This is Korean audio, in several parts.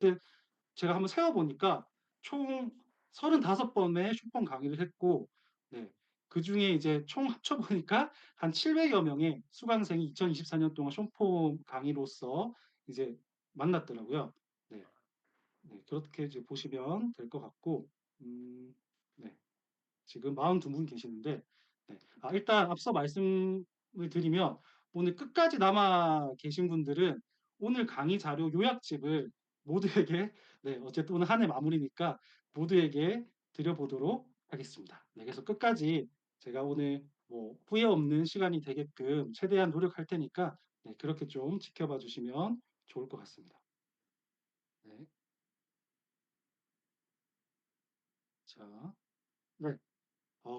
어쨌든 제가 한번 세어 보니까 총 35번의 쇼폼 강의를 했고, 네. 그중에 이제 총 합쳐 보니까 한 700여 명의 수강생이 2024년 동안 쇼폼 강의로서 이제 만났더라고요. 네. 네. 그렇게 이제 보시면 될 것 같고, 네. 지금 42분 계시는데, 네. 일단 앞서 말씀을 드리면 오늘 끝까지 남아 계신 분들은 오늘 강의 자료 요약집을 모두에게, 네, 어쨌든 오늘 한 해 마무리니까 모두에게 드려보도록 하겠습니다. 네, 그래서 끝까지 제가 오늘 뭐 후회 없는 시간이 되게끔 최대한 노력할 테니까, 네, 그렇게 좀 지켜봐 주시면 좋을 것 같습니다. 네. 자, 네.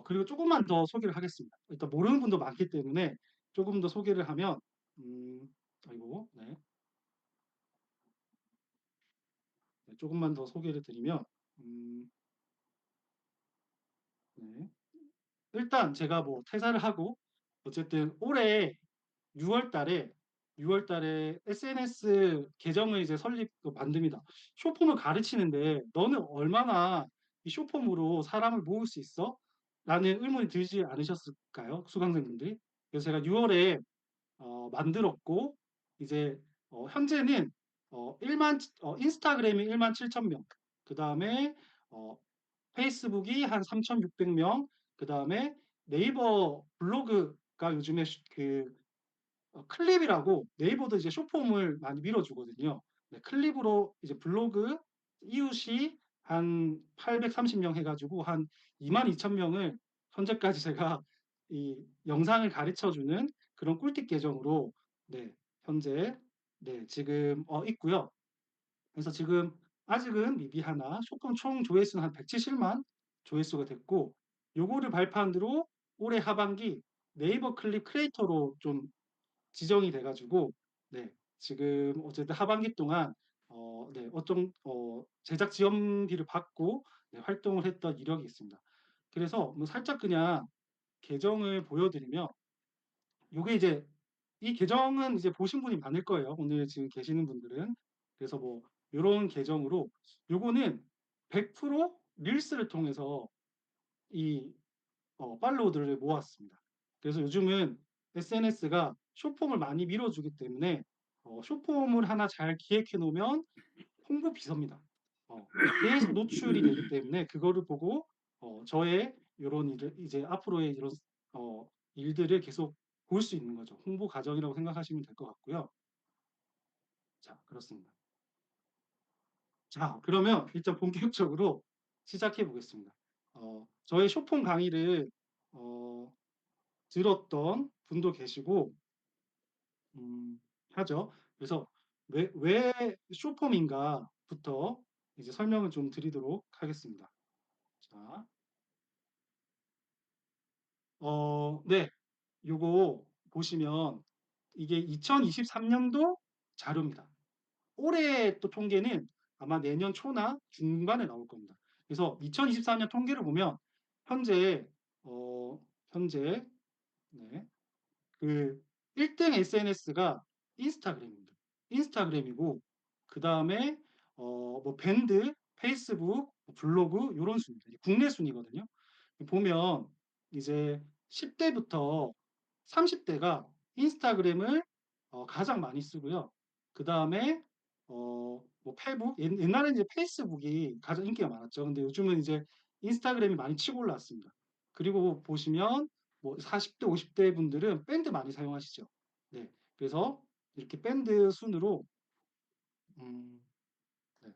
그리고 조금만 더 소개를 하겠습니다. 일단 모르는 분도 많기 때문에 조금 더 소개를 하면, 음, 아이고, 네. 네, 조금만 더 소개를 드리면, 음, 네. 일단 제가 뭐 퇴사를 하고, 어쨌든 올해 6월 달에, 6월 달에 SNS 계정을 이제 만듭니다. 쇼폼을 가르치는데 너는 얼마나 이 쇼폼으로 사람을 모을 수 있어? 라는 의문이 들지 않으셨을까요? 수강생분들이. 그래서 제가 6월에 만들었고, 이제 현재는 1만 인스타그램이 1만 7천 명, 그 다음에 어, 페이스북이 한 3,600명, 그 다음에 네이버 블로그가 요즘에 클립이라고, 네이버도 이제 쇼폼을 많이 밀어주거든요. 네, 클립으로 이제 블로그 이웃이 한 830명 해가지고 한 2만 2천 명을 현재까지 제가 이 영상을 가르쳐주는 그런 꿀팁 계정으로, 네, 현재, 네, 지금 있고요. 그래서 지금 아직은 미비하나 쇼폼 총 조회수는 한 170만 조회수가 됐고, 요거를 발판으로 올해 하반기 네이버 클립 크리에이터로 좀 지정이 돼가지고, 네, 지금 어쨌든 하반기 동안 네, 제작 지원비를 받고, 네, 활동을 했던 이력이 있습니다. 그래서 뭐 살짝 그냥 계정을 보여드리면, 요게 이제 이 계정은 이제 보신 분이 많을 거예요. 오늘 지금 계시는 분들은. 그래서 뭐 요런 계정으로, 요거는 100% 릴스를 통해서 이 팔로우들을 모았습니다. 그래서 요즘은 SNS가 숏폼을 많이 밀어주기 때문에 숏폼을 하나 잘 기획해 놓으면 홍보 비서입니다. 계속 노출이 되기 때문에 그거를 보고 저의 이런 일을 이제 앞으로의 이런 일들을 계속 볼 수 있는 거죠. 홍보 과정이라고 생각하시면 될 것 같고요. 자, 그렇습니다. 자, 그러면 일단 본격적으로 시작해 보겠습니다. 저의 쇼폼 강의를 어, 들었던 분도 계시고, 하죠. 그래서 왜 쇼폼인가부터 이제 설명을 좀 드리도록 하겠습니다. 자, 네. 요거 보시면 이게 2023년도 자료입니다. 올해 또 통계는 아마 내년 초나 중반에 나올 겁니다. 그래서 2024년 통계를 보면 현재 현재, 네, 그 1등 SNS가 인스타그램입니다. 인스타그램이고, 그 다음에 뭐 밴드, 페이스북, 블로그 이런 순입니다. 국내 순이거든요. 보면 이제 10대부터 30대가 인스타그램을 가장 많이 쓰고요. 그 다음에 뭐 페북, 옛날에 이제 페이스북이 가장 인기가 많았죠. 근데 요즘은 이제 인스타그램이 많이 치고 올라왔습니다. 그리고 보시면 뭐 40대, 50대 분들은 밴드 많이 사용하시죠. 네. 그래서 이렇게 밴드 순으로, 음, 네.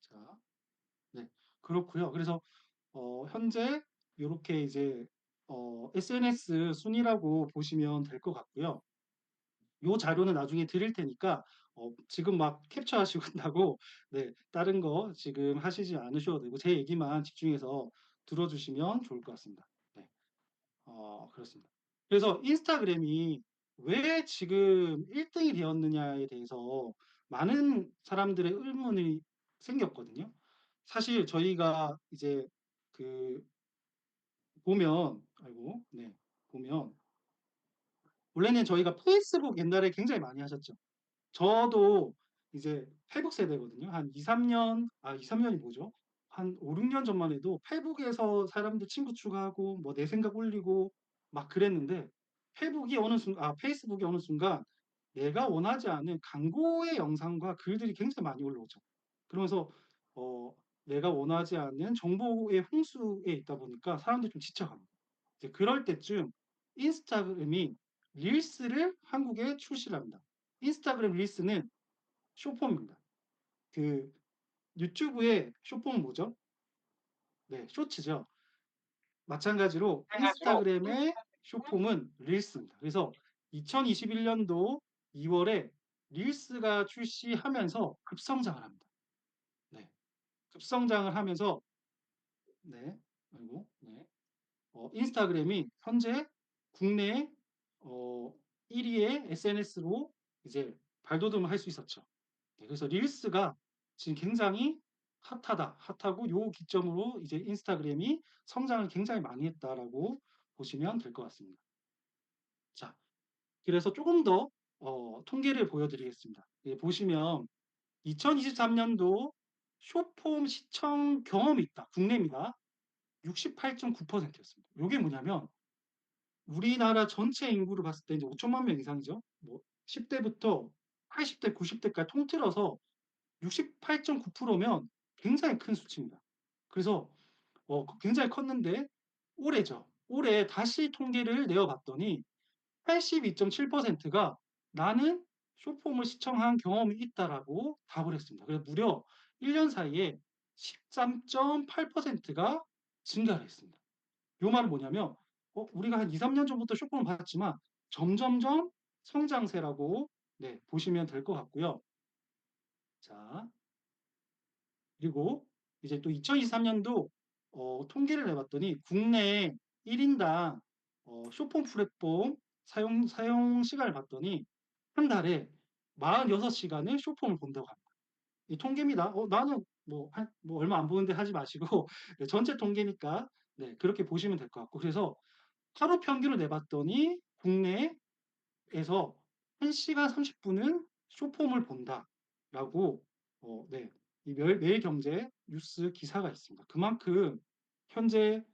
자, 네. 그렇고요. 그래서 현재 이렇게 이제 SNS 순위라고 보시면 될 것 같고요. 요 자료는 나중에 드릴 테니까 지금 막 캡처하시고 있다고, 네, 다른 거 지금 하시지 않으셔도 되고 제 얘기만 집중해서 들어주시면 좋을 것 같습니다. 네. 그렇습니다. 그래서 인스타그램이 왜 지금 1등이 되었느냐에 대해서 많은 사람들의 의문이 생겼거든요. 사실 저희가 이제 그 보면, 아이고, 네, 보면 원래는 저희가 페이스북 옛날에 굉장히 많이 하셨죠. 저도 이제 페북 세대거든요. 한 2-3년, 2-3년이 뭐죠? 한 5-6년 전만 해도 페북에서 사람들 친구 추가하고 뭐 내 생각 올리고 막 그랬는데, 페이스북이 어느 순간 내가 원하지 않은 광고의 영상과 글들이 굉장히 많이 올라오죠. 그러면서 어 내가 원하지 않는 정보의 홍수에 있다 보니까 사람들이 좀 지쳐갑니다. 이제 그럴 때쯤 인스타그램이 릴스를 한국에 출시를 합니다. 인스타그램 릴스는 쇼폼입니다. 그 유튜브의 쇼폼은 뭐죠? 네, 쇼츠죠. 마찬가지로 인스타그램의 쇼폼은 릴스입니다. 그래서 2021년도 2월에 릴스가 출시하면서 급성장을 합니다. 네, 급성장을 하면서 네, 그리고 네, 인스타그램이 현재 국내 어, 1위의 SNS로 이제 발돋움을 할 수 있었죠. 네, 그래서 릴스가 지금 굉장히 핫하다, 핫하고 요 기점으로 이제 인스타그램이 성장을 굉장히 많이 했다라고 보시면 될 것 같습니다. 자, 그래서 조금 더 통계를 보여드리겠습니다. 예, 보시면 2023년도 숏폼 시청 경험이 있다. 국내입니다. 68.9%였습니다. 이게 뭐냐면 우리나라 전체 인구를 봤을 때 이제 5천만 명 이상이죠. 뭐 10대부터 80대, 90대까지 통틀어서 68.9%면 굉장히 큰 수치입니다. 그래서 굉장히 컸는데 올해죠. 올해 다시 통계를 내어봤더니 82.7%가 나는 쇼폼을 시청한 경험이 있다라고 답을 했습니다. 그래서 무려 1년 사이에 13.8%가 증가를 했습니다. 요 말은 뭐냐면 우리가 한 2-3년 전부터 쇼폼을 봤지만 점점점 성장세라고 네, 보시면 될 것 같고요. 자, 그리고 이제 또 2023년도 통계를 내봤더니 국내 1인당 쇼폼 플랫폼 사용 시간을 봤더니 한 달에 46시간을 쇼폼을 본다고 합니다. 이 통계입니다. 나는 뭐 얼마 안 보는데 하지 마시고 네, 전체 통계니까 네, 그렇게 보시면 될 것 같고, 그래서 하루 평균을 내봤더니 국내에서 1시간 30분은 쇼폼을 본다라고 네, 이 매일경제 뉴스 기사가 있습니다. 그만큼 현재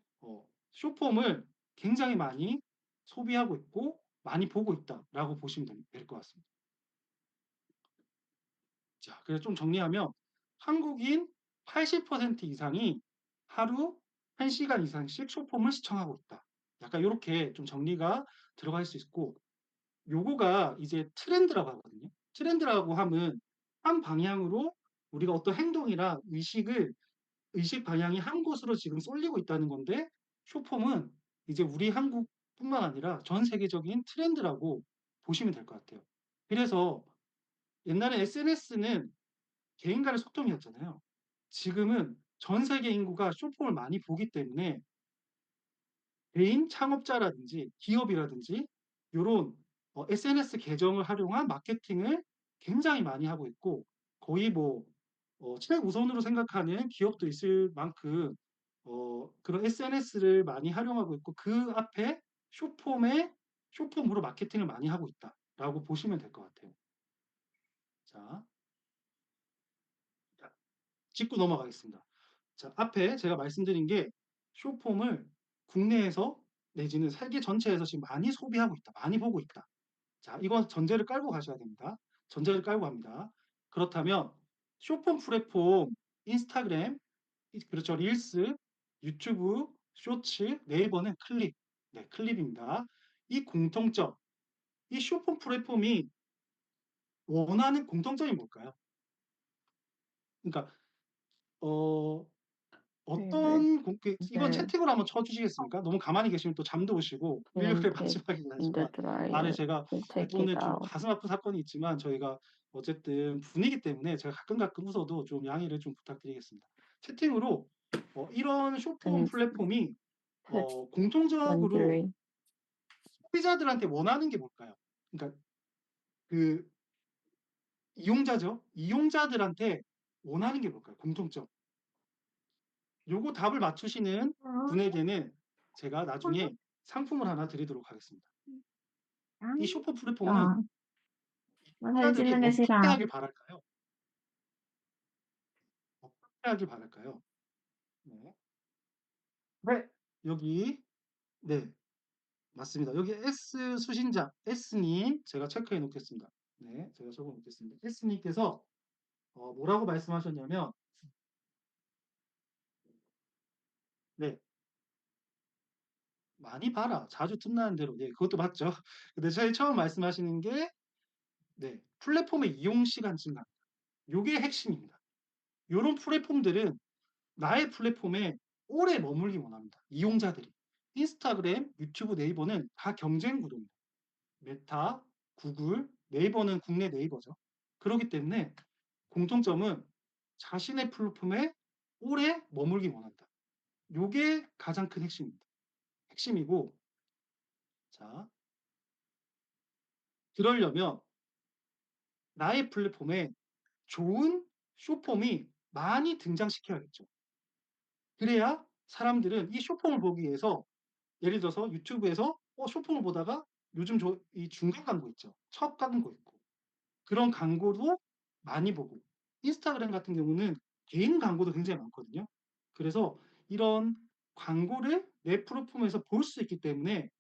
쇼폼을 굉장히 많이 소비하고 있고 많이 보고 있다라고 보시면 될 것 같습니다. 자, 그래서 좀 정리하면 한국인 80% 이상이 하루 1시간 이상씩 쇼폼을 시청하고 있다. 약간 이렇게 좀 정리가 들어갈 수 있고, 요거가 이제 트렌드라고 하거든요. 트렌드라고 하면 한 방향으로 우리가 어떤 행동이나 의식 방향이 한 곳으로 지금 쏠리고 있다는 건데, 쇼폼은 이제 우리 한국뿐만 아니라 전 세계적인 트렌드라고 보시면 될 것 같아요. 그래서 옛날에 SNS는 개인 간의 소통이었잖아요. 지금은 전 세계 인구가 쇼폼을 많이 보기 때문에 개인 창업자라든지 기업이라든지 요런 SNS 계정을 활용한 마케팅을 굉장히 많이 하고 있고, 거의 뭐 최우선으로 생각하는 기업도 있을 만큼 그런 SNS를 많이 활용하고 있고, 그 앞에 쇼폼으로 마케팅을 많이 하고 있다라고 보시면 될 것 같아요. 자, 짚고 넘어가겠습니다. 자, 앞에 제가 말씀드린 게 쇼폼을 국내에서 내지는 세계 전체에서 지금 많이 소비하고 있다, 많이 보고 있다. 자, 이건 전제를 깔고 가셔야 됩니다. 전제를 깔고 갑니다. 그렇다면 쇼폼 플랫폼, 인스타그램, 그렇죠, 릴스, 유튜브, 쇼츠, 네이버는 클립, 네, 클립입니다. 이 공통점, 이 쇼폼 플랫폼이 원하는 공통점이 뭘까요? 그러니까 어, Favorite 이건 the 채팅으로 한번 쳐주시겠습니까? 너무 가만히 계시면 또 잠도 오시고 and 일요일 put 마지막이긴 in the 하지만 안에 dryer 제가 and take it 오늘 좀 out. 가슴 아픈 사건이 있지만 저희가 어쨌든 분위기 때문에 제가 가끔 웃어도 좀 양해를 좀 부탁드리겠습니다. 채팅으로 이런 쇼폼 And 플랫폼이 put 공통적으로 laundry. 소비자들한테 원하는 게 뭘까요? 그러니까 그 이용자죠. 이용자들한테 원하는 게 뭘까요? 공통점. 요거 답을 맞추시는 분에게는 제가 나중에 상품을 하나 드리도록 하겠습니다. 이 쇼퍼 플랫폼은 아, 이용자들이 해주는 게 어떻게 싫어. 하길 바랄까요? 하길 바랄까요? 네. 네. 여기 네. 맞습니다. 여기 S 수신자 S님 제가 체크해 놓겠습니다. 네. 제가 적어 놓겠습니다. S님께서 뭐라고 말씀하셨냐면 네. "많이 봐라. 자주 틈나는 대로." 네. 그것도 맞죠. 근데 제일 처음 말씀하시는 게 네. 플랫폼의 이용 시간 증가. 요게 핵심입니다. 요런 플랫폼들은 나의 플랫폼에 오래 머물기 원합니다, 이용자들이. 인스타그램, 유튜브, 네이버는 다 경쟁 구도입니다. 메타, 구글, 네이버는 국내 네이버죠. 그러기 때문에 공통점은 자신의 플랫폼에 오래 머물기 원한다. 요게 가장 큰 핵심입니다. 핵심이고 자 그러려면 나의 플랫폼에 좋은 숏폼이 많이 등장시켜야겠죠. 그래야 사람들은 이 숏폼을 보기 위해서 예를 들어서 유튜브에서 숏폼을 보다가 요즘 이 중간 광고 있죠. 첫 광고 있고 그런 광고도 많이 보고 인스타그램 같은 경우는 개인 광고도 굉장히 많거든요. 그래서 이런 광고를 내 플랫폼에서 볼 수 있기 때문에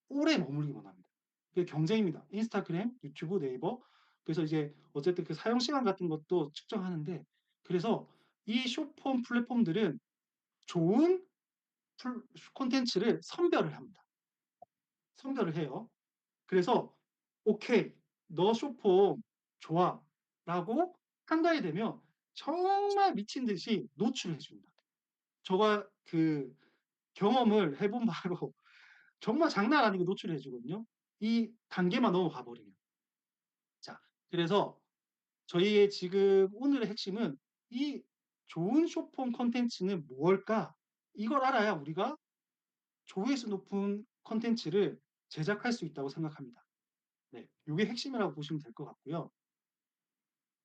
오래 머물기 원합니다. 그게 경쟁입니다. 인스타그램, 유튜브, 네이버. 그래서 이제 어쨌든 그 사용 시간 같은 것도 측정하는데 그래서 이 숏폼 플랫폼들은 좋은 콘텐츠를 선별을 합니다. 선별을 해요. 그래서 "오케이. 너 숏폼 좋아."라고 판단이 되면 정말 미친 듯이 노출을 해 줍니다. 제가 그 경험을 해본 바로 정말 장난 아니게 노출을 해 주거든요. 이 단계만 넘어가 버리면. 자 그래서 저희의 지금 오늘의 핵심은 이 좋은 숏폼 콘텐츠는 무엇일까? 이걸 알아야 우리가 조회수 높은 콘텐츠를 제작할 수 있다고 생각합니다. 네. 요게 핵심이라고 보시면 될 것 같고요.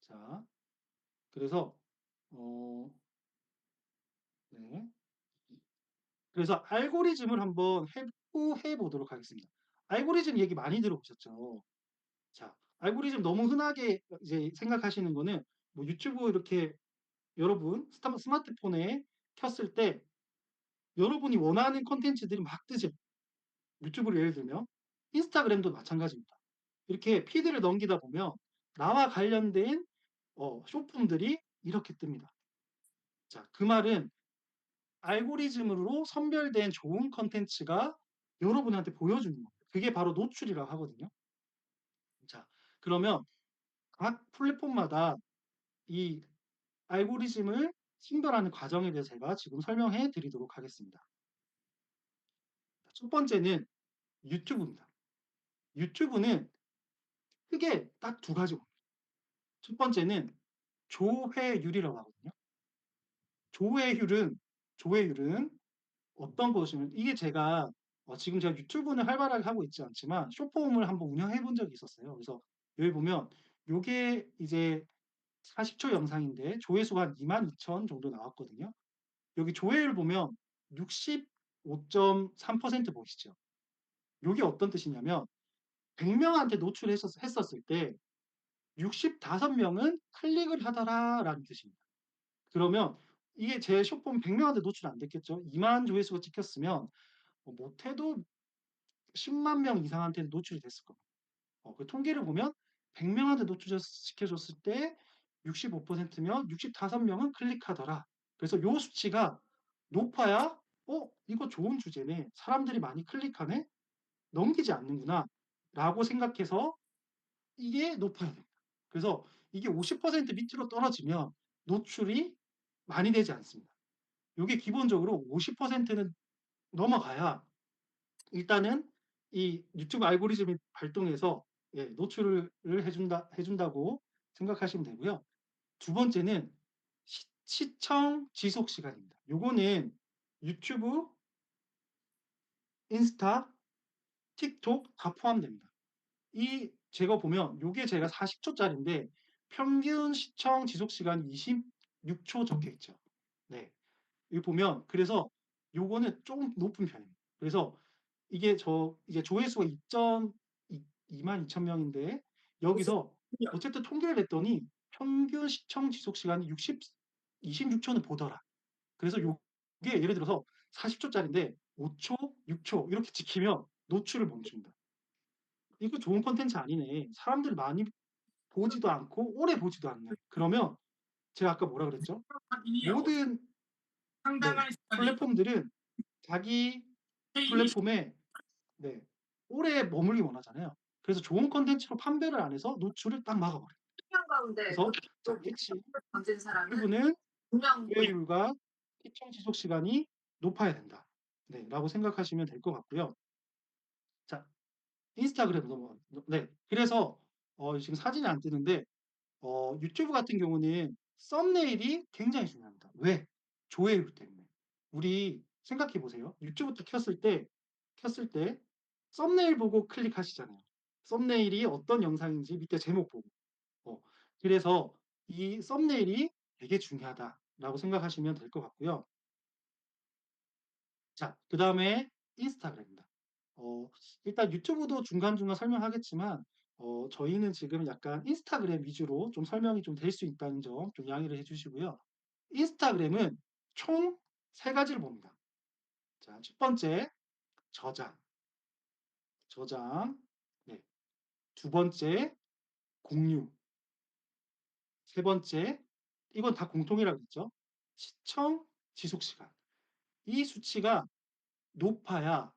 자 그래서 어 네. 그래서 알고리즘을 한번 해부해 보도록 하겠습니다. 알고리즘 얘기 많이 들어보셨죠? 자 알고리즘 너무 흔하게 이제 생각하시는 거는 뭐 유튜브 이렇게 여러분 스마트폰에 켰을 때 여러분이 원하는 콘텐츠들이 막 뜨죠. 유튜브를 예를 들면 인스타그램도 마찬가지입니다. 이렇게 피드를 넘기다 보면 나와 관련된 숏폼들이 이렇게 뜹니다. 자 그 말은 알고리즘으로 선별된 좋은 콘텐츠가 여러분한테 보여주는 겁니다. 그게 바로 노출이라고 하거든요. 자 그러면 각 플랫폼마다 이 알고리즘을 선별하는 과정에 대해서 제가 지금 설명해 드리도록 하겠습니다. 첫 번째는 유튜브입니다. 유튜브는 크게 딱 두 가지고 첫 번째는 조회율이라고 하거든요. 조회율은 조회율은 어떤 것이면 이게 제가 지금 제가 유튜브는 활발하게 하고 있지 않지만 숏폼을 한번 운영해 본 적이 있었어요. 그래서 여기 보면 요게 이제 40초 영상인데 조회수가 한 22,000 정도 나왔거든요. 여기 조회율 보면 65.3% 보이시죠? 요게 어떤 뜻이냐면 100 명한테 했었을 때 65 명은 "클릭을 하더라."라는 뜻입니다. 그러면 이게 제 숏폼 100 명한테 노출이 안 됐겠죠. 20,000 조회수가 찍혔으면 못해도 10만 명 이상한테는 노출이 됐을 겁니다. 그 통계를 보면 100 명한테 시켜줬을 때 65%면 65 명은 클릭하더라. 그래서 요 수치가 높아야 '이거 좋은 주제네. 사람들이 많이 클릭하네. 넘기지 않는구나.'라고 생각해서 이게 높아야 됩니다. 그래서 이게 50% 밑으로 떨어지면 노출이 많이 되지 않습니다. 요게 기본적으로 50%는 넘어가야 일단은 이 유튜브 알고리즘이 발동해서 노출을 해 준다고 생각하시면 되고요. 두 번째는 시청 지속 시간입니다. 요거는 유튜브, 인스타, 틱톡 다 포함됩니다. 이 제가 보면 요게 제가 40 초짜리인데 평균 시청 지속 시간이 26초 적혀 있죠. 네. 여기 보면 그래서 요거는 좀 높은 편입니다. 그래서 이게 이제 조회수가 22,000 명인데 여기서 어쨌든 통계를 냈더니 평균 시청 지속 시간이 26 초는 보더라. 그래서 요게 예를 들어서 40 초짜리인데 5 초, 6초 이렇게 지키면 노출을 멈춘다. '이거 좋은 콘텐츠 아니네. 사람들이 많이 보지도 않고 오래 보지도 않네.' 그러면 제가 아까 뭐라 그랬죠? 모든 네 플랫폼들은 자기 플랫폼에 네 오래 머물기 원하잖아요. 그래서 좋은 콘텐츠로 판별을 안 해서 노출을 딱 막아 버려요. 명 가운데 그래서 자 또 역시 던진 사람은 유튜브는 분명 조회율과 시청 지속 시간이 높아야 된다. 네 라고 생각하시면 될 것 같고요. 자 인스타그램 넘어가 네. 그래서 지금 사진이 안 뜨는데 유튜브 같은 경우는 썸네일이 굉장히 중요합니다. 왜? 조회율 때문에. 우리 생각해 보세요. 유튜브 딱 켰을 때 썸네일 보고 클릭하시잖아요. 썸네일이 어떤 영상인지 밑에 제목 보고. 어 그래서 이 썸네일이 되게 중요하다라고 생각하시면 될 것 같고요. 자 그다음에 인스타그램입니다. 어 일단 유튜브도 중간중간 설명하겠지만 저희는 지금 약간 인스타그램 위주로 좀 설명이 좀 될 수 있다는 점 좀 양해를 해 주시고요. 인스타그램은 총 3 가지를 봅니다. 자 첫 번째 저장, 저장. 네. 두 번째 공유. 세 번째 이건 다 공통이라고 했죠. 시청 지속 시간. 이 수치가 높아야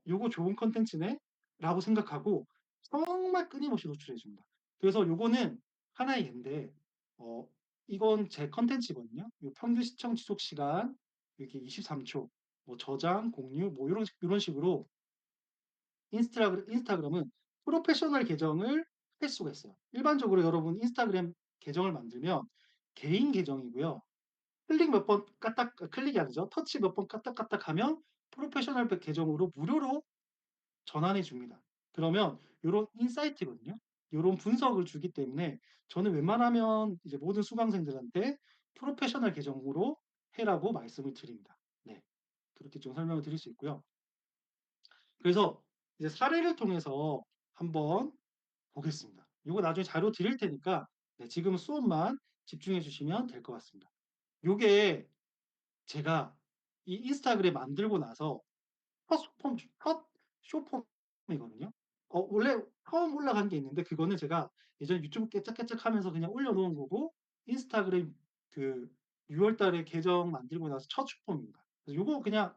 '요거 좋은 콘텐츠네.'라고 생각하고 정말 끊임없이 노출해 줍니다. 그래서 요거는 하나의 예인데 어 이건 제 콘텐츠거든요. 요 평균 시청 지속 시간 이렇게 23 초, 뭐 저장, 공유 뭐 요런 식으로 인스타그램은 프로페셔널 계정을 할 수가 있어요. 일반적으로 여러분 인스타그램 계정을 만들면 개인 계정이고요. 클릭 몇 번 까딱 클릭이 아니죠. 터치 몇 번 까딱까딱하면 프로페셔널 계정으로 무료로 전환해 줍니다. 그러면 요런 인사이트거든요. 요런 분석을 주기 때문에 저는 웬만하면 이제 모든 수강생들한테 프로페셔널 계정으로 해라고 말씀을 드립니다. 네. 그렇게 좀 설명을 드릴 수 있고요. 그래서 이제 사례를 통해서 한번 보겠습니다. 요거 나중에 자료 드릴 테니까 네 지금은 수업만 집중해 주시면 될 것 같습니다. 요게 제가 이 인스타그램 만들고 나서 첫 숏폼이거든요. 원래 처음 올라간 게 있는데 그거는 제가 예전에 유튜브 깨짝깨짝하면서 그냥 올려 놓은 거고 인스타그램 그 6월 달에 계정 만들고 나서 첫 숏폼입니다. 그래서 요거 그냥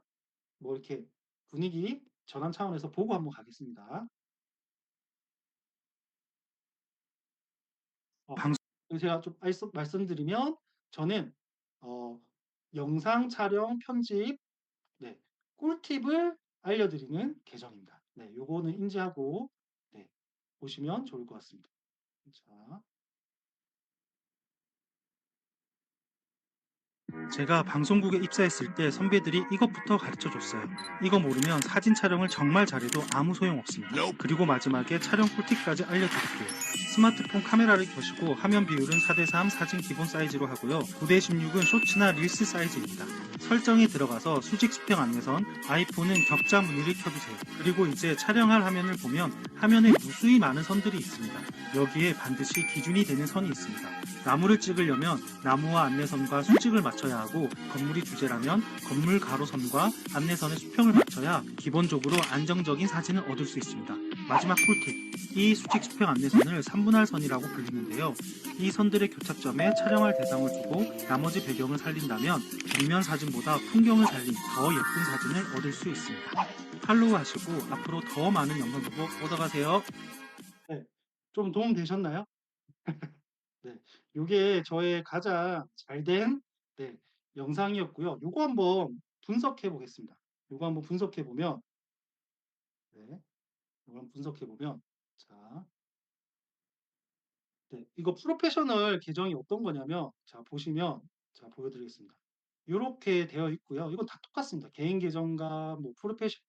뭐 이렇게 분위기 전환 차원에서 보고 한번 가겠습니다. 방 제가 좀 말씀드리면 저는 어 영상 촬영, 편집 네 꿀팁을 알려드리는 계정입니다. 네 요거는 인지하고 네 보시면 좋을 것 같습니다. 자. 제가 방송국에 입사했을 때 선배들이 이것부터 가르쳐 줬어요. 이거 모르면 사진 촬영을 정말 잘해도 아무 소용 없습니다. 그리고 마지막에 촬영 꿀팁까지 알려드릴게요. 스마트폰 카메라를 켜시고 화면 비율은 4:3 사진 기본 사이즈로 하고요. 9:16은 쇼츠나 릴스 사이즈입니다. 설정이 들어가서 수직 수평 안내선, 아이폰은 격자 무늬를 켜주세요. 그리고 이제 촬영할 화면을 보면 화면에 무수히 많은 선들이 있습니다. 여기에 반드시 기준이 되는 선이 있습니다. 나무를 찍으려면 나무와 안내선과 수직을 맞춰야 하고 건물이 주제라면 건물 가로선과 안내선의 수평을 맞춰야 기본적으로 안정적인 사진을 얻을 수 있습니다. 마지막 꿀팁. 이 수직 수평 안내선을 3분할 선이라고 불리는데요. 이 선들의 교차점에 촬영할 대상을 두고 나머지 배경을 살린다면 뒷면 사진보다 풍경을 살린 더 예쁜 사진을 얻을 수 있습니다. 팔로우 하시고 앞으로 더 많은 영상 정보 얻어가세요. 네, 좀 도움 되셨나요? 네. 요게 저의 가장 잘된 네 영상이었고요. 요거 한번 분석해 보겠습니다. 요거 한번 분석해 보면 네. 요거 한번 분석해 보면 자 네. 이거 프로페셔널 계정이 어떤 거냐면 자 보시면 자 보여 드리겠습니다. 요렇게 되어 있고요. 이건 다 똑같습니다. 개인 계정과 뭐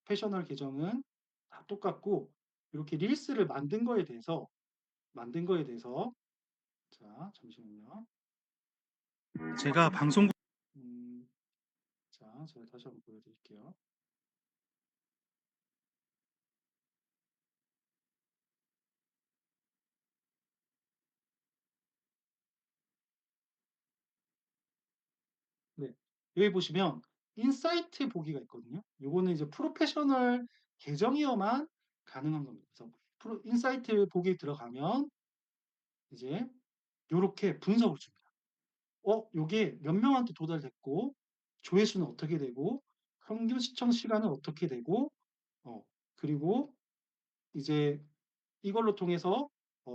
패셔널 계정은 다 똑같고 요렇게 릴스를 만든 거에 대해서 자 잠시만요. 제가 방송국 자 제가 다시 한번 보여 드릴게요. 네. 여기 보시면 인사이트 보기가 있거든요. 요거는 이제 프로페셔널 계정이어만 가능한 겁니다. 그래서 인사이트 보기에 들어가면 이제 요렇게 분석을 줍니다. 요게 몇 명한테 도달됐고 조회수는 어떻게 되고 평균 시청 시간은 어떻게 되고 어 그리고 이제 이걸로 통해서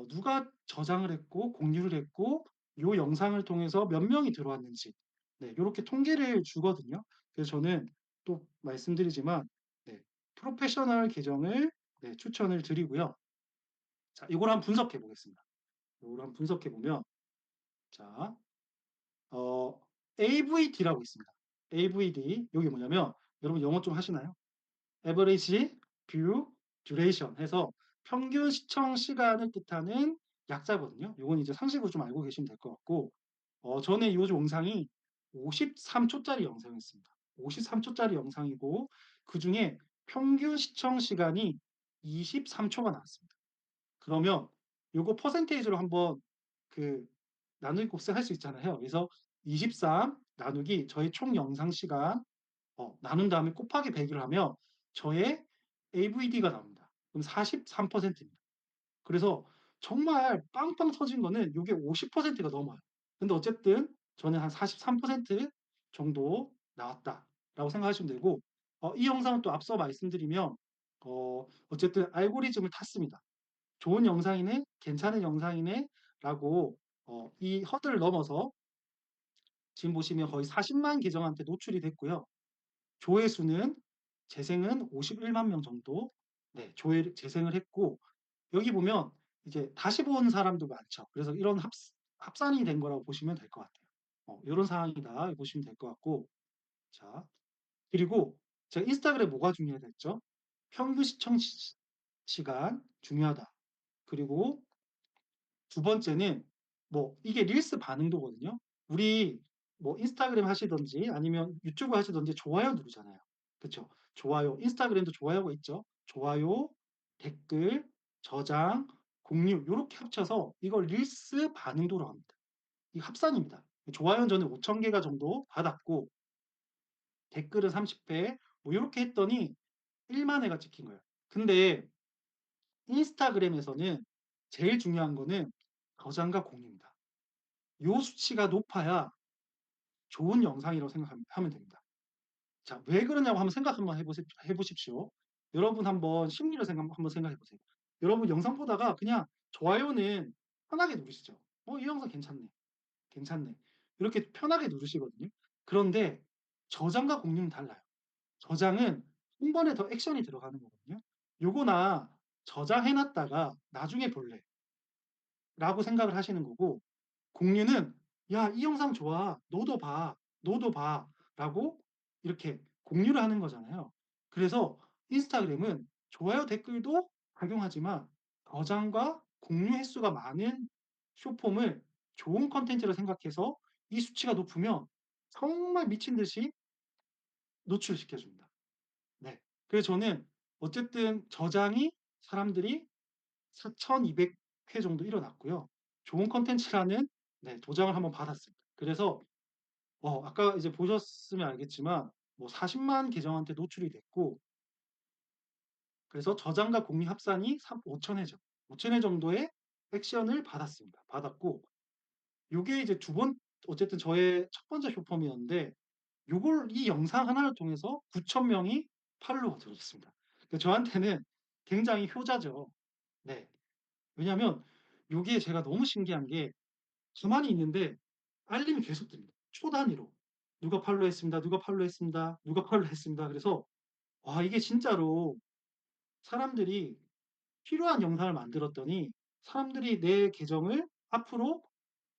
누가 저장을 했고 공유를 했고 요 영상을 통해서 몇 명이 들어왔는지 네 요렇게 통계를 주거든요. 그래서 저는 또 말씀드리지만 네 프로페셔널 계정을 네 추천을 드리고요. 자 요걸 한번 분석해 보겠습니다. 요걸 한번 분석해 보면 자 어 AVD라고 있습니다. AVD 요게 뭐냐면 여러분 영어 좀 하시나요? Average View Duration 해서 평균 시청 시간을 뜻하는 약자거든요. 요건 이제 상식으로 좀 알고 계시면 될 것 같고 저는 요 영상이 53 초짜리 영상이었습니다. 53 초짜리 영상이고 그중에 평균 시청 시간이 23 초가 나왔습니다. 그러면 요거 퍼센테이지로 한번 그 나누기 곱셈할 수 있잖아요. 그래서 23 나누기 저의 총 영상 시간 나눈 다음에 곱하기 100을 하면 저의 AVD가 나옵니다. 그럼 43%입니다. 그래서 정말 빵빵 터진 거는 요게 50%가 넘어요. 근데 어쨌든 저는 한 43% 정도 나왔다라고 생각하시면 되고 이 영상은 또 앞서 말씀드리면 어쨌든 알고리즘을 탔습니다. 좋은 영상이네, 괜찮은 영상이네라고 이 허들을 넘어서 지금 보시면 거의 40만 계정한테 노출이 됐고요. 조회수는 재생은 51만 명 정도 네, 재생을 했고 여기 보면 이제 다시 본 사람도 많죠. 그래서 이런 합산이 된 거라고 보시면 될 것 같아요. 요런 상황이다 보시면 될 것 같고 자 그리고 제가 인스타그램 뭐가 중요하다 했죠? 평균 시청 시간 중요하다. 그리고 두 번째는 뭐 이게 릴스 반응도거든요. 우리 뭐 인스타그램 하시든지 아니면 유튜브 하시든지 좋아요 누르잖아요. 그쵸? 좋아요. 인스타그램도 좋아요가 있죠. 좋아요, 댓글, 저장, 공유 요렇게 합쳐서 이걸 릴스 반응도로 합니다. 이 합산입니다. 좋아요는 저는 5천 개가 정도 받았고 댓글은 30회 뭐 요렇게 했더니 1만 회가 찍힌 거예요. 근데 인스타그램에서는 제일 중요한 거는 저장과 공유입니다. 요 수치가 높아야 좋은 영상이라고 생각하면 됩니다. 자, 왜 그러냐고 한번 생각 한번 해보십시오. 여러분 한번 심리를 한번 생각해 보세요. 여러분 영상 보다가 그냥 좋아요는 편하게 누르시죠. 이 영상 괜찮네. 괜찮네. 이렇게 편하게 누르시거든요. 그런데 저장과 공유는 달라요. 저장은 한 번에 더 액션이 들어가는 거거든요. 요거나 저장해 놨다가 나중에 볼래 라고 생각을 하시는 거고 공유는 "야 이 영상 좋아. 너도 봐. 너도 봐." 라고 이렇게 공유를 하는 거잖아요. 그래서 인스타그램은 좋아요 댓글도 작용하지만 저장과 공유 횟수가 많은 숏폼을 좋은 콘텐츠로 생각해서 이 수치가 높으면 정말 미친 듯이 노출시켜 줍니다. 네. 그래서 저는 어쨌든 저장이 사람들이 4,200회 정도 일어났고요. 좋은 콘텐츠라는 네 도장을 한번 받았습니다. 그래서 아까 이제 보셨으면 알겠지만 뭐 40만 계정한테 노출이 됐고 그래서 저장과 공유 합산이 5천 회죠. 5천 회 정도의 액션을 받았습니다. 받았고 요게 이제 어쨌든 저의 첫 번째 쇼폼이었는데 요걸 이 영상 하나를 통해서 9천 명이 팔로우가 들어졌습니다. 그 저한테는 굉장히 효자죠. 네. 왜냐하면 요게 제가 너무 신기한 게 가만히 있는데 알림이 계속 뜹니다. 초 단위로. 누가 팔로우했습니다. 누가 팔로우했습니다. 누가 팔로우했습니다. 그래서 와 이게 진짜로 사람들이 필요한 영상을 만들었더니 사람들이 내 계정을 앞으로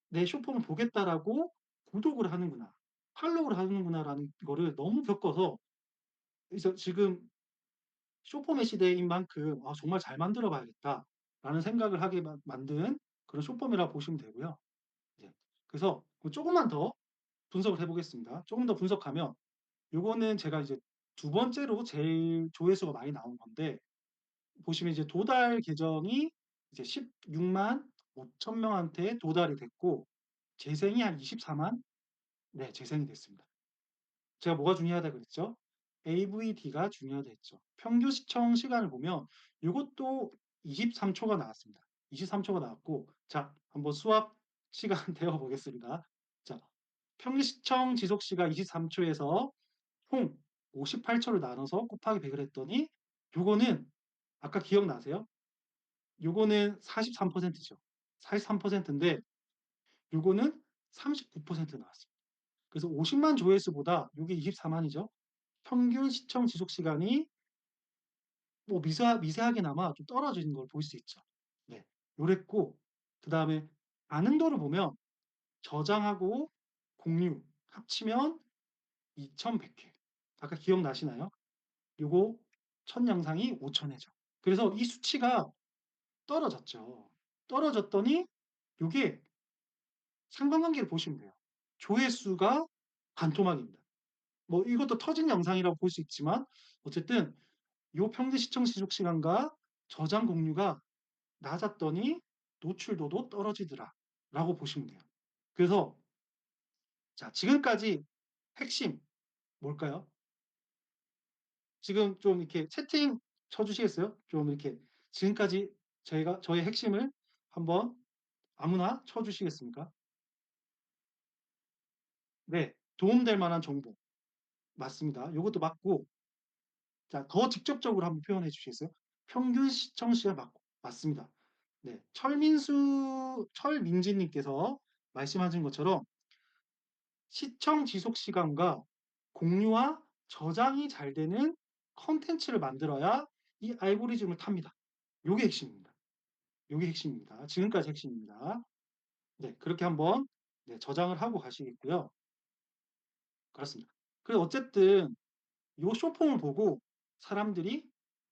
'내 쇼폼을 보겠다.'라고 구독을 하는구나. 팔로우를 하는구나라는 거를 너무 겪어서 그래서 지금 쇼폼의 시대인 만큼 '아 정말 잘 만들어 봐야겠다.'라는 생각을 하게 만든 그런 쇼폼이라고 보시면 되고요. 네. 그래서 조금만 더 분석을 해 보겠습니다. 조금 더 분석하면 요거는 제가 이제 두 번째로 제일 조회수가 많이 나온 건데 보시면 이제 도달 계정이 이제 16만 5천 명한테 도달이 됐고 재생이 한 24만 네 재생이 됐습니다. 제가 뭐가 중요하다 그랬죠? AVD가 중요하다 했죠. 평균 시청 시간을 보면 요것도 23 초가 나왔습니다. 23 초가 나왔고 자 한번 수학 시간 배워 보겠습니다. 자 평균 시청 지속 시간 23 초에서 총 58 초를 나눠서 곱하기 100을 했더니 요거는 아까 기억나세요? 요거는 43%죠. 43%인데 요거는 39% 나왔습니다. 그래서 50만 조회수보다 요게 24만이죠. 평균 시청 지속 시간이 뭐 미세하게나마 좀 떨어지는 걸 볼 수 있죠. 네. 요랬고 그다음에 반응도를 보면 저장하고 공유 합치면 2,100 회. 아까 기억나시나요? 요거 첫 영상이 5,000 회죠. 그래서 이 수치가 떨어졌죠. 떨어졌더니 요게 상관관계를 보시면 돼요. 조회수가 반토막입니다. 뭐 이것도 터진 영상이라고 볼 수 있지만 어쨌든 요 평균 시청 지속 시간과 저장 공유가 낮았더니 노출도도 떨어지더라라고 보시면 돼요. 그래서 자 지금까지 핵심 뭘까요? 지금 좀 이렇게 채팅 쳐 주시겠어요? 좀 이렇게 지금까지 저의 핵심을 한번 아무나 쳐 주시겠습니까? 네. 도움될 만한 정보. 맞습니다. 요것도 맞고 자 더 직접적으로 한번 표현해 주시겠어요? 평균 시청 시간 맞습니다. 네. 철민지 님께서 말씀하신 것처럼 시청 지속 시간과 공유와 저장이 잘 되는 콘텐츠를 만들어야 이 알고리즘을 탑니다. 요게 핵심입니다. 요게 핵심입니다. 지금까지 핵심입니다. 네. 그렇게 한번 네 저장을 하고 가시겠고요. 그렇습니다. 그리고 어쨌든 요 숏폼을 보고 사람들이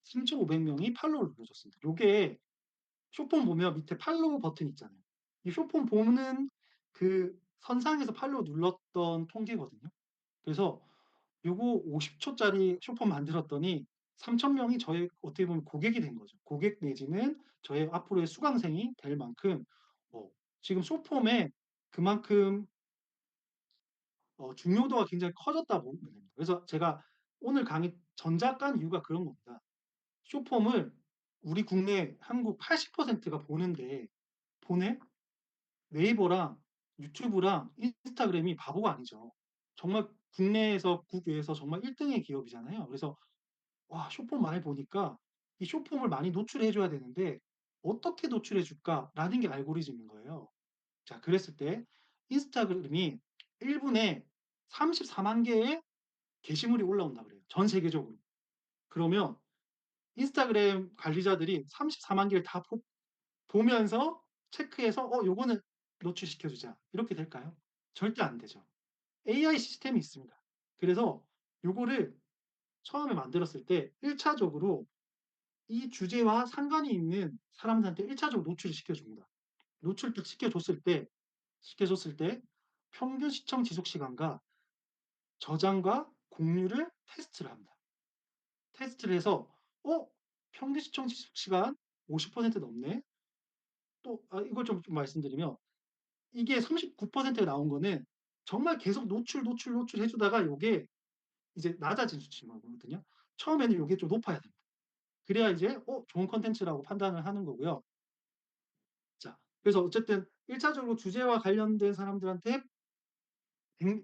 3,500 명이 팔로우를 눌러줬습니다. 요게 숏폼 보면 밑에 팔로우 버튼 있잖아요. 이 숏폼 보는 그 선상에서 팔로우 눌렀던 통계거든요. 그래서 요거 50 초짜리 숏폼 만들었더니 3,000 명이 저의 어떻게 보면 고객이 된 거죠. 고객 내지는 저의 앞으로의 수강생이 될 만큼 지금 숏폼에 그만큼 중요도가 굉장히 커졌다 보면 됩니다. 그래서 제가 오늘 강의 전작 간 이유가 그런 겁니다. 숏폼을 우리 국내 한국 80%가 보는데 보네? 네이버랑 유튜브랑 인스타그램이 바보가 아니죠. 정말 국내에서 국외에서 정말 1등의 기업이잖아요. 그래서 와 숏폼 많이 보니까 이 숏폼을 많이 노출해 줘야 되는데 '어떻게 노출해 줄까?'라는 게 알고리즘인 거예요. 자 그랬을 때 인스타그램이 1 분에 340,000 개의 게시물이 올라온다 그래요, 전 세계적으로. 그러면 인스타그램 관리자들이 340,000 개를 다 보면서 체크해서 '요거는 노출시켜 주자.' 이렇게 될까요? 절대 안 되죠. AI 시스템이 있습니다. 그래서 요거를 처음에 만들었을 때 1 차적으로 이 주제와 상관이 있는 사람들한테 1 차적으로 노출을 시켜줍니다. 노출 딱 시켜줬을 때 평균 시청 지속 시간과 저장과 공유를 테스트를 합니다. 테스트를 해서 평균 시청 지속 시간 50% 넘네. 또 이걸 좀 말씀드리면 이게 39%가 나온 거는 정말 계속 노출해 주다가 요게 이제 낮아진 수치인 거거든요. 처음에는 요게 좀 높아야 됩니다. 그래야 이제 좋은 콘텐츠라고 판단을 하는 거고요. 자 그래서 어쨌든 1 차적으로 주제와 관련된 사람들한테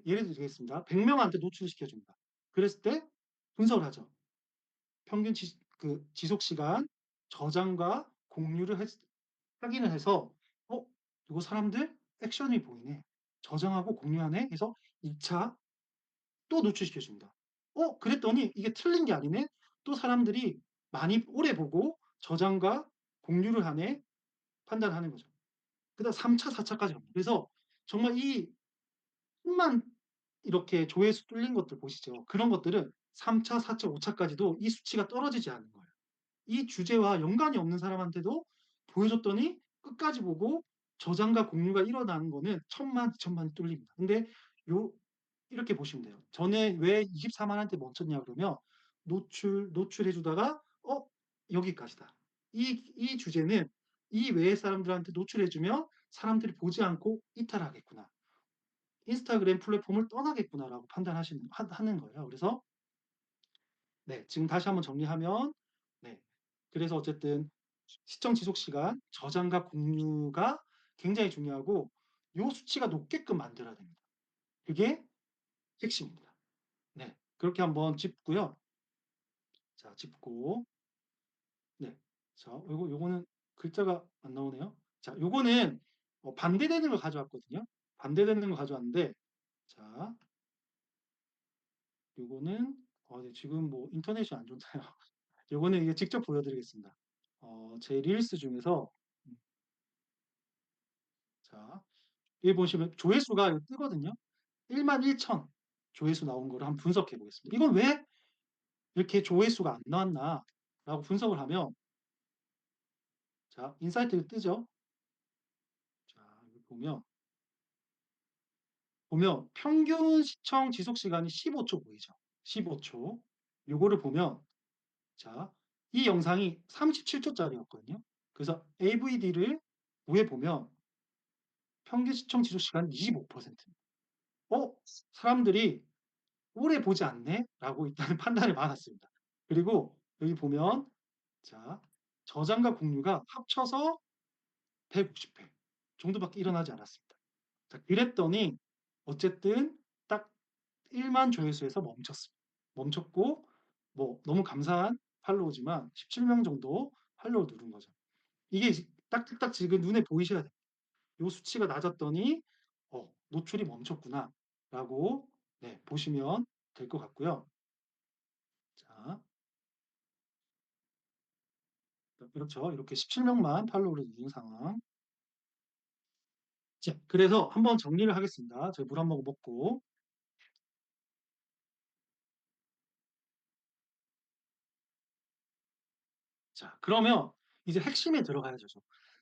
예를 들겠습니다. 100 명한테 노출시켜 줍니다. 그랬을 때 분석을 하죠. 평균 지속 시간, 저장과 공유를 확인을 해서 '요거 사람들 액션이 보이네. 저장하고 공유하네.' 해서 2 차 또 노출시켜 줍니다. 그랬더니 이게 틀린 게 아니네. 또 사람들이 많이 오래 보고 저장과 공유를 하네. 판단을 하는 거죠. 그다음 3 차, 4 차까지 갑니다. 그래서 정말 이 수만 이렇게 조회수 뚫린 것들 보시죠. 그런 것들은 3 차, 4 차, 5 차까지도 이 수치가 떨어지지 않는 거예요. 이 주제와 연관이 없는 사람한테도 보여줬더니 끝까지 보고 저장과 공유가 일어나는 거는 1,000만, 2,000만이 뚫립니다. 근데 요 이렇게 보시면 돼요. 전에 왜 240,000한테 멈췄냐 그러면 노출해 주다가 여기까지다. 이 주제는 이 외의 사람들한테 노출해 주면 사람들이 보지 않고 이탈하겠구나. '인스타그램 플랫폼을 떠나겠구나.'라고 판단하시는 하는 거예요. 그래서 네 지금 다시 한번 정리하면 네 그래서 어쨌든 시청 지속 시간, 저장과 공유가 굉장히 중요하고 요 수치가 높게끔 만들어야 됩니다. 그게 핵심입니다. 네. 그렇게 한번 짚고요. 자 짚고 네. 자 요거는 글자가 안 나오네요. 자 요거는 반대되는 걸 가져왔거든요. 반대되는 걸 가져왔는데 자 요거는 네 지금 뭐 인터넷이 안 좋나요? 요거는 이게 직접 보여 드리겠습니다. 제 릴스 중에서 자 여기 보시면 조회수가 여기 뜨거든요. 11,000 조회수 나온 거를 한번 분석해 보겠습니다. '이건 왜 이렇게 조회수가 안 나왔나?'라고 분석을 하면 자 인사이트가 뜨죠. 자 여기 보면 평균 시청 지속 시간이 15초 보이죠. 15 초. 요거를 보면 자 이 영상이 37 초짜리였거든요. 그래서 AVD를 위에 보면 평균 시청 지속 시간 25%. '사람들이 오래 보지 않네.'라고 일단은 판단을 받았습니다. 그리고 여기 보면 자 저장과 공유가 합쳐서 150회 정도밖에 일어나지 않았습니다. 자 그랬더니 어쨌든 딱 1만 조회수에서 멈췄습니다. 멈췄고 뭐 너무 감사한 팔로우지만 17명 정도 팔로우 누른 거죠. 이게 딱딱딱 지금 눈에 보이셔야 돼요. 요 수치가 낮았더니 '노출이 멈췄구나.'라고 네 보시면 될 것 같고요. 자 그렇죠. 이렇게 17 명만 팔로우를 누른 상황. 자 그래서 한번 정리를 하겠습니다. 저희 물 한 모금 먹고. 자 그러면 이제 핵심에 들어가야죠.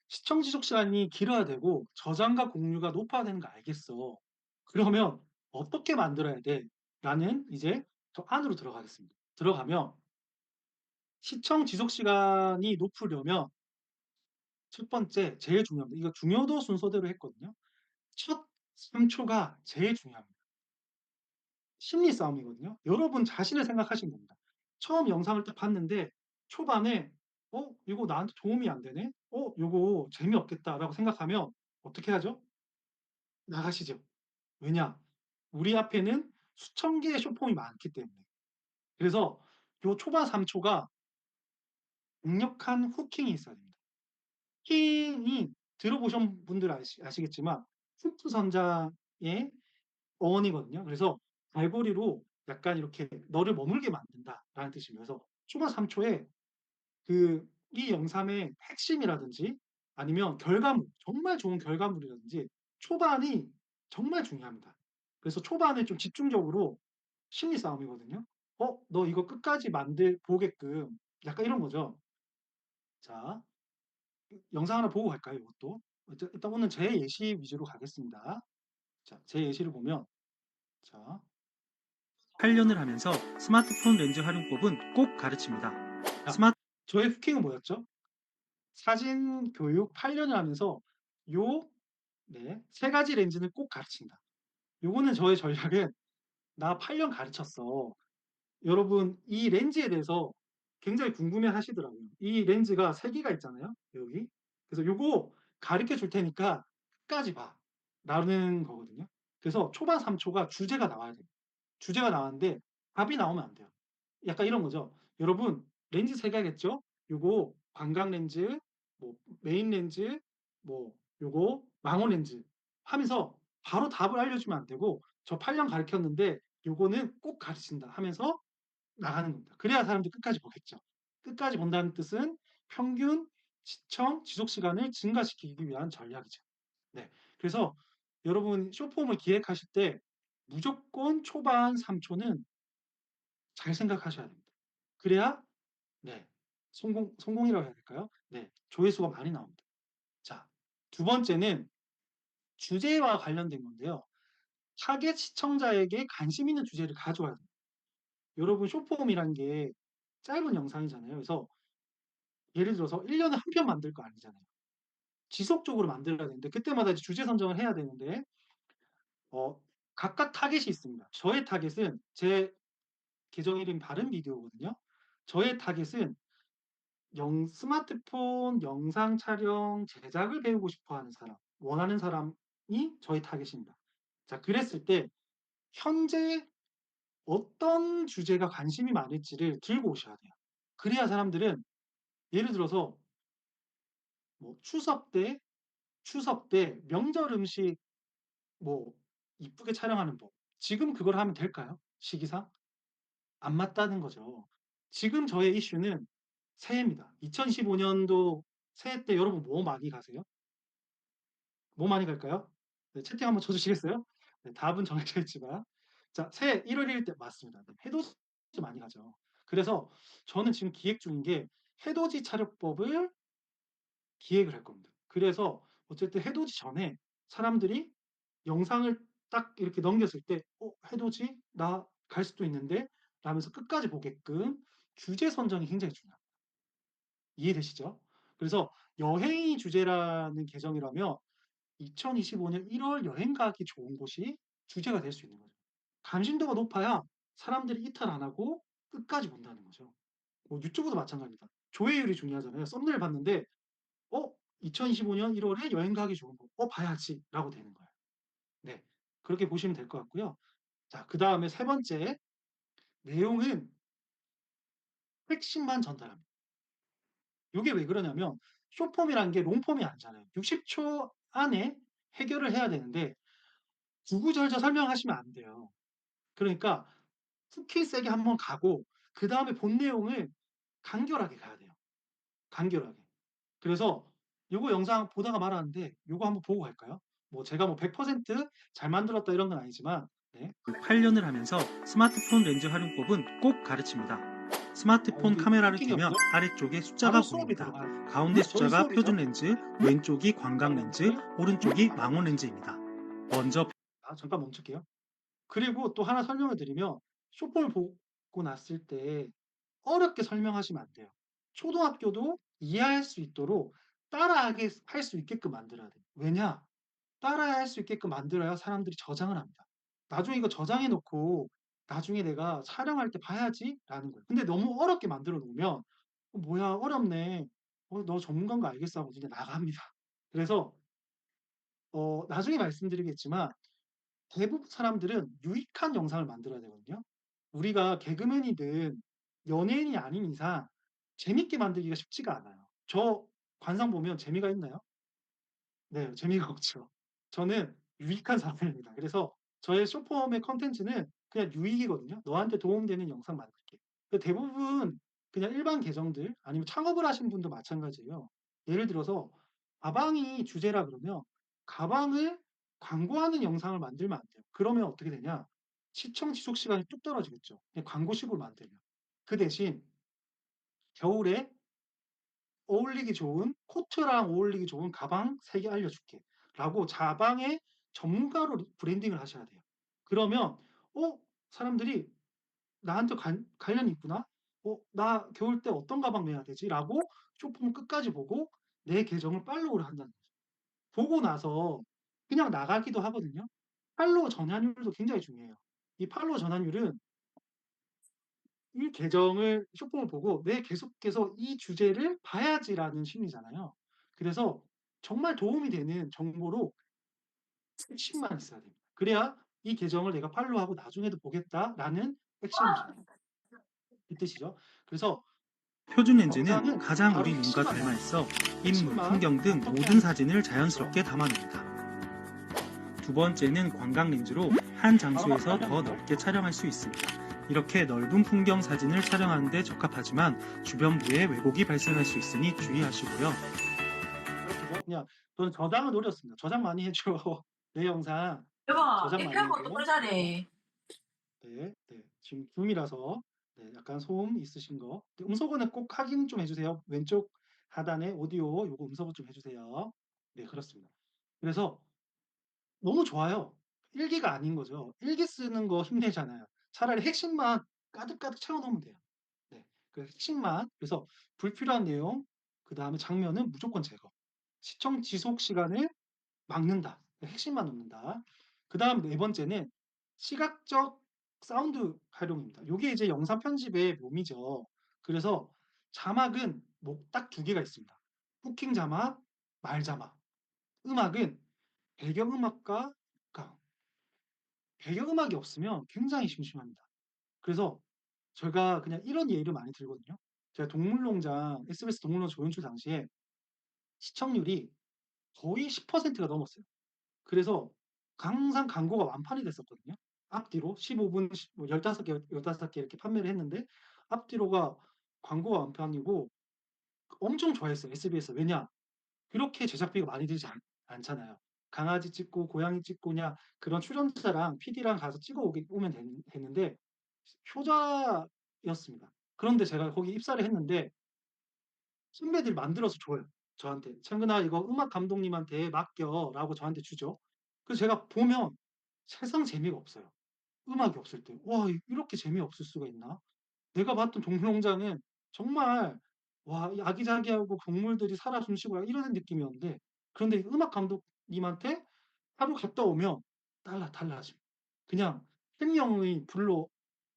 시청 지속 시간이 길어야 되고 저장과 공유가 높아야 되는 거 알겠어. 그러면 어떻게 만들어야 돼? 라는 이제 더 안으로 들어가겠습니다. 들어가면 시청 지속 시간이 높으려면 첫 번째 제일 중요합니다. 이거 중요도 순서대로 했거든요. 첫 3 초가 제일 중요합니다. 심리 싸움이거든요. 여러분 자신을 생각하시면 됩니다. 처음 영상을 딱 봤는데 초반에 이거 나한테 도움이 안 되네. 요거 재미없겠다.'라고 생각하면 어떻게 하죠? 나가시죠. 왜냐? 우리 앞에는 수천 개의 숏폼이 많기 때문에. 그래서 요 초반 3 초가 강력한 후킹이 있어야 됩니다. 후킹이 들어보신 분들 아시겠지만 후크 선장의 어원이거든요. 그래서 갈고리로 약간 이렇게 "너를 머물게 만든다."라는 뜻이면서 초반 3 초에 이 영상의 핵심이라든지 아니면 결과물, 정말 좋은 결과물이라든지 초반이 정말 중요합니다. 그래서 초반에 좀 집중적으로 심리 싸움이거든요. 너 이거 끝까지 보게끔." 약간 이런 거죠. 자 영상 하나 보고 갈까요 이것도? 일단 오늘 제 예시 위주로 가겠습니다. 자 제 예시를 보면 자 8 년을 하면서 스마트폰 렌즈 활용법은 꼭 가르칩니다. 스마트 저의 후킹은 뭐였죠? 사진 교육 8 년을 하면서 요 네 3 가지 렌즈는 꼭 가르친다. 요거는 저의 전략은 '나 8년 가르쳤어.' 여러분 이 렌즈에 대해서 굉장히 궁금해하시더라고요. 이 렌즈가 3 개가 있잖아요, 여기. 그래서 "요거 가르쳐 줄 테니까 끝까지 봐." 라는 거거든요. 그래서 초반 3 초가 주제가 나와야 돼요. 주제가 나왔는데 답이 나오면 안 돼요. 약간 이런 거죠. 여러분 렌즈 3 개겠죠? 요거 관광 렌즈, 뭐 메인 렌즈, 뭐 요거 망원 렌즈 하면서 바로 답을 알려주면 안 되고 "저 8년 가르쳤는데 요거는 꼭 가르친다." 하면서 나가는 겁니다. 그래야 사람들이 끝까지 보겠죠. 끝까지 본다는 뜻은 평균 시청 지속 시간을 증가시키기 위한 전략이죠. 네. 그래서 여러분 숏폼을 기획하실 때 무조건 초반 3 초는 잘 생각하셔야 됩니다. 그래야 네. 성공이라고 해야 될까요? 네. 조회수가 많이 나옵니다. 자, 두 번째는 주제와 관련된 건데요. 타겟 시청자에게 관심 있는 주제를 가져와야 됩니다. 여러분 숏폼이라는 게 짧은 영상이잖아요. 그래서 예를 들어서 1 년에 한 편 만들 거 아니잖아요. 지속적으로 만들어야 되는데 그때마다 이제 주제 선정을 해야 되는데 각각 타겟이 있습니다. 저의 타겟은 제 계정 이름이 바른 비디오거든요. 저의 타겟은 스마트폰 영상 촬영 제작을 배우고 싶어 하는 사람, 원하는 사람이 저의 타겟입니다. 자, 그랬을 때 현재 어떤 주제가 관심이 많을지를 들고 오셔야 돼요. 그래야 사람들은 예를 들어서 뭐 추석 때 명절 음식 뭐 이쁘게 촬영하는 법. 지금 그걸 하면 될까요? 시기상? 안 맞다는 거죠. 지금 저의 이슈는 새해입니다. 2025년도 새해 때 여러분 뭐 많이 가세요? 뭐 많이 갈까요? 네, 채팅 한번 쳐 주시겠어요? 네, 답은 정해져 있지만. 자, 새해 1월 1일 때 맞습니다. 네, 해돋이 많이 가죠. 그래서 저는 지금 기획 중인 게 해돋이 차려법을 기획을 할 겁니다. 그래서 어쨌든 해돋이 전에 사람들이 영상을 딱 이렇게 넘겼을 때 해돋이? 나 갈 수도 있는데? 라면서 끝까지 보게끔 주제 선정이 굉장히 중요합니다. 이해되시죠? 그래서 여행이 주제라는 계정이라면 2025년 1월 여행 가기 좋은 곳이 주제가 될 수 있는 거죠. 관심도가 높아야 사람들이 이탈 안 하고 끝까지 본다는 거죠. 뭐 유튜브도 마찬가지입니다. 조회율이 중요하잖아요. 썸네일 봤는데 2025년 1월에 여행 가기 좋은 곳. 봐야지.'라고 되는 거예요. 네. 그렇게 보시면 될 것 같고요. 자, 그다음에 세 번째 내용은 핵심만 전달합니다. 요게 왜 그러냐면 숏폼이라는 게 롱폼이 아니잖아요. 60초 안에 해결을 해야 되는데 구구절절 설명하시면 안 돼요. 그러니까 후킹 세게 한번 가고 그다음에 본 내용을 간결하게 가야 돼요. 간결하게. 그래서 요거 영상 보다가 말았는데 요거 한번 보고 갈까요? 뭐 제가 뭐 100%잘 만들었다 이런 건 아니지만 네. 8년을 하면서 스마트폰 렌즈 활용법은 꼭 가르칩니다. 스마트폰 이게 카메라를 후킹이 켜면 없죠? 아래쪽에 바로 숫자가 수업이 보입니다. 들어가요. 가운데 저희 숫자가 수업이죠. 표준 렌즈, 왼쪽이 관광 렌즈, 렌즈, 오른쪽이 망원 망원 렌즈. 렌즈입니다. 먼저 잠깐 멈출게요. 그리고 또 하나 설명을 드리면 숏폼을 보고 났을 때 어렵게 설명하시면 안 돼요. 초등학교도 이해할 수 있도록 따라하게 할 수 있게끔 만들어야 돼요. 왜냐? 따라야 할 수 있게끔 만들어야 사람들이 저장을 합니다. 나중에 이거 저장해 놓고 '나중에 내가 촬영할 때 봐야지.'라는 거예요. 근데 너무 어렵게 만들어 놓으면 뭐야 어렵네. 너 전문가인 거 알겠어.' 하고 그냥 나갑니다. 그래서 나중에 말씀드리겠지만 대부분 사람들은 유익한 영상을 만들어야 되거든요. 우리가 개그맨이든 연예인이 아닌 이상 재밌게 만들기가 쉽지가 않아요. 저 관상 보면 재미가 있나요? 네. 재미가 없죠. 저는 유익한 사람입니다. 그래서 저의 숏폼의 콘텐츠는 그냥 유익이거든요. 너한테 도움되는 영상 만들게. 대부분 그냥 일반 계정들 아니면 창업을 하신 분도 마찬가지예요. 예를 들어서 가방이 주제라 그러면 가방을 광고하는 영상을 만들면 안 돼요. 그러면 어떻게 되냐? 시청 지속 시간이 뚝 떨어지겠죠. 그냥 광고식으로 만들면. 그 대신 겨울에 어울리기 좋은 코트랑 어울리기 좋은 가방 3개 알려줄게. 라고 자방의 전문가로 브랜딩을 하셔야 돼요. 그러면 사람들이 나한테 관련이 있구나. 나 겨울 때 어떤 가방 매야 되지? 라고 쇼폼 끝까지 보고 내 계정을 팔로우를 한다는 거죠. 보고 나서 그냥 나가기도 하거든요. 팔로우 전환율도 굉장히 중요해요. 이 팔로우 전환율은 이 계정을 쇼폼을 보고 '내 계속해서 이 주제를 봐야지.'라는 심리잖아요. 그래서 정말 도움이 되는 정보로 핵심만 있어야 됩니다. 그래야 '이 계정을 내가 팔로우하고 나중에도 보겠다.'라는 액션이 생깁니다. 이 뜻이죠. 그래서 표준 렌즈는 영상은 가장 바로 우리 눈과 핵심만 닮아 담아요. 있어 인물, 핵심만 풍경 등 어떻게 모든 하는지 사진을 그렇죠. 자연스럽게 담아냅니다. 두 번째는 관광 렌즈로 한 바로 장소에서 더 관광이죠. 넓게 촬영할 수 있습니다. 이렇게 넓은 풍경 사진을 촬영하는 데 적합하지만 주변부에 왜곡이 발생할 수 있으니 주의하시고요. 그렇죠. 그냥 저는 저장을 노렸습니다. "저장 많이 해 줘. 내 영상 여보, 저장 이 많이 해 편고 줘." 또 그래서 잘해. 네. 네. 지금 줌이라서 네 약간 소음 있으신 거. 네 음소거는 꼭 확인 좀 해 주세요. 왼쪽 하단에 오디오 요거 음소거 좀 해 주세요. 네 그렇습니다. 그래서 너무 좋아요. 일기가 아닌 거죠. 일기 쓰는 거 힘들잖아요. 차라리 핵심만 가득가득 채워 넣으면 돼요. 네. 그 핵심만 그래서 불필요한 내용 그다음에 장면은 무조건 제거. 시청 지속 시간을 막는다. 그 핵심만 넣는다. 그다음 네 번째는 시각적 사운드 활용입니다. 요게 이제 영상 편집의 묘미죠. 그래서 자막은 뭐 딱 두 개가 있습니다. 후킹 자막, 말 자막. 음악은 배경음악과 효과. 배경음악이 없으면 굉장히 심심합니다. 그래서 제가 그냥 이런 예를 많이 들거든요. 제가 동물농장 SBS 동물농장 조연출 당시에 시청률이 거의 10%가 넘었어요. 그래서 항상 광고가 완판이 됐었거든요. 앞뒤로 15분 뭐 15개, 15개 이렇게 판매를 했는데 앞뒤로가 광고가 완판이고 엄청 좋아했어요. SBS. 왜냐? 그렇게 제작비가 많이 들지 않잖아요. 강아지 찍고 고양이 찍고 그냥 그런 출연자랑 PD랑 가서 찍어 오면 됐는데 효자였습니다. 그런데 제가 거기 입사를 했는데 선배들이 만들어서 줘요. 저한테. "창근아 이거 음악 감독님한테 맡겨."라고 저한테 주죠. 그래서 제가 보면 세상 재미가 없어요. 음악이 없을 때. '와 이렇게 재미없을 수가 있나?' 내가 봤던 동물농장은 정말 와 이 아기자기하고 동물들이 살아 숨쉬고 이러는 느낌이었는데 그런데 이 음악 감독님한테 하루 갔다 오면 달라집니다. 그냥 생명의 불로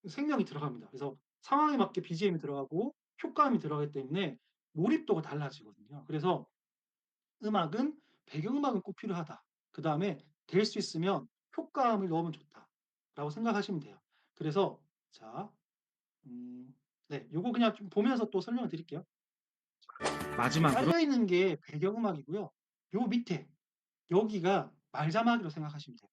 생명이 들어갑니다. 그래서 상황에 맞게 BGM이 들어가고 효과음이 들어가기 때문에 몰입도가 달라지거든요. 그래서 음악은 배경음악은 꼭 필요하다. 그다음에 될 수 있으면 효과음을 넣으면 좋다라고 생각하시면 돼요. 그래서 자, 네, 요거 그냥 좀 보면서 또 설명을 드릴게요. 마지막으로 깔려 있는 게 배경음악이고요. 요 밑에 여기가 말자막이라고 생각하시면 돼요.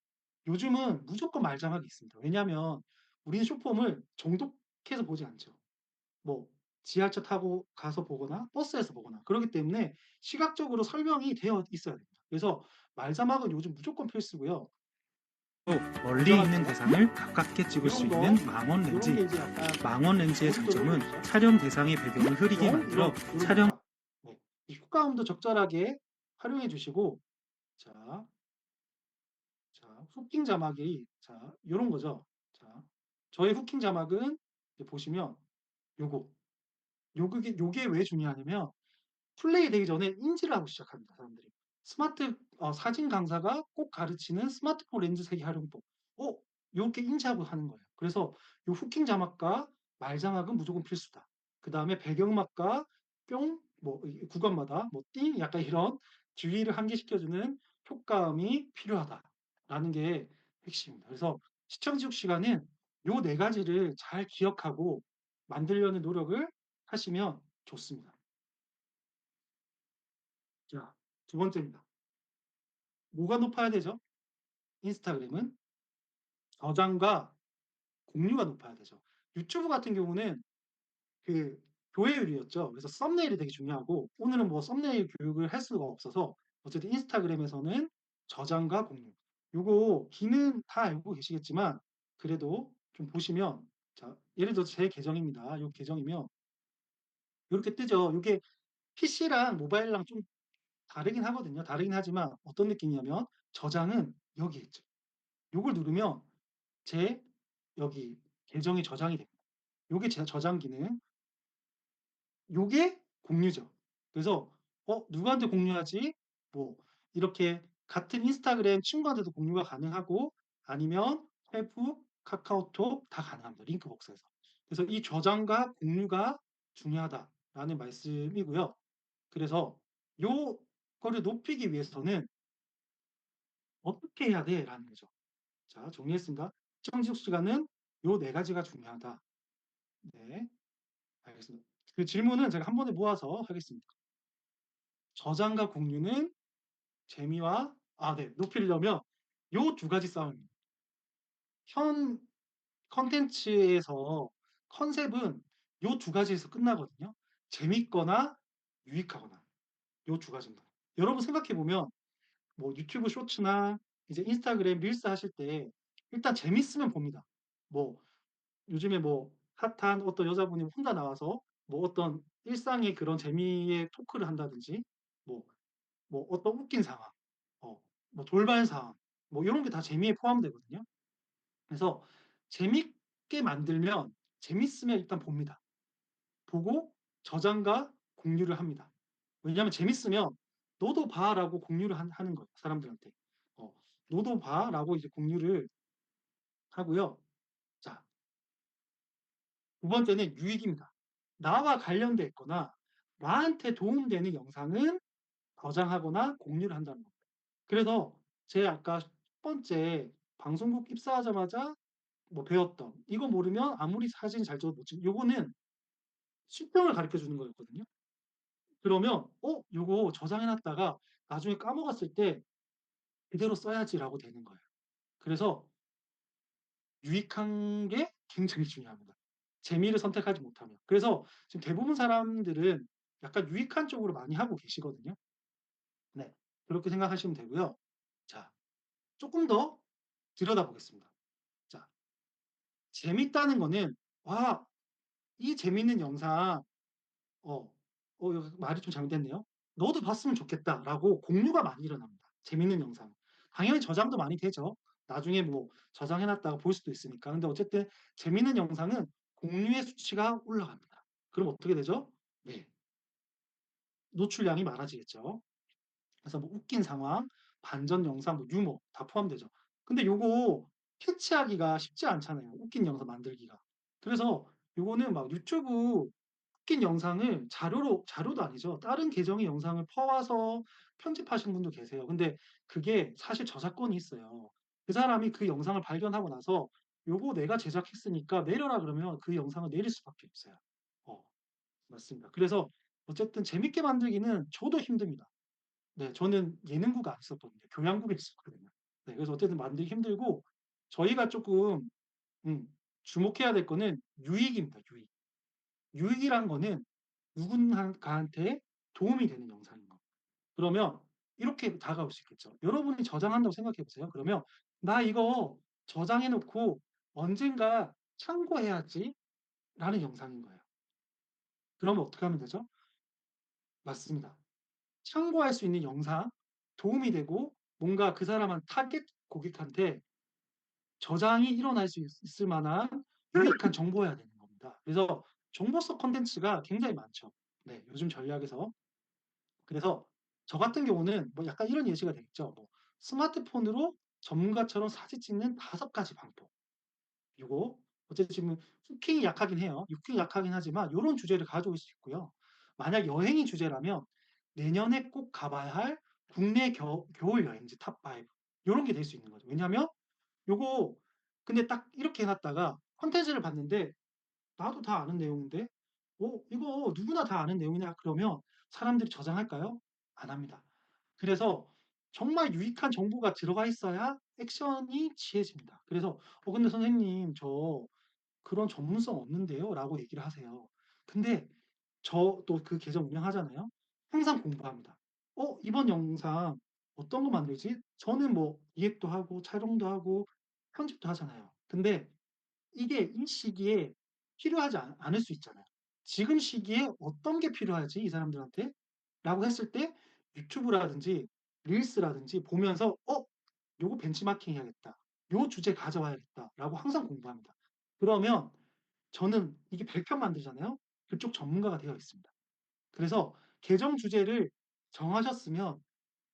요즘은 무조건 말자막이 있습니다. 왜냐하면 우리는 숏폼을 정독해서 보지 않죠. 뭐 지하철 타고 가서 보거나 버스에서 보거나 그러기 때문에 시각적으로 설명이 되어 있어야 됩니다. 그래서 말자막은 요즘 무조건 필수고요. 멀리 있는 고정할게요. 대상을 가깝게 찍을 수 요런 거, 있는 망원 요런 렌즈. 게 이제 약간 망원 렌즈의 고속도로 장점은 보이죠? 촬영 대상의 배경을 흐리게 만들어 요런 촬영 효과. 네. 이 효과음도 적절하게 활용해 주시고 자, 후킹 자막이 요런 거죠. 자, 저의 후킹 자막은 이제 보시면 요거. 요게 왜 중요하냐면 플레이 되기 전에 인지를 하고 시작합니다, 사람들이. 사진 강사가 꼭 가르치는 스마트폰 렌즈 세기 활용법. 요렇게 인지하고 하는 거예요. 그래서 요 후킹 자막과 말 자막은 무조건 필수다. 그다음에 배경음악과 뿅, 뭐 구간마다 뭐 띵 약간 이런 주의를 환기시켜 주는 효과음이 필요하다라는 게 핵심입니다. 그래서 시청 지속 시간은 요 네 가지를 잘 기억하고 만들려는 노력을 하시면 좋습니다. 자, 두 번째입니다. 뭐가 높아야 되죠? 인스타그램은 저장과 공유가 높아야 되죠. 유튜브 같은 경우는 그 조회율이었죠. 그래서 썸네일이 되게 중요하고 오늘은 뭐 썸네일 교육을 할 수가 없어서 어쨌든 인스타그램에서는 저장과 공유. 요거 기능 다 알고 계시겠지만 그래도 좀 보시면 자, 예를 들어서 제 계정입니다. 요 계정이면 요렇게 뜨죠. 요게 PC랑 모바일랑 좀 다르긴 하거든요. 다르긴 하지만 어떤 느낌이냐면 저장은 여기 있죠. 요걸 누르면 제 여기 계정이 저장이 됩니다. 요게 제 저장 기능. 요게 공유죠. 그래서 누구한테 공유하지? 뭐 이렇게 같은 인스타그램 친구한테도 공유가 가능하고 아니면 페이북, 카카오톡 다 가능합니다. 링크 복사해서. 그래서 이 저장과 공유가 중요하다라는 말씀이고요. 그래서 요거를 높이기 위해서는 어떻게 해야 돼?라는 거죠. 자, 정리했습니다. 시청 지속 시간은 요 네 가지가 중요하다. 네, 알겠습니다. 그 질문은 제가 한 번에 모아서 하겠습니다. 저장과 공유는 재미와 네, 높이려면 요 두 가지 싸움입니다. 현 컨텐츠에서 컨셉은 요 두 가지에서 끝나거든요. 재밌거나 유익하거나 요 두 가지입니다. 여러분 생각해 보면 뭐 유튜브 쇼츠나 이제 인스타그램 릴스 하실 때 일단 재밌으면 봅니다. 뭐 요즘에 뭐 핫한 어떤 여자분이 혼자 나와서 뭐 어떤 일상의 그런 재미의 토크를 한다든지 뭐 어떤 웃긴 상황, 어 뭐 돌발 상황 뭐 요런 게 다 재미에 포함되거든요. 그래서 재밌게 만들면 재밌으면 일단 봅니다. 보고 저장과 공유를 합니다. 왜냐하면 재밌으면 "너도 봐."라고 공유를 하는 거예요, 사람들한테. 어 "너도 봐."라고 이제 공유를 하고요. 자, 두 번째는 유익입니다. 나와 관련돼 있거나 나한테 도움되는 영상은 저장하거나 공유를 한다는 겁니다. 그래서 제가 아까 첫 번째 방송국 입사하자마자 뭐 배웠던 이거 모르면 아무리 사진 잘 찍어도 못 찍. 요거는 수평을 가르쳐 주는 거였거든요. 그러면 요거 저장해 놨다가 나중에 까먹었을 때 그대로 써야지라고 되는 거예요. 그래서 유익한 게 굉장히 중요합니다. 재미를 선택하지 못하면. 그래서 지금 대부분 사람들은 약간 유익한 쪽으로 많이 하고 계시거든요. 네. 그렇게 생각하시면 되고요. 자, 조금 더 들여다보겠습니다. 자, 재밌다는 거는 와, 이 재밌는 영상 어, 이거 말이 좀 잘못됐네요. "너도 봤으면 좋겠다."라고 공유가 많이 일어납니다, 재밌는 영상. 당연히 저장도 많이 되죠. 나중에 뭐 저장해 놨다가 볼 수도 있으니까. 근데 어쨌든 재밌는 영상은 공유의 수치가 올라갑니다. 그럼 어떻게 되죠? 네. 노출량이 많아지겠죠. 그래서 뭐 웃긴 상황, 반전 영상, 뭐 유머 다 포함되죠. 근데 요거 캐치하기가 쉽지 않잖아요, 웃긴 영상 만들기가. 그래서 요거는 막 유튜브 웃긴 영상을 자료도 아니죠. 다른 계정의 영상을 퍼와서 편집하신 분도 계세요. 근데 그게 사실 저작권이 있어요. 그 사람이 그 영상을 발견하고 나서 "요거 내가 제작했으니까 내려라." 그러면 그 영상을 내릴 수밖에 없어요. 어 맞습니다. 그래서 어쨌든 재밌게 만들기는 저도 힘듭니다. 네, 저는 예능부가 아니었거든요. 교양국에 있었거든요. 네, 그래서 어쨌든 만들기 힘들고 저희가 쪼끔 주목해야 될 거는 유익입니다, 유익. 유익이란 거는 누군가한테 도움이 되는 영상인 거. 그러면 이렇게 다가올 수 있겠죠. 여러분이 저장한다고 생각해 보세요. 그러면 '나 이거 저장해 놓고 언젠가 참고해야지.'라는 영상인 거예요. 그러면 어떻게 하면 되죠? 맞습니다. 참고할 수 있는 영상, 도움이 되고 뭔가 그 사람한 타겟 고객한테 저장이 일어날 수 있을 만한 유익한 정보여야 되는 겁니다. 그래서 정보성 콘텐츠가 굉장히 많죠. 네, 요즘 전략에서. 그래서 저 같은 경우는 뭐 약간 이런 예시가 되겠죠. 뭐 스마트폰으로 전문가처럼 사진 찍는 5가지 방법. 요거 어쨌든 지금 쿠킹이 약하긴 해요. 쿠킹이 약하긴 하지만 요런 주제를 가져올 수 있고요. 만약 여행이 주제라면 내년에 꼭 가 봐야 할 국내 겨울 여행지 탑 5 요런 게 될 수 있는 거죠. 왜냐하면 요거 근데 딱 이렇게 해 놨다가 콘텐츠를 봤는데 '나도 다 아는 내용인데 이거 누구나 다 아는 내용이냐?' 그러면 사람들이 저장할까요? 안 합니다. 그래서 정말 유익한 정보가 들어가 있어야 액션이 취해집니다. 그래서 근데 선생님 저 그런 전문성 없는데요."라고 얘기를 하세요. 근데 저도 그 계정 운영하잖아요. 항상 공부합니다. 이번 영상 어떤 거 만들지?" 저는 뭐 기획도 하고 촬영도 하고 편집도 하잖아요. 근데 이게 이 시기에 필요하지 않을 수 있잖아요. '지금 시기에 어떤 게 필요하지 이 사람들한테?' 라고 했을 때 유튜브라든지 릴스라든지 보면서 '요거 벤치마킹 해야겠다. 요 주제 가져와야겠다.'라고 항상 공부합니다. 그러면 저는 이게 별편 만들잖아요. 그쪽 전문가가 되어 있습니다. 그래서 계정 주제를 정하셨으면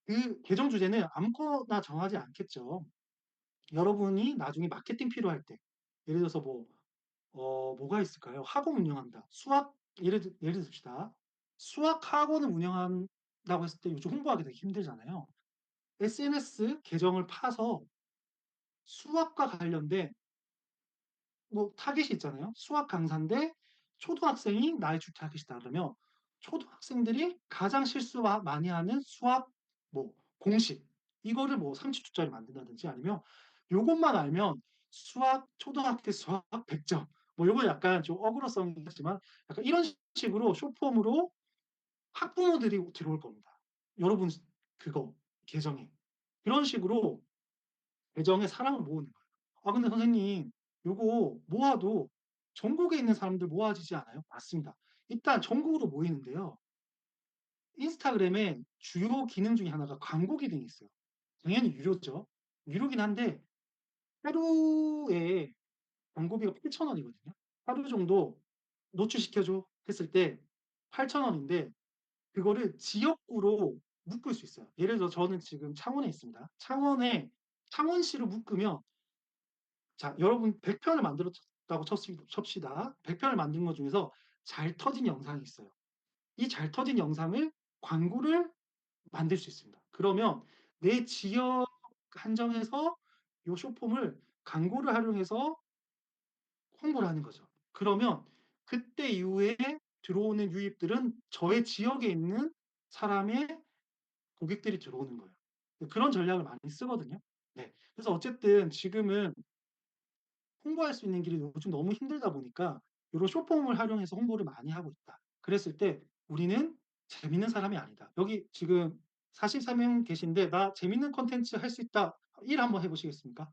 그 계정 주제는 아무거나 정하지 않겠죠. 여러분이 나중에 마케팅 필요할 때 예를 들어서 뭐가 있을까요? 학원 운영한다. 수학 예를 듭시다. 수학 학원을 운영한다고 했을 때 요즘 홍보하기 되게 힘들잖아요. SNS 계정을 파서 수학과 관련된 뭐 타깃이 있잖아요. 수학 강사인데 초등학생이 나의 주 타깃이다 그러면 초등학생들이 가장 많이 하는 수학 뭐 공식 이거를 뭐 30 초짜리 만든다든지 아니면 요것만 알면 초등학교 수학 100점 뭐 요건 약간 좀 어그로성이 있지만 약간 이런 식으로 숏폼으로 학부모들이 들어올 겁니다. 여러분 그거 계정에. 그런 식으로 계정에 사람을 모으는 거예요. 근데 선생님 요거 모아도 전국에 있는 사람들 모아지지 않아요? 맞습니다. 일단 전국으로 모이는데요. 인스타그램의 주요 기능 중에 하나가 광고 기능이 있어요. 당연히 유료죠. 유료긴 한데 하루에 광고비가 8,000 원이거든요. 하루 정도 노출시켜 줘 했을 때 8,000 원인데 그거를 지역구로 묶을 수 있어요. 예를 들어 저는 지금 창원에 있습니다. 창원시로 묶으면 자, 여러분 100 편을 만들었다고 칩시다. 100 편을 만든 것 중에서 잘 터진 영상이 있어요. 이 잘 터진 영상을 광고를 만들 수 있습니다. 그러면 내 지역 한정해서 요 숏폼을 광고를 활용해서 홍보를 하는 거죠. 그러면 그때 이후에 들어오는 유입들은 저의 지역에 있는 사람의 고객들이 들어오는 거예요. 그런 전략을 많이 쓰거든요. 네. 그래서 어쨌든 지금은 홍보할 수 있는 길이 요즘 너무 힘들다 보니까 요런 숏폼을 활용해서 홍보를 많이 하고 있다. 그랬을 때 우리는 재밌는 사람이 아니다. 여기 지금 44명 계신데 "나 재밌는 콘텐츠 할 수 있다." 1 한번 해 보시겠습니까?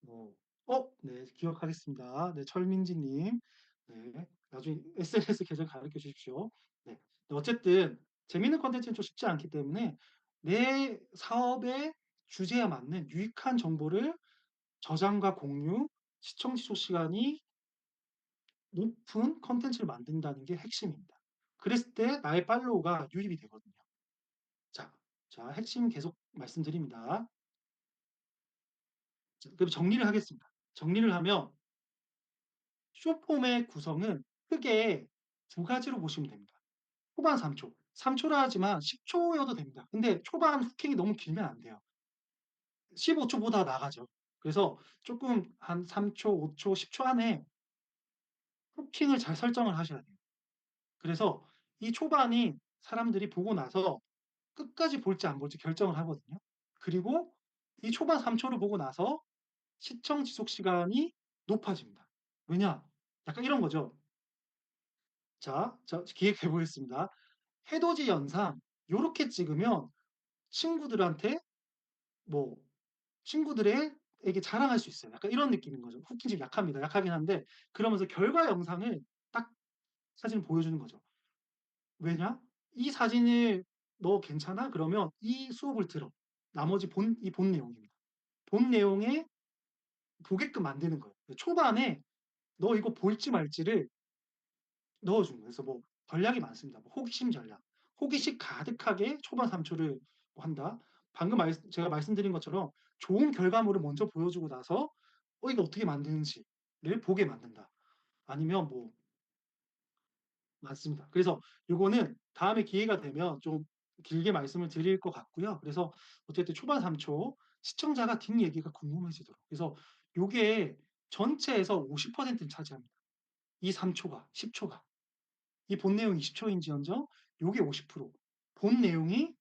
어. 네. 기억하겠습니다. 네. 철민지 님. 네. 나중에 SNS 계정 가르쳐 주십시오. 네. 어쨌든 재밌는 콘텐츠는 좀 쉽지 않기 때문에 내 사업의 주제에 맞는 유익한 정보를 저장과 공유, 시청 지속 시간이 높은 콘텐츠를 만든다는 게 핵심입니다. 그랬을 때 나의 팔로우가 유입이 되거든요. 자, 핵심 계속 말씀드립니다. 자, 그럼 정리를 하겠습니다. 정리를 하면 숏폼의 구성은 크게 두 가지로 보시면 됩니다. 초반 3초. 3초라 하지만 10초여도 됩니다. 근데 초반 후킹이 너무 길면 안 돼요. 15초보다 나가죠. 그래서 조금 한 3초, 5초, 10초 안에 후킹을 잘 설정을 하셔야 돼요. 그래서 이 초반이 사람들이 보고 나서 끝까지 볼지 안 볼지 결정을 하거든요. 그리고 이 초반 3초를 보고 나서 시청 지속 시간이 높아집니다. 왜냐? 약간 이런 거죠. 기획해 보겠습니다. 해돋이 영상 요렇게 찍으면 친구들한테 뭐 친구들에게 자랑할 수 있어요. 약간 이런 느낌인 거죠. 후킹이 좀 약합니다. 약하긴 한데 그러면서 결과 영상을 딱 사진을 보여주는 거죠. 왜냐? "이 사진을 너 괜찮아?" 그러면 이 수업을 들어. 나머지 본 내용입니다. 본 내용에 보게끔 만드는 거예요. 초반에 너 이거 볼지 말지를 넣어 준 거예요. 그래서 뭐 전략이 많습니다. 뭐 호기심 전략. 호기심 가득하게 초반 3 초를 뭐 한다. 방금 제가 말씀드린 것처럼 좋은 결과물을 먼저 보여주고 나서 이거 어떻게 만드는지를 보게 만든다. 아니면 뭐 맞습니다. 그래서 요거는 다음에 기회가 되면 좀 길게 말씀을 드릴 것 같고요. 그래서 어쨌든 초반 3초 시청자가 뒷얘기가 궁금해지도록. 그래서 요게 전체에서 50%를 차지합니다. 이 3 초가, 10 초가. 이 본 내용이 20 초인지언정 요게 50%. 본 내용이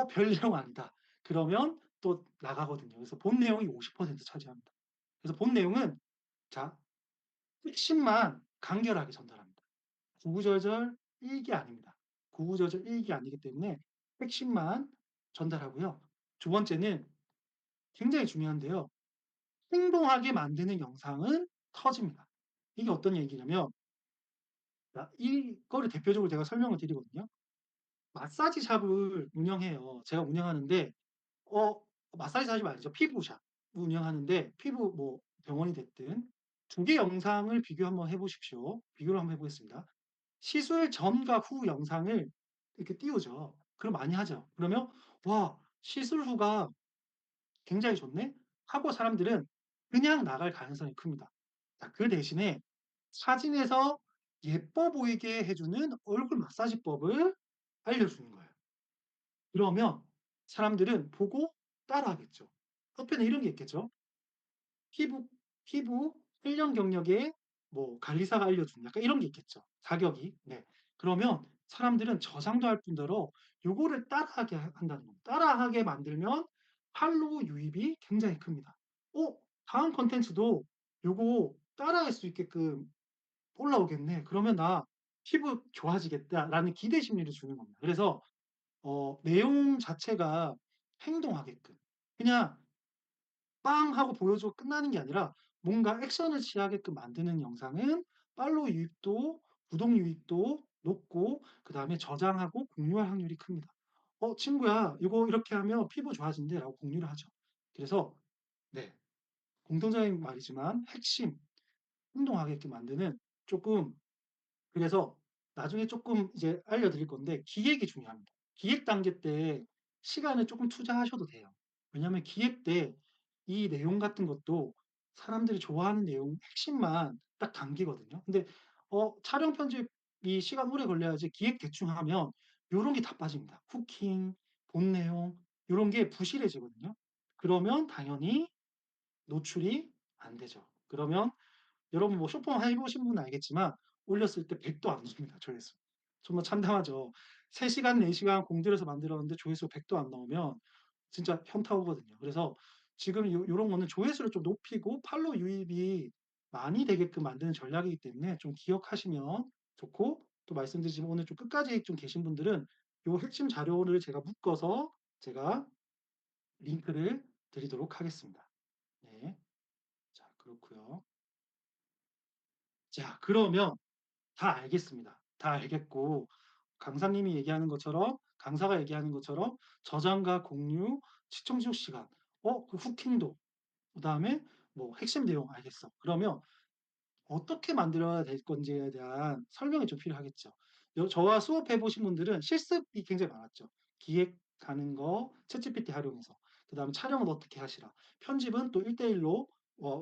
별 내용 아니다. 그러면 또 나가거든요. 그래서 본 내용이 50% 차지합니다. 그래서 본 내용은 자 핵심만 간결하게 전달합니다. 구구절절 일기 아닙니다. 구구절절 일기 아니기 때문에 핵심만 전달하고요. 두 번째는 굉장히 중요한데요. 행동하게 만드는 영상은 터집니다. 이게 어떤 얘기냐면 이거를 대표적으로 제가 설명을 드리거든요. 마사지 샵을 운영해요. 제가 운영하는데 어 마사지 샵이 아니죠. 피부샵 운영하는데 피부 뭐 병원이 됐든 두 개 영상을 비교 한번 해 보십시오. 비교를 한번 해 보겠습니다. 시술 전과 후 영상을 이렇게 띄우죠. 그럼 많이 하죠. 그러면 '와 시술 후가 굉장히 좋네.' 하고 사람들은 그냥 나갈 가능성이 큽니다. 자, 그 대신에 사진에서 예뻐 보이게 해 주는 얼굴 마사지법을 알려주는 거예요. 그러면 사람들은 보고 따라하겠죠. 옆에는 이런 게 있겠죠. 피부 피부 1년 경력의 뭐 관리사가 알려준 약간 이런 게 있겠죠, 자격이. 네. 그러면 사람들은 저장도 할 뿐더러 요거를 따라하게 한다는 겁니다. 따라하게 만들면 팔로우 유입이 굉장히 큽니다. '어 다음 콘텐츠도 요거 따라할 수 있게끔 올라오겠네. 그러면 나 피부 좋아지겠다.'라는 기대 심리를 주는 겁니다. 그래서 내용 자체가 행동하게끔 그냥 빵 하고 보여주고 끝나는 게 아니라 뭔가 액션을 취하게끔 만드는 영상은 팔로우 유입도 구독 유입도 높고 그다음에 저장하고 공유할 확률이 큽니다. 친구야 이거 이렇게 하면 피부 좋아진대."라고 공유를 하죠. 그래서 네. 공통적인 말이지만 핵심 행동하게끔 만드는 쪼끔 그래서 나중에 쪼끔 이제 알려드릴 건데 기획이 중요합니다. 기획 단계 때 시간을 쪼끔 투자하셔도 돼요. 왜냐하면 기획 때 이 내용 같은 것도 사람들이 좋아하는 내용 핵심만 딱 담기거든요. 근데 촬영 편집이 시간 오래 걸려야지 기획 대충 하면 요런 게 다 빠집니다. 후킹, 본 내용 요런 게 부실해지거든요. 그러면 당연히 노출이 안 되죠. 그러면 여러분 뭐 쇼폼 해 보신 분은 알겠지만 올렸을 때 100도 안 나옵니다, 조회수. 정말 참담하죠. 3 시간, 4 시간 공들여서 만들었는데 조회수가 100도 안 나오면 진짜 현타 오거든요. 그래서 지금 요런 거는 조회수를 좀 높이고 팔로우 유입이 많이 되게끔 만드는 전략이기 때문에 좀 기억하시면 좋고, 또 말씀드리지만 오늘 좀 끝까지 좀 계신 분들은 요 핵심 자료를 제가 묶어서 제가 링크를 드리도록 하겠습니다. 네. 자, 그렇고요. 자, 그러면 다 알겠습니다. 다 알겠고 강사님이 얘기하는 것처럼, 강사가 얘기하는 것처럼 저장과 공유, 시청 지속 시간, 그 후킹도, 그다음에 뭐 핵심 내용 알겠어. 그러면 어떻게 만들어야 될 건지에 대한 설명이 좀 필요하겠죠. 저와 수업해 보신 분들은 실습이 굉장히 많았죠. 기획하는 거 챗GPT 활용해서. 그다음에 촬영은 어떻게 하시라. 편집은 또 1대1로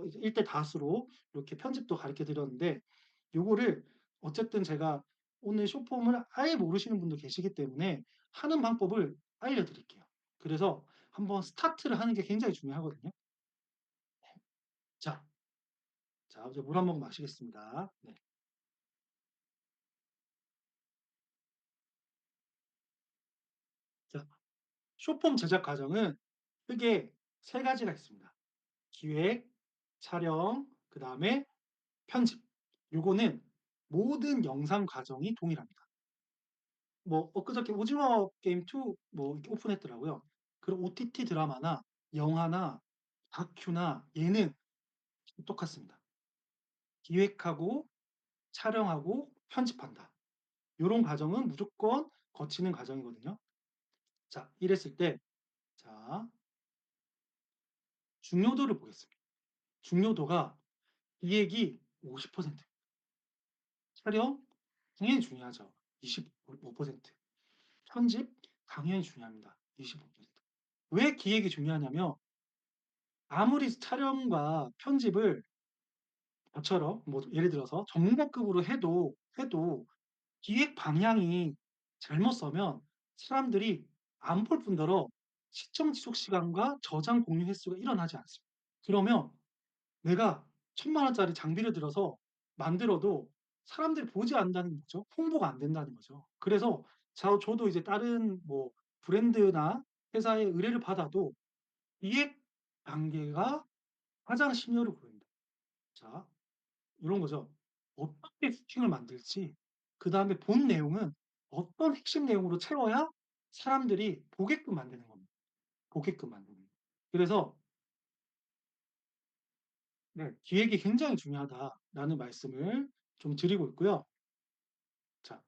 이제 1대 다수로 이렇게 편집도 가르쳐 드렸는데 요거를 어쨌든 제가 오늘 숏폼을 아예 모르시는 분도 계시기 때문에 하는 방법을 알려 드릴게요. 그래서 한번 스타트를 하는 게 굉장히 중요하거든요. 자, 자, 이제 물 한 모금 마시겠습니다. 네. 자, 숏폼 제작 과정은 크게 세 가지가 있습니다. 기획, 촬영, 그다음에 편집. 요거는 모든 영상 과정이 동일합니다. 뭐 엊그저께 오징어 게임 2 뭐 이렇게 오픈했더라고요. 그런 OTT 드라마나 영화나 다큐나 예능 똑같습니다. 기획하고 촬영하고 편집한다. 요런 과정은 무조건 거치는 과정이거든요. 자, 이랬을 때 자, 중요도를 보겠습니다. 중요도가 기획이 50%, 촬영 당연히 중요하죠. 25%, 편집 당연히 중요합니다. 25%. 왜 기획이 중요하냐면 아무리 촬영과 편집을 저처럼 뭐 예를 들어서 전문가급으로 해도 기획 방향이 잘못 서면 사람들이 안 볼 뿐더러 시청 지속 시간과 저장 공유 횟수가 일어나지 않습니다. 그러면 내가 1,000만 원짜리 장비를 들어서 만들어도 사람들이 보지 않는다는 거죠. 홍보가 안 된다는 거죠. 그래서 저도 이제 다른 뭐 브랜드나 회사의 의뢰를 받아도 기획 단계가 가장 심려를 보입니다. 자, 요런 거죠. 어떻게 슈팅을 만들지, 그다음에 본 내용은 어떤 핵심 내용으로 채워야 사람들이 보게끔 만드는 겁니다. 보게끔 만드는 거. 그래서 네, 기획이 굉장히 중요하다라는 말씀을 좀 드리고 있고요. 자,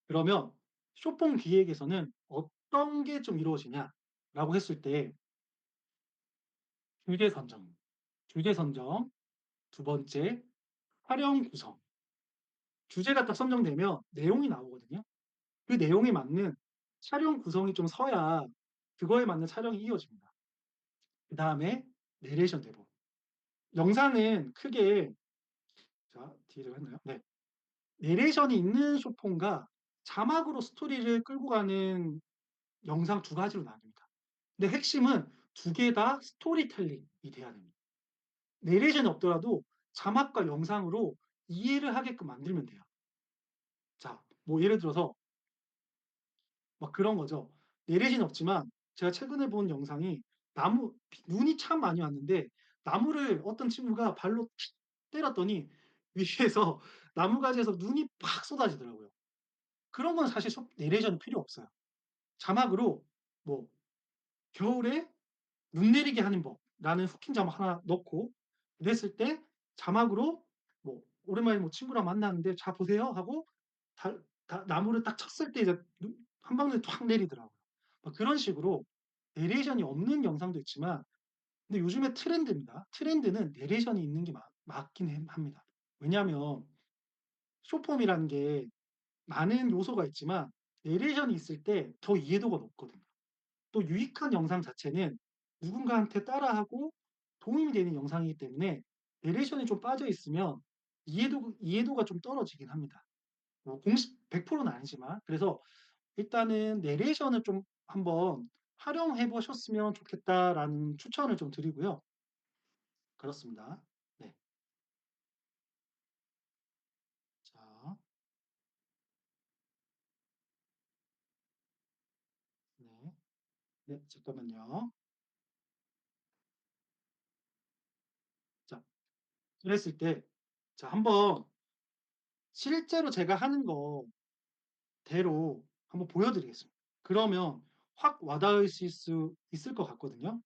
그러면 숏폼 기획에서는 어떤 게 좀 이루어지냐라고 했을 때 주제 선정, 주제 선정, 두 번째 촬영 구성. 주제가 딱 선정되면 내용이 나오거든요. 그 내용에 맞는 촬영 구성이 좀 서야 그거에 맞는 촬영이 이어집니다. 그다음에 내레이션 대본. 영상은 크게 자, 뒤로 했나요? 네. 내레이션이 있는 숏폼과 자막으로 스토리를 끌고 가는 영상 두 가지로 나뉩니다. 근데 핵심은 두 개 다 스토리텔링이 돼야 됩니다. 내레이션이 없더라도 자막과 영상으로 이해를 하게끔 만들면 돼요. 자, 뭐 예를 들어서 막 그런 거죠. 내레이션이 없지만 제가 최근에 본 영상이 눈이 참 많이 왔는데 나무를 어떤 친구가 발로 탁 때렸더니 위에서 나무가지에서 눈이 팍 쏟아지더라고요. 그런 건 사실 내레이션이 필요 없어요. 자막으로 뭐 겨울에 눈 내리게 하는 법라는 후킹 자막 하나 넣고 그랬을 때 자막으로 뭐 오랜만에 뭐 친구랑 만났는데 "자 보세요." 하고 나무를 딱 쳤을 때 이제 한 방울이 확 내리더라고요. 막 그런 식으로 내레이션이 없는 영상도 있지만 근데 요즘에 트렌드입니다. 트렌드는 내레이션이 있는 게 맞긴 합니다. 왜냐하면 숏폼이라는 게 많은 요소가 있지만 내레이션이 있을 때 더 이해도가 높거든요. 또 유익한 영상 자체는 누군가한테 따라하고 도움이 되는 영상이기 때문에 내레이션이 좀 빠져 있으면 이해도가 좀 떨어지긴 합니다. 뭐 공식 100%는 아니지만. 그래서 일단은 내레이션을 좀 한번 활용해 보셨으면 좋겠다라는 추천을 좀 드리고요. 그렇습니다. 네. 자. 네. 네, 잠깐만요. 자, 그랬을 때, 자, 한번 실제로 제가 하는 거대로 한번 보여드리겠습니다. 그러면 확 와닿으실 수 있을 것 같거든요.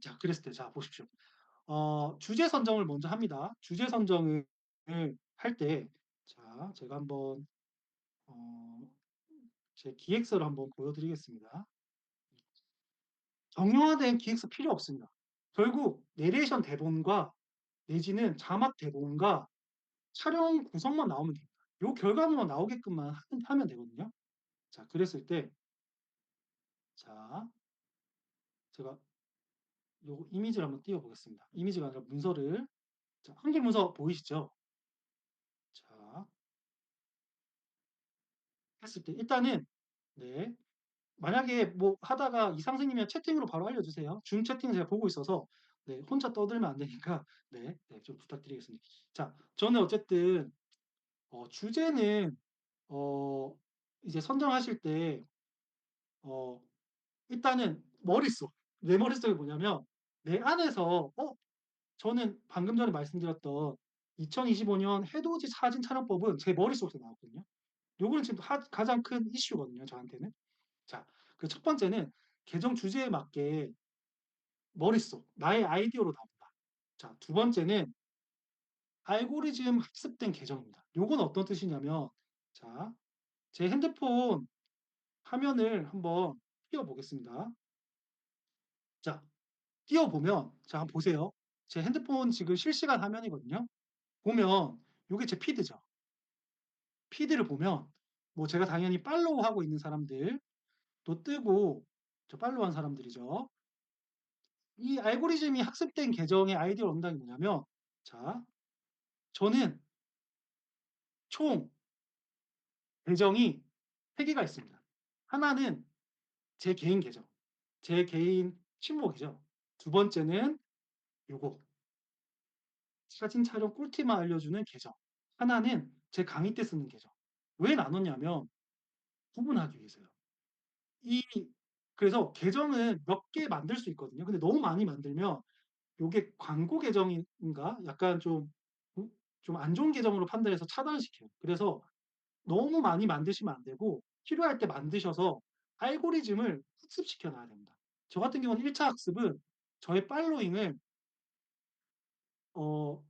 자, 그랬을 때, 자, 보십시오. 주제 선정을 먼저 합니다. 주제 선정을 할 때, 자, 제가 한번, 제 기획서를 한번 보여드리겠습니다. 정형화된 기획서 필요 없습니다. 결국 내레이션 대본과 내지는 자막 대본과 촬영 구성만 나오면 됩니다. 요 결과물만 나오게끔만 하면 되거든요. 자, 그랬을 때, 자, 제가 요 이미지를 한번 띄워보겠습니다. 이미지가 아니라 문서를, 자, 한글 문서 보이시죠? 자, 했을 때, 일단은, 네. 만약에 뭐 하다가 이상 생기면 채팅으로 바로 알려주세요. 줌 채팅 제가 보고 있어서, 네, 혼자 떠들면 안 되니까, 네, 네, 좀 부탁드리겠습니다. 자, 저는 어쨌든, 주제는, 어, 이제 선정하실 때, 어, 일단은 머릿속, 내 머릿속이 뭐냐면, 내 안에서, 저는 방금 전에 말씀드렸던 2025년 해돋이 사진 촬영법은 제 머릿속에서 나왔거든요. 요거는 지금 가장 큰 이슈거든요, 저한테는. 자, 그 첫 번째는 계정 주제에 맞게 머릿속, 나의 아이디어로 나온다. 자, 두 번째는 알고리즘 학습된 계정입니다. 요건 어떤 뜻이냐면, 자, 제 핸드폰 화면을 한번 띄워보겠습니다. 자, 띄워보면, 자, 한번 보세요. 제 핸드폰 지금 실시간 화면이거든요. 보면, 요게 제 피드죠. 피드를 보면, 뭐 제가 당연히 팔로우하고 있는 사람들, 또 뜨고, 저 팔로우한 사람들이죠. 이 알고리즘이 학습된 계정의 아이디어 원당이 뭐냐면, 자, 저는 총 계정이 3개가 있습니다. 하나는 제 개인 계정, 제 개인 친목이죠. 두 번째는 요거, 사진 촬영 꿀팁만 알려주는 계정. 하나는 제 강의 때 쓰는 계정. 왜 나눴냐면 구분하기 위해서요. 이 그래서 계정은 몇 개 만들 수 있거든요. 근데 너무 많이 만들면 요게 광고 계정인가 약간 좀 안 좋은 계정으로 판단해서 차단시켜요. 그래서 너무 많이 만드시면 안 되고 필요할 때 만드셔서 알고리즘을 학습시켜 놔야 됩니다. 저 같은 경우는 1차 학습은 저의 팔로잉을 어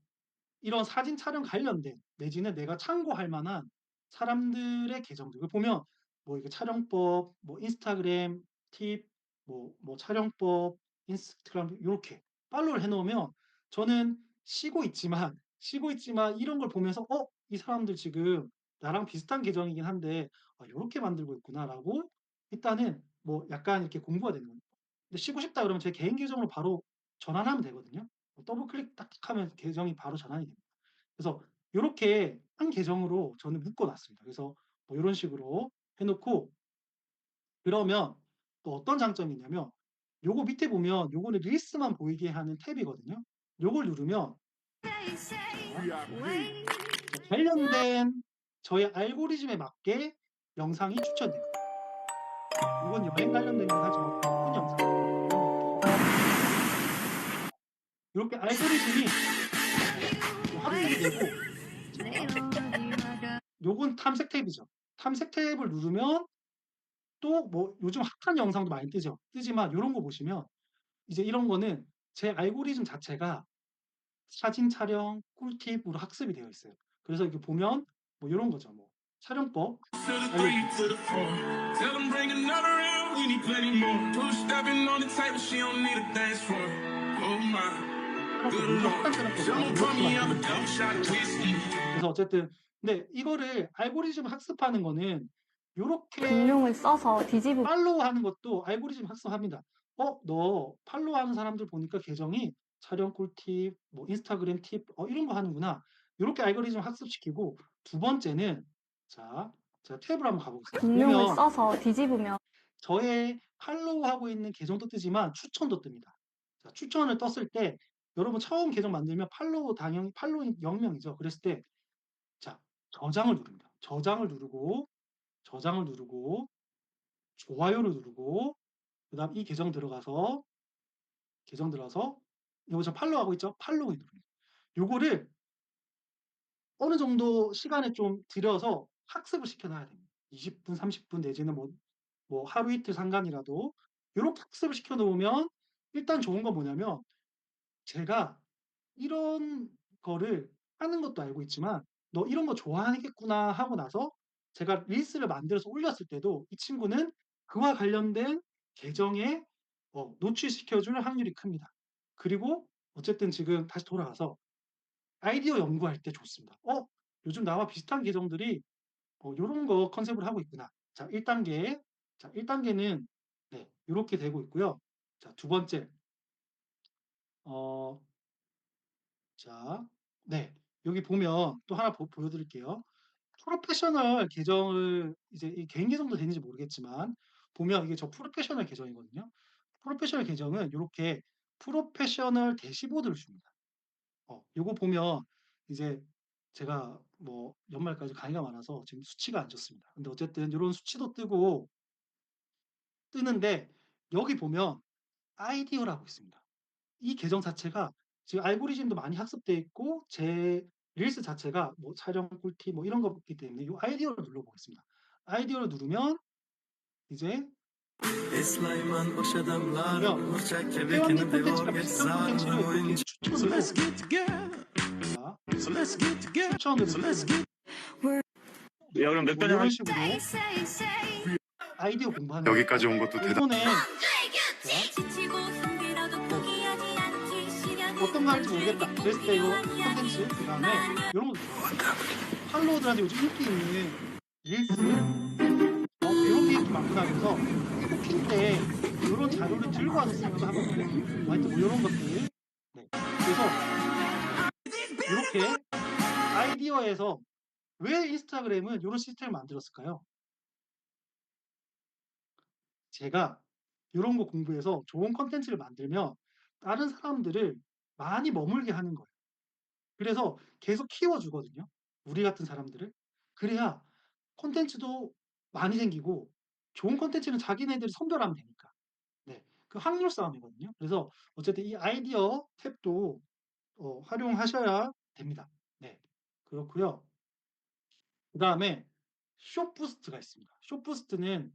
이런 사진 촬영 관련된 내지는 내가 참고할 만한 사람들의 계정들 보면 뭐 이게 촬영법, 뭐 인스타그램 팁, 뭐 촬영법, 인스타그램 요렇게 팔로우를 해 놓으면 저는 쉬고 있지만 이런 걸 보면서 '이 사람들 지금 나랑 비슷한 계정이긴 한데 요렇게 만들고 있구나.'라고 일단은 뭐 약간 이렇게 공부가 되는 거예요. 근데 쉬고 싶다 그러면 제 개인 계정으로 바로 전환하면 되거든요. 더블 클릭 딱 하면 계정이 바로 전환이 됩니다. 그래서 요렇게 한 계정으로 저는 묶어 놨습니다. 그래서 뭐 요런 식으로 해 놓고 그러면 또 어떤 장점이 있냐면 요거 밑에 보면 요거는 릴스만 보이게 하는 탭이거든요. 요걸 누르면 관련된 저의 알고리즘에 맞게 영상이 추천돼요. 이건 여행 관련된 영상이지만 어떤 영상 이렇게 알고리즘이 합격이 되고 요건 탐색 탭이죠. 탐색 탭을 누르면 또 뭐 요즘 핫한 영상도 많이 뜨지만 요런 거 보시면 이제 이런 거는 제 알고리즘 자체가 사진 촬영 꿀팁으로 학습이 되어 있어요. 그래서 이렇게 보면 뭐 요런 거죠. 뭐 촬영법 그래서 어쨌든 근데 이거를 알고리즘 학습하는 거는 요렇게 금융을 써서 뒤집으면 팔로우하는 것도 알고리즘 학습합니다. 너 팔로우하는 사람들 보니까 계정이 촬영 꿀팁, 뭐 인스타그램 팁, 이런 거 하는구나. 요렇게 알고리즘 학습시키고 두 번째는 자, 제가 탭을 한번 가보겠습니다. 금융을 보면 써서 뒤집으면 저의 팔로우하고 있는 계정도 뜨지만 추천도 뜹니다. 자, 추천을 떴을 때 여러분 처음 계정 만들면 당연히 팔로우 0명이죠. 그랬을 때 자, 저장을 누릅니다. 저장을 누르고 좋아요를 누르고 그다음 이 계정 들어가서 요거 저 팔로우하고 있죠? 팔로우 누릅니다. 요거를 어느 정도 시간을 좀 들여서 학습을 시켜놔야 됩니다. 20분, 30분 내지는 뭐 하루 이틀 상관이라도 요렇게 학습을 시켜 놓으면 일단 좋은 건 뭐냐면 제가 이런 거를 하는 것도 알고 있지만 '너 이런 거 좋아하겠구나.' 하고 나서 제가 릴스를 만들어서 올렸을 때도 이 친구는 그와 관련된 계정에 노출시켜 줄 확률이 큽니다. 그리고 어쨌든 지금 다시 돌아와서 아이디어 연구할 때 좋습니다. 요즘 나와 비슷한 계정들이 요런 거 컨셉을 하고 있구나. 자 1 단계. 자 1 단계는 네 요렇게 되고 있고요. 자 두 번째 어 자 네. 여기 보면 또 하나 보여드릴게요. 프로페셔널 계정을 이제 이 개인 계정도 되는지 모르겠지만 보면 이게 저 프로페셔널 계정이거든요. 프로페셔널 계정은 요렇게 프로페셔널 대시보드를 줍니다. 요거 보면 이제 제가 뭐 연말까지 강의가 많아서 지금 수치가 안 좋습니다. 근데 어쨌든 요런 수치도 뜨는데 여기 보면 아이디어라고 있습니다. 이 계정 자체가 지금 알고리즘도 많이 학습돼 있고 제 릴스 자체가 뭐 촬영 꿀팁 뭐 이런 거기 때문에 요 아이디어를 눌러보겠습니다. 아이디어를 누르면 이제 보면 회원님 콘텐츠가 비슷한 콘텐츠를 이렇게 추천으로 자 추천으로 야, 그럼 몇 뭐 번째 요런 식으로 아이디어 공부하는 거예요. 여기까지 온 것도 대단. 이번에 어떤 거 할지 모르겠다. 그랬을 때 이거 콘텐츠 그다음에 요런 거 팔로워들한테 요즘 인기 있는 릴스 요런 게 인기 많구나 그래서 쿠킹 때 요런 자료를 들고 와서 쓰기도 하거든요. 하여튼 뭐 요런 것들. 네. 그래서 요렇게 아이디어에서 왜 인스타그램은 요런 시스템을 만들었을까요? 제가 요런 거 공부해서 좋은 콘텐츠를 만들면 다른 사람들을 많이 머물게 하는 거예요. 그래서 계속 키워 주거든요, 우리 같은 사람들을. 그래야 콘텐츠도 많이 생기고 좋은 콘텐츠는 자기네들이 선별하면 되니까. 네. 그 확률 싸움이거든요. 그래서 어쨌든 이 아이디어 탭도 활용하셔야 됩니다. 네. 그렇고요. 그다음에 숏부스트가 있습니다. 숏부스트는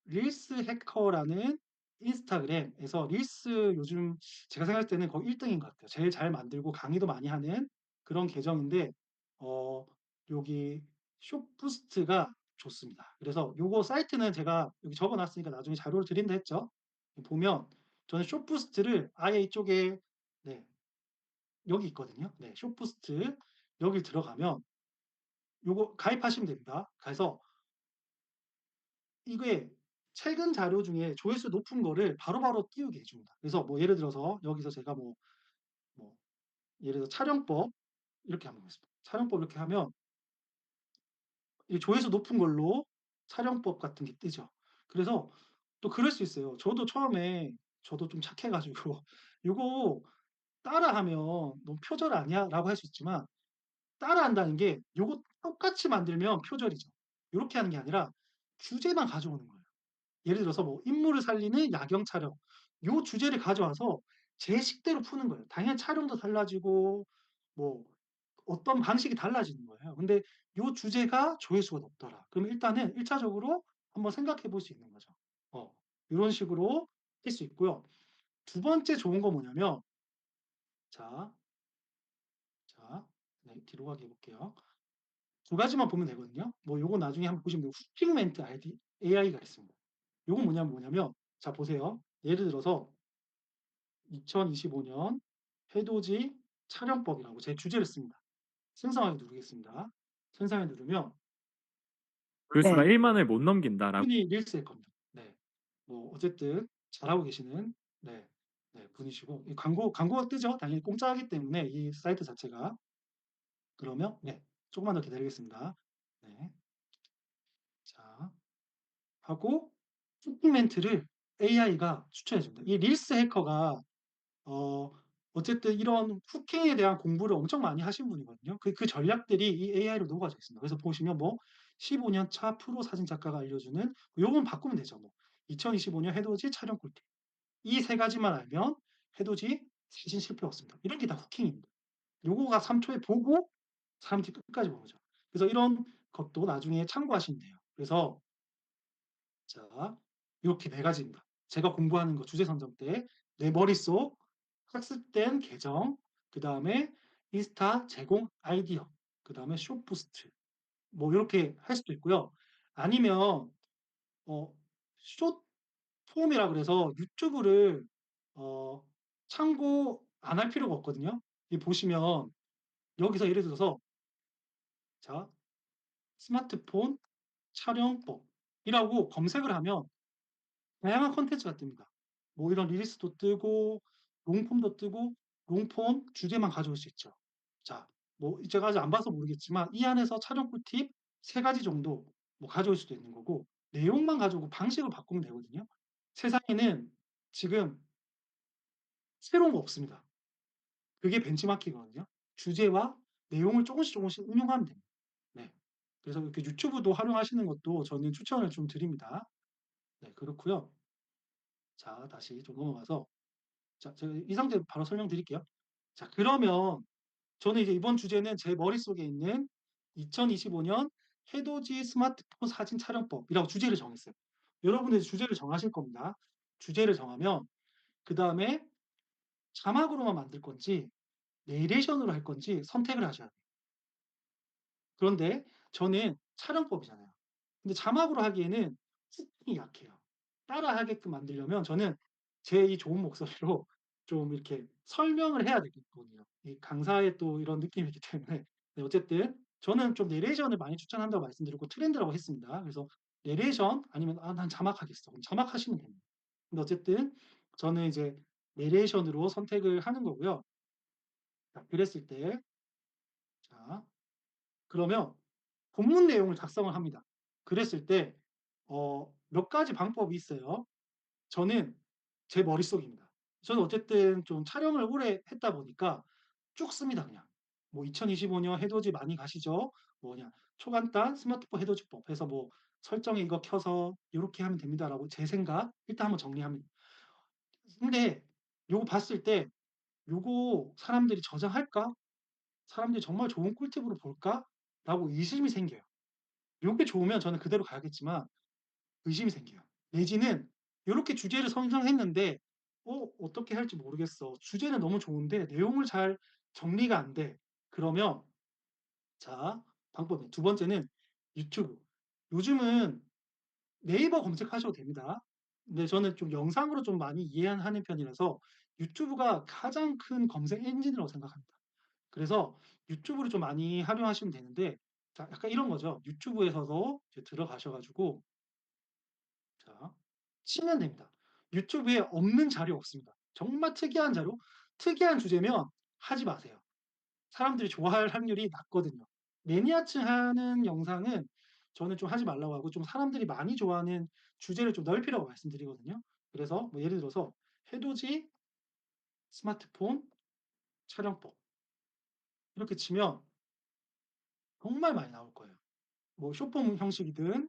릴스 해커라는 인스타그램에서 릴스 요즘 제가 생각할 때는 거의 1 등인 것 같아요. 제일 잘 만들고 강의도 많이 하는 그런 계정인데 어 여기 숏부스트가 좋습니다. 그래서 요거 사이트는 제가 여기 적어 놨으니까 나중에 자료를 드린다 했죠. 보면 저는 숏부스트를 아예 이쪽에 네 여기 있거든요. 네 숏부스트 여기 들어가면 요거 가입하시면 됩니다. 그래서 이게 최근 자료 중에 조회수 높은 거를 바로바로 띄우게 해 줍니다. 그래서 뭐 예를 들어서 여기서 제가 뭐 예를 들어서 촬영법 이렇게 한번 보겠습니다. 촬영법 이렇게 하면 이 조회수 높은 걸로 촬영법 같은 게 뜨죠. 그래서 또 그럴 수 있어요. 저도 좀 착해 가지고 '요거 따라하면 너무 표절 아니야?'라고 할 수 있지만 따라한다는 게 요거 똑같이 만들면 표절이죠. 요렇게 하는 게 아니라 주제만 가져오는 거예요. 예를 들어서 뭐 인물을 살리는 야경 촬영. 요 주제를 가져와서 제 식대로 푸는 거예요. 당연히 촬영도 달라지고 뭐 어떤 방식이 달라지는 거예요. 근데 요 주제가 조회수가 높더라. 그러면 일단은 1 차적으로 한번 생각해 볼 수 있는 거죠. 요런 식으로 할 수 있고요. 두 번째 좋은 건 뭐냐면 자, 네 뒤로 가게 해 볼게요. 두 가지만 보면 되거든요. 뭐 요거 나중에 한번 보시면 되고 후킹 멘트 AI가 있습니다. 요건 뭐냐면 자 보세요. 예를 들어서 2025년 해돋이 촬영법이라고 제 주제를 씁니다. 생성하기 누르겠습니다. 생성하기 누르면 조회수가 네. 1만을 못 넘긴다라고. 분이 릴스일 겁니다. 네. 뭐 어쨌든 잘하고 계시는 네. 네, 분이시고 이 광고가 뜨죠. 당연히 공짜이기 때문에 이 사이트 자체가. 그러면 네. 조금만 더 기다리겠습니다. 네. 자, 하고 후킹 멘트를 AI가 추천해 줍니다. 이 릴스 해커가 어 어쨌든 이런 후킹에 대한 공부를 엄청 많이 하신 분이거든요. 그 전략들이 이 AI로 녹아져 있습니다. 그래서 보시면 뭐 15년 차 프로 사진 작가가 알려주는 요건 바꾸면 되죠. 뭐 2025년 해돋이 촬영 꿀팁. 이 세 가지만 알면 해돋이 사진 실패 없습니다. 이런 게 다 후킹입니다. 요거가 3초에 보고 사람들이 끝까지 보죠. 그래서 이런 것도 나중에 참고하시면 돼요. 그래서 자, 요렇게 4 가지입니다. 제가 공부하는 거 주제 선정 때 내 머릿속 학습된 계정, 그다음에 인스타 제공 아이디어, 그다음에 숏부스트 뭐 요렇게 할 수도 있고요. 아니면 어 숏폼이라 그래서 유튜브를 어 참고 안 할 필요가 없거든요. 이 보시면 여기서 예를 들어서 자, 스마트폰 촬영법이라고 검색을 하면 다양한 콘텐츠가 뜹니다. 뭐 이런 릴스도 뜨고 롱폼도 뜨고 롱폼 주제만 가져올 수 있죠. 자, 뭐 제가 아직 안 봐서 모르겠지만 이 안에서 촬영 꿀팁 3 가지 정도 뭐 가져올 수도 있는 거고 내용만 가져오고 방식을 바꾸면 되거든요. 세상에는 지금 새로운 거 없습니다. 그게 벤치마킹이거든요. 주제와 내용을 조금씩 응용하면 됩니다. 네. 그래서 이렇게 유튜브도 활용하시는 것도 저는 추천을 좀 드립니다. 네, 그렇고요. 자, 다시 좀 넘어가서 자, 제가 이 상태 바로 설명드릴게요. 자, 그러면 저는 이제 이번 주제는 제 머릿속에 있는 2025년 해돋이 스마트폰 사진 촬영법이라고 주제를 정했어요. 여러분들 주제를 정하실 겁니다. 주제를 정하면 그다음에 자막으로만 만들 건지 내레이션으로 할 건지 선택을 하셔야 돼요. 그런데 저는 촬영법이잖아요. 근데 자막으로 하기에는 후킹이 약해요. 따라하게끔 만들려면 저는 제 이 좋은 목소리로 좀 이렇게 설명을 해야 되겠거든요. 이 강사의 또 이런 느낌이기 때문에. 네, 어쨌든 저는 좀 내레이션을 많이 추천한다고 말씀드렸고 트렌드라고 했습니다. 그래서 내레이션 아니면 '아 난 자막하겠어.' 그럼 자막하시면 됩니다. 근데 어쨌든 저는 이제 내레이션으로 선택을 하는 거고요. 자, 그랬을 때 자, 그러면 본문 내용을 작성을 합니다. 그랬을 때 몇 가지 방법이 있어요. 저는 제 머릿속입니다. 저는 어쨌든 좀 촬영을 오래 했다 보니까 쭉 씁니다 그냥. 뭐 2025년 해돋이 많이 가시죠? 뭐냐 초간단 스마트폰 해돋이법 해서 뭐 설정에 이거 켜서 요렇게 하면 됩니다라고 제 생각 일단 한번 정리합니다. 근데 요거 봤을 때 '요거 사람들이 저장할까? 사람들이 정말 좋은 꿀팁으로 볼까?'라고 의심이 생겨요. 요게 좋으면 저는 그대로 가야겠지만 의심이 생겨요. 내지는 요렇게 주제를 선정했는데 어떻게 할지 모르겠어. 주제는 너무 좋은데 내용을 잘 정리가 안 돼. 그러면 자, 방법이 두 번째는 유튜브. 요즘은 네이버 검색하셔도 됩니다. 근데 저는 좀 영상으로 좀 많이 이해하는 편이라서 유튜브가 가장 큰 검색 엔진이라고 생각합니다. 그래서 유튜브를 좀 많이 활용하시면 되는데 자, 약간 이런 거죠. 유튜브에서도 이제 들어가셔 가지고 자, 치면 됩니다. 유튜브에 없는 자료 없습니다. 정말 특이한 자료, 특이한 주제면 하지 마세요. 사람들이 좋아할 확률이 낮거든요. 매니아층 하는 영상은 저는 좀 하지 말라고 하고 좀 사람들이 많이 좋아하는 주제를 좀 넓히라고 말씀드리거든요. 그래서 뭐 예를 들어서 해돋이 스마트폰 촬영법 이렇게 치면 정말 많이 나올 거예요. 뭐 숏폼 형식이든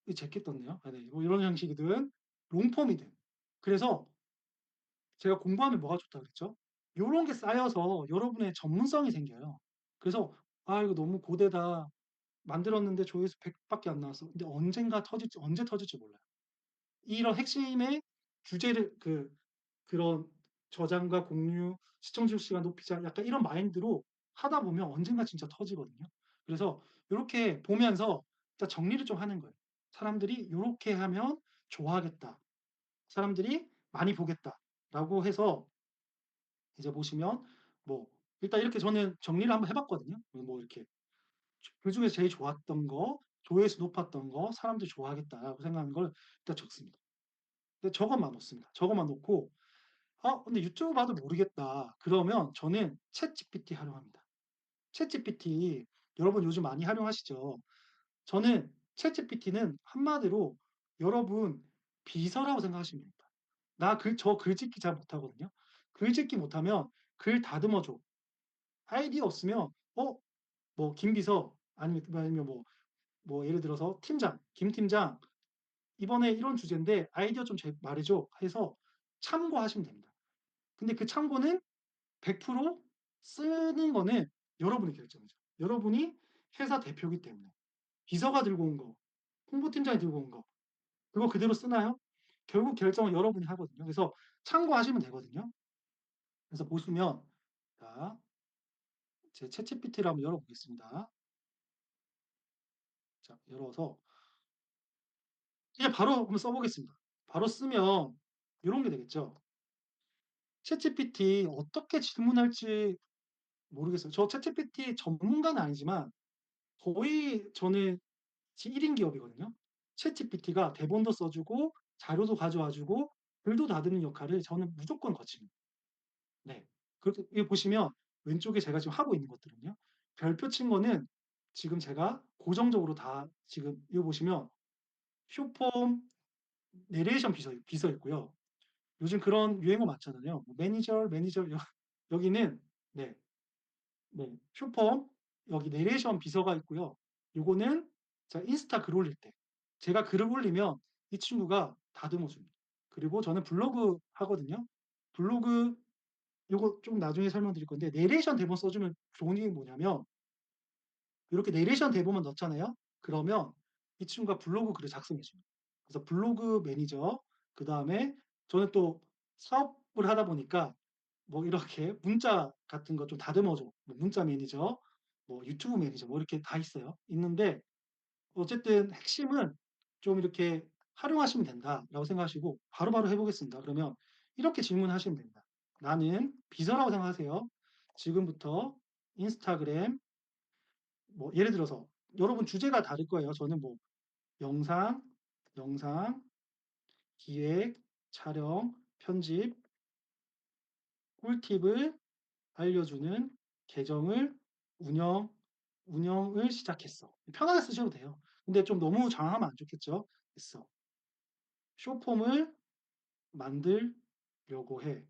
이 제게 떴네요. 아, 네. 뭐 이런 형식이든 롱폼이든. 그래서 제가 공부하면 뭐가 좋다 그랬죠? 요런 게 쌓여서 여러분의 전문성이 생겨요. 그래서 '아 이거 너무 고되다. 만들었는데 조회수 100 밖에 안 나왔어.' 근데 언젠가 터질지 언제 터질지 몰라요. 이런 핵심의 주제를 그런 저장과 공유, 시청 시간 높이자 약간 이런 마인드로 하다 보면 언젠가 진짜 터지거든요. 그래서 요렇게 보면서 일단 정리를 좀 하는 거예요. '사람들이 요렇게 하면 좋아하겠다. 사람들이 많이 보겠다.'라고 해서 이제 보시면 뭐 일단 이렇게 저는 정리를 한번 해 봤거든요. 뭐 이렇게 그중에서 제일 좋았던 거 조회수 높았던 거 사람들이 좋아하겠다라고 생각하는 걸 일단 적습니다. 근데 저것만 놓습니다. 저것만 놓고 근데 유튜브 봐도 모르겠다. 그러면 저는 챗GPT 활용합니다. 챗GPT 여러분 요즘 많이 활용하시죠? 저는 챗GPT는 한마디로 여러분 비서라고 생각하시면 됩니다. 저 글짓기 잘 못하거든요. 글짓기 못하면 글 다듬어 줘. 아이디어 없으면 뭐 김 비서 아니면 뭐 예를 들어서 팀장, 김 팀장 이번에 이런 주제인데 아이디어 좀 말해 줘 해서 참고하시면 됩니다. 근데 그 참고는 100% 쓰는 거는 여러분이 결정이죠. 여러분이 회사 대표이기 때문에. 비서가 들고 온 거, 홍보팀장이 들고 온 거, 그거 그대로 쓰나요? 결국 결정은 여러분이 하거든요. 그래서 참고하시면 되거든요. 그래서 보시면 자, 제 챗GPT를 한번 열어보겠습니다. 자, 열어서 이제 바로 한번 써보겠습니다. 바로 쓰면 이런 게 되겠죠. 챗GPT 어떻게 질문할지 모르겠어요. 저 챗GPT 전문가는 아니지만 거의 저는 1인 기업이거든요. 챗GPT가 대본도 써주고 자료도 가져와 주고 글도 다듬는 역할을 저는 무조건 거칩니다. 네. 그렇게 여기 보시면 왼쪽에 제가 지금 하고 있는 것들은요. 별표 친 거는 지금 제가 고정적으로 다 지금 이거 보시면 숏폼 내레이션 비서 있고요. 요즘 그런 유행어 많잖아요. 뭐 매니저 여기는 네. 네. 숏폼 여기 내레이션 비서가 있고요. 요거는 제가 인스타 글 올릴 때 제가 글을 올리면 이 친구가 다듬어 줍니다. 그리고 저는 블로그 하거든요. 블로그 요거 좀 나중에 설명드릴 건데 내레이션 대본 써주면 좋은 게 뭐냐면 이렇게 내레이션 대본만 넣잖아요. 그러면 이 친구가 블로그 글을 작성해 줍니다. 그래서 블로그 매니저 그다음에 저는 또 사업을 하다 보니까 뭐 이렇게 문자 같은 거 좀 다듬어 줘. 뭐 문자 매니저, 뭐 유튜브 매니저 뭐 이렇게 다 있어요. 있는데 어쨌든 핵심은 좀 이렇게 활용하시면 된다라고 생각하시고 바로바로 해 보겠습니다. 그러면 이렇게 질문하시면 됩니다. 나는 비서라고 생각하세요. 지금부터 인스타그램 뭐 예를 들어서 여러분 주제가 다를 거예요. 저는 뭐 영상, 영상, 기획, 촬영, 편집, 꿀팁을 알려주는 계정을 운영을 시작했어. 편하게 쓰셔도 돼요. 근데 좀 너무 장황하면 안 좋겠죠? 됐어. 쇼폼을 만들려고 해.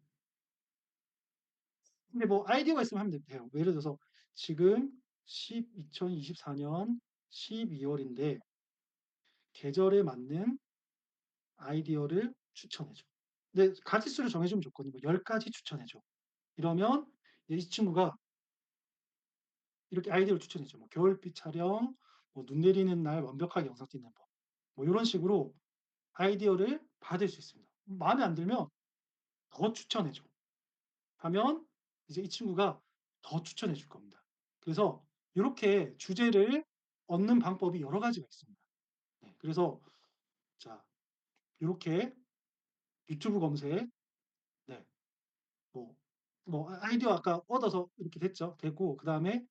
근데 뭐 아이디어가 있으면 하면 돼요. 뭐 예를 들어서 지금 2024년 12월인데 계절에 맞는 아이디어를 추천해줘. 근데 가지수를 정해주면 좋거든요. 뭐 10가지 추천해줘. 이러면 이 친구가 이렇게 아이디어를 추천해줘. 뭐 겨울빛 촬영, 뭐 눈 내리는 날 완벽하게 영상 찍는 법. 뭐 이런 식으로 아이디어를 받을 수 있습니다. 마음에 안 들면 더 추천해줘. 하면 이제 이 친구가 더 추천해 줄 겁니다. 그래서 이렇게 주제를 얻는 방법이 여러 가지가 있습니다. 네, 그래서 자 이렇게 유튜브 검색, 네, 뭐 아이디어 아까 얻어서 이렇게 됐죠. 됐고 그 다음에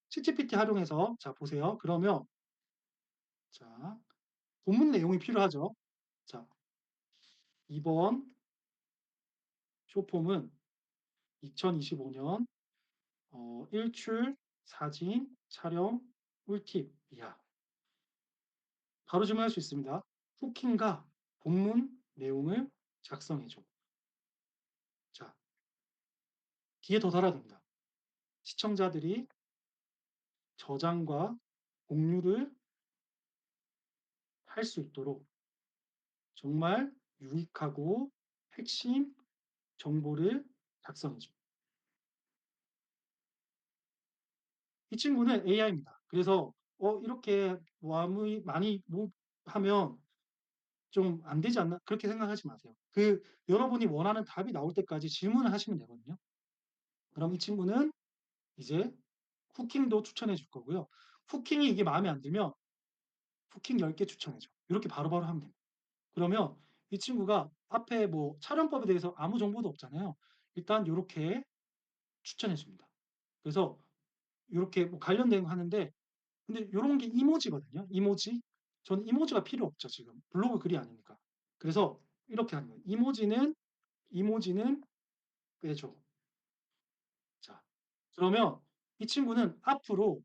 챗GPT 활용해서 자 보세요. 그러면 자 본문 내용이 필요하죠. 자 이번 쇼폼은 2025년 일출 사진 촬영 꿀팁이야. 바로 질문할 수 있습니다. 후킹과 본문 내용을 작성해 줘. 자, 뒤에 더 달아야 됩니다. 시청자들이 저장과 공유를 할 수 있도록 정말 유익하고 핵심 정보를 작성해 줘. 이 친구는 AI입니다. 그래서 이렇게 많이 하면 좀 안 되지 않나? 그렇게 생각하지 마세요. 여러분이 원하는 답이 나올 때까지 질문을 하시면 되거든요. 그럼 이 친구는 이제 후킹도 추천해 줄 거고요. 후킹이 이게 마음에 안 들면 후킹 10개 추천해 줘. 이렇게 바로바로 하면 됩니다. 그러면 이 친구가 앞에 뭐 촬영법에 대해서 아무 정보도 없잖아요. 일단 요렇게 추천해 줍니다. 그래서 요렇게 뭐 관련된 거 하는데 근데 요런 게 이모지거든요. 이모지. 저는 이모지가 필요 없죠, 지금. 블로그 글이 아니니까. 그래서 이렇게 하는 거예요. 이모지는 빼줘. 자, 그러면 이 친구는 앞으로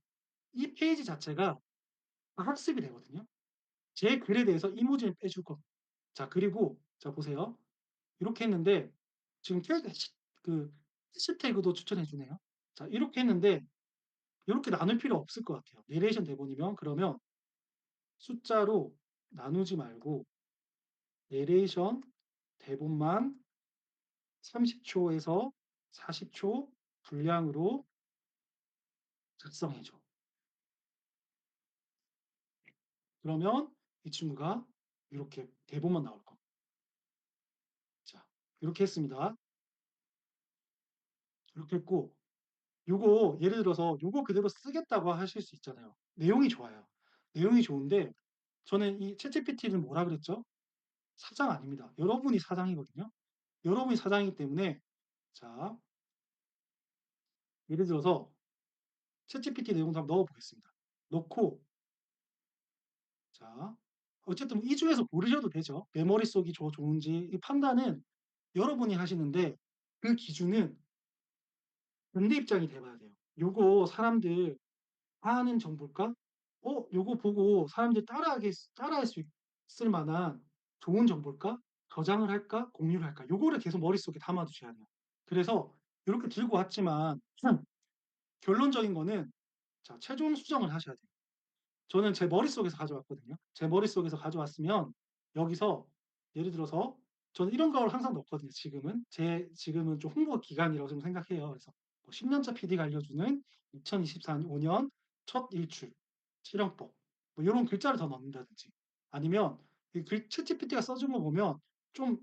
이 페이지 자체가 다 학습이 되거든요. 제 글에 대해서 이모지는 빼줄 겁니다. 자, 그리고 자 보세요. 이렇게 했는데 지금 그 해시태그도 추천해 주네요. 자, 이렇게 했는데 이렇게 나눌 필요 없을 것 같아요. 내레이션 대본이면 그러면 숫자로 나누지 말고 내레이션 대본만 30초에서 40초 분량으로 작성해 줘. 그러면 이 친구가 이렇게 대본만 나올 겁니다. 자, 이렇게 했습니다. 이렇게 했고 요거 예를 들어서 요거 그대로 쓰겠다고 하실 수 있잖아요. 내용이 좋아요. 내용이 좋은데 저는 이 챗GPT는 뭐라 그랬죠? 사장 아닙니다. 여러분이 사장이거든요. 여러분이 사장이기 때문에 자, 예를 들어서 챗GPT 내용도 한번 넣어 보겠습니다. 넣고 자, 어쨌든 이 중에서 고르셔도 되죠. 내 머릿속이 좋은지 이 판단은 여러분이 하시는데 그 기준은 반대 입장이 돼 봐야 돼요. 요거 사람들 다 아는 정보일까? 요거 보고 사람들이 따라할 수 있을 만한 좋은 정보일까? 저장을 할까? 공유를 할까? 요거를 계속 머릿속에 담아 두셔야 돼요. 그래서 요렇게 들고 왔지만 결론적인 거는 자, 최종 수정을 하셔야 돼요. 저는 제 머릿속에서 가져왔거든요. 제 머릿속에서 가져왔으면 여기서 예를 들어서 저는 이런 걸 항상 넣거든요, 지금은. 지금은 좀 홍보 기간이라고 좀 생각해요. 그래서 뭐 10년차 PD가 알려주는 2024년 첫 일출, 촬영법, 뭐 요런 글자를 더 넣는다든지 아니면 이 챗GPT가 써준 거 보면 좀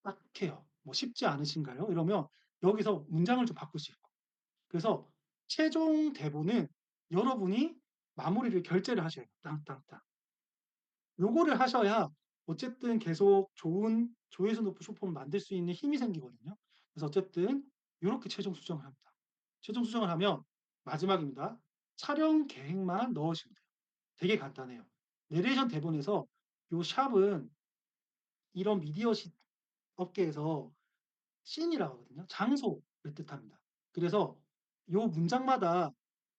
딱해요. 뭐 쉽지 않으신가요? 이러면 여기서 문장을 좀 바꿀 수 있고. 그래서 최종 대본은 여러분이 마무리를 결제를 하셔야 돼요. 땅땅땅. 요거를 하셔야 어쨌든 계속 좋은 조회수 높은 쇼폼을 만들 수 있는 힘이 생기거든요. 그래서 어쨌든 요렇게 최종 수정을 합니다. 최종 수정을 하면 마지막입니다. 촬영 계획만 넣으시면 돼요. 되게 간단해요. 내레이션 대본에서 요 샵은 이런 미디어 업계에서 씬이라고 하거든요. 장소를 뜻합니다. 그래서 요 문장마다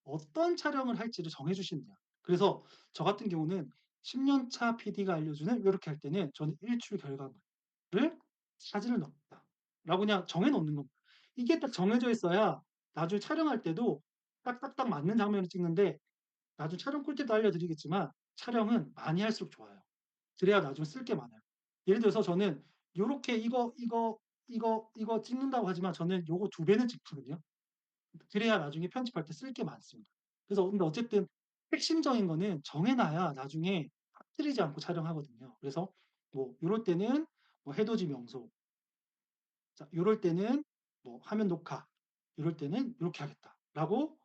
어떤 촬영을 할지를 정해 주시면 돼요. 그래서 저 같은 경우는 10년 차 PD가 알려주는 요렇게 할 때는 저는 일출 결과물을 사진을 넣었다라고 그냥 정해 놓는 겁니다. 이게 딱 정해져 있어야 나중에 촬영할 때도 딱딱딱 맞는 장면을 찍는데 나중에 촬영 꿀팁도 알려드리겠지만 촬영은 많이 할수록 좋아요. 그래야 나중에 쓸 게 많아요. 예를 들어서 저는 요렇게 이거 찍는다고 하지만 저는 요거 2배는 찍거든요. 그래야 나중에 편집할 때 쓸 게 많습니다. 그래서 근데 어쨌든 핵심적인 거는 정해 놔야 나중에 흐트리지 않고 촬영하거든요. 그래서 뭐 요럴 때는 뭐 해돋이 명소, 자 요럴 때는 뭐 화면 녹화, 요럴 때는 요렇게 하겠다라고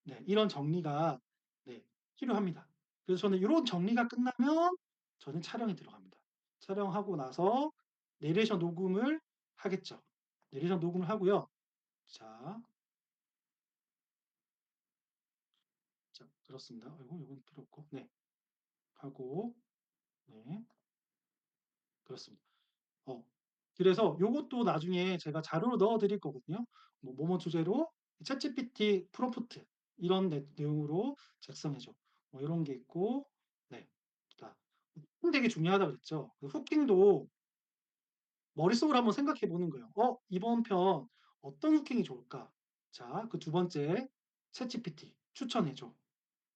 네, 이런 정리가 네, 필요합니다. 그래서 저는 요런 정리가 끝나면 저는 촬영에 들어갑니다. 촬영하고 나서 내레이션 녹음을 하겠죠. 내레이션 녹음을 하고요. 자, 자 그렇습니다. 아이고 요건 필요 없고 네. 하고 네. 그렇습니다. 어. 그래서 요것도 나중에 제가 자료로 넣어 드릴 거거든요. 뭐 뭐뭐 주제로 챗GPT 프롬프트 이런 내용으로 작성해 줘. 뭐 요런 게 있고 네. 자, 후킹 되게 중요하다고 그랬죠. 그 후킹도 머릿속으로 한번 생각해 보는 거예요. 이번 편 어떤 후킹이 좋을까? 자, 그 두 번째 챗GPT 추천해 줘.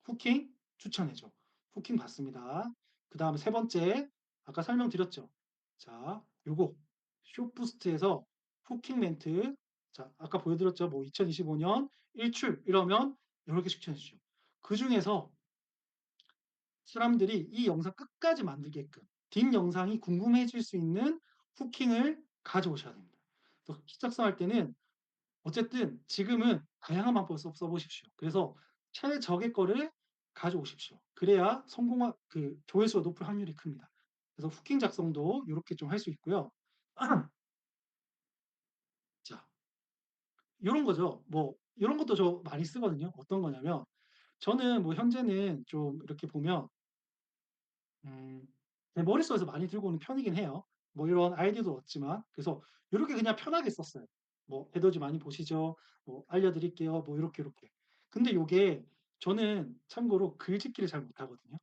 후킹 추천해 줘. 후킹 받습니다. 그다음에 세 번째 아까 설명드렸죠. 자, 요거 쇼부스트에서 후킹 멘트 자, 아까 보여드렸죠. 뭐 2025년 일출 이러면 요렇게 추천해 주죠. 그중에서 사람들이 이 영상 끝까지 만들게끔 뒷 영상이 궁금해질 수 있는 후킹을 가져오셔야 됩니다. 그래서 작성할 때는 어쨌든 지금은 다양한 방법을 써보십시오. 그래서 최적의 거를 가져오십시오. 그래야 그 조회수가 높을 확률이 큽니다. 그래서 후킹 작성도 이렇게 좀 할 수 있고요. 자, 이런 거죠. 뭐 이런 것도 저 많이 쓰거든요. 어떤 거냐면 저는 뭐 현재는 좀 이렇게 보면 제 머릿속에서 많이 들고 오는 편이긴 해요. 뭐 이런 아이디어도 얻지만. 그래서 요렇게 그냥 편하게 썼어요. 뭐 "에더지 많이 보시죠." 뭐 "알려 드릴게요." 뭐 요렇게. 근데 요게 저는 참고로 글짓기를 잘 못하거든요.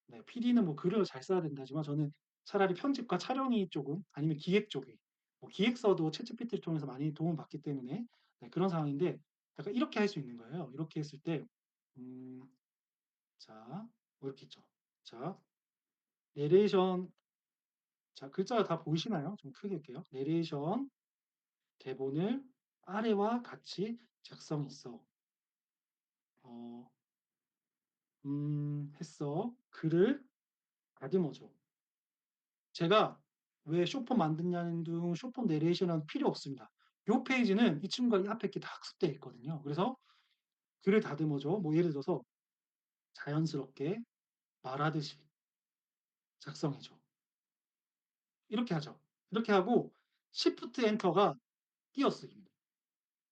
네. PD는 뭐 글을 잘 써야 된다지만 저는 차라리 편집과 촬영이 쪼금 아니면 기획 쪽이 뭐 기획서도 챗GPT를 통해서 많이 도움을 받기 때문에 네 그런 상황인데 약간 이렇게 할 수 있는 거예요. 이렇게 했을 때 음 자 뭐 이렇게 있죠. 자 내레이션 자 글자가 다 보이시나요? 좀 크게 할게요. 내레이션 대본을 아래와 같이 작성했어. 어 했어. 글을 다듬어 줘. 제가 왜 숏폼 만드냐는 둥 숏폼 내레이션은 필요 없습니다. 요 페이지는 이 친구가 이 앞에 게 다 학습되어 있거든요. 그래서 글을 다듬어 줘. 뭐 예를 들어서 자연스럽게 말하듯이 작성해 줘. 이렇게 하죠. 이렇게 하고 Shift 엔터가 띄어쓰기입니다.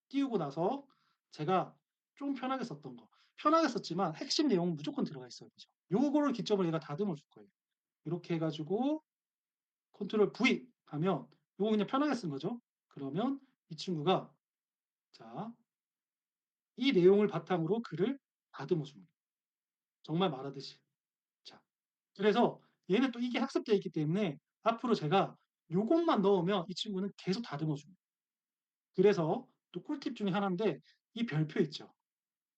띄우고 나서 제가 좀 편하게 썼던 거. 편하게 썼지만 핵심 내용은 무조건 들어가 있어야 되죠. 요거를 기점으로 얘가 다듬어 줄 거예요. 이렇게 해 가지고 컨트롤 V 하면 요거 그냥 편하게 쓴 거죠. 그러면 이 친구가 자, 이 내용을 바탕으로 글을 다듬어 줍니다. 정말 말하듯이. 자, 그래서 얘는 또 이게 학습되어 있기 때문에 앞으로 제가 요것만 넣으면 이 친구는 계속 다듬어 줍니다. 그래서 또 꿀팁 중에 하나인데 이 별표 있죠.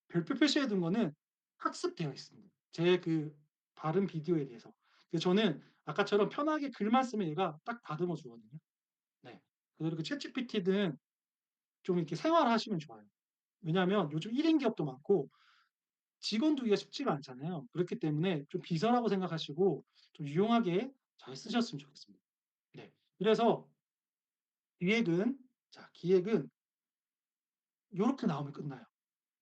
별표 표시해 둔 거는 학습되어 있습니다. 제 그 발음 비디오에 대해서. 그래서 저는 아까처럼 편하게 글만 쓰면 얘가 딱 다듬어 주거든요. 네. 그리고 챗GPT는 좀 이렇게 생활화하시면 좋아요. 왜냐하면 요즘 1인 기업도 많고 직원 두기가 쉽지가 않잖아요. 그렇기 때문에 좀 비서라고 생각하시고 좀 유용하게 잘 쓰셨으면 좋겠습니다. 네. 그래서 기획은 기획은 요렇게 나오면 끝나요.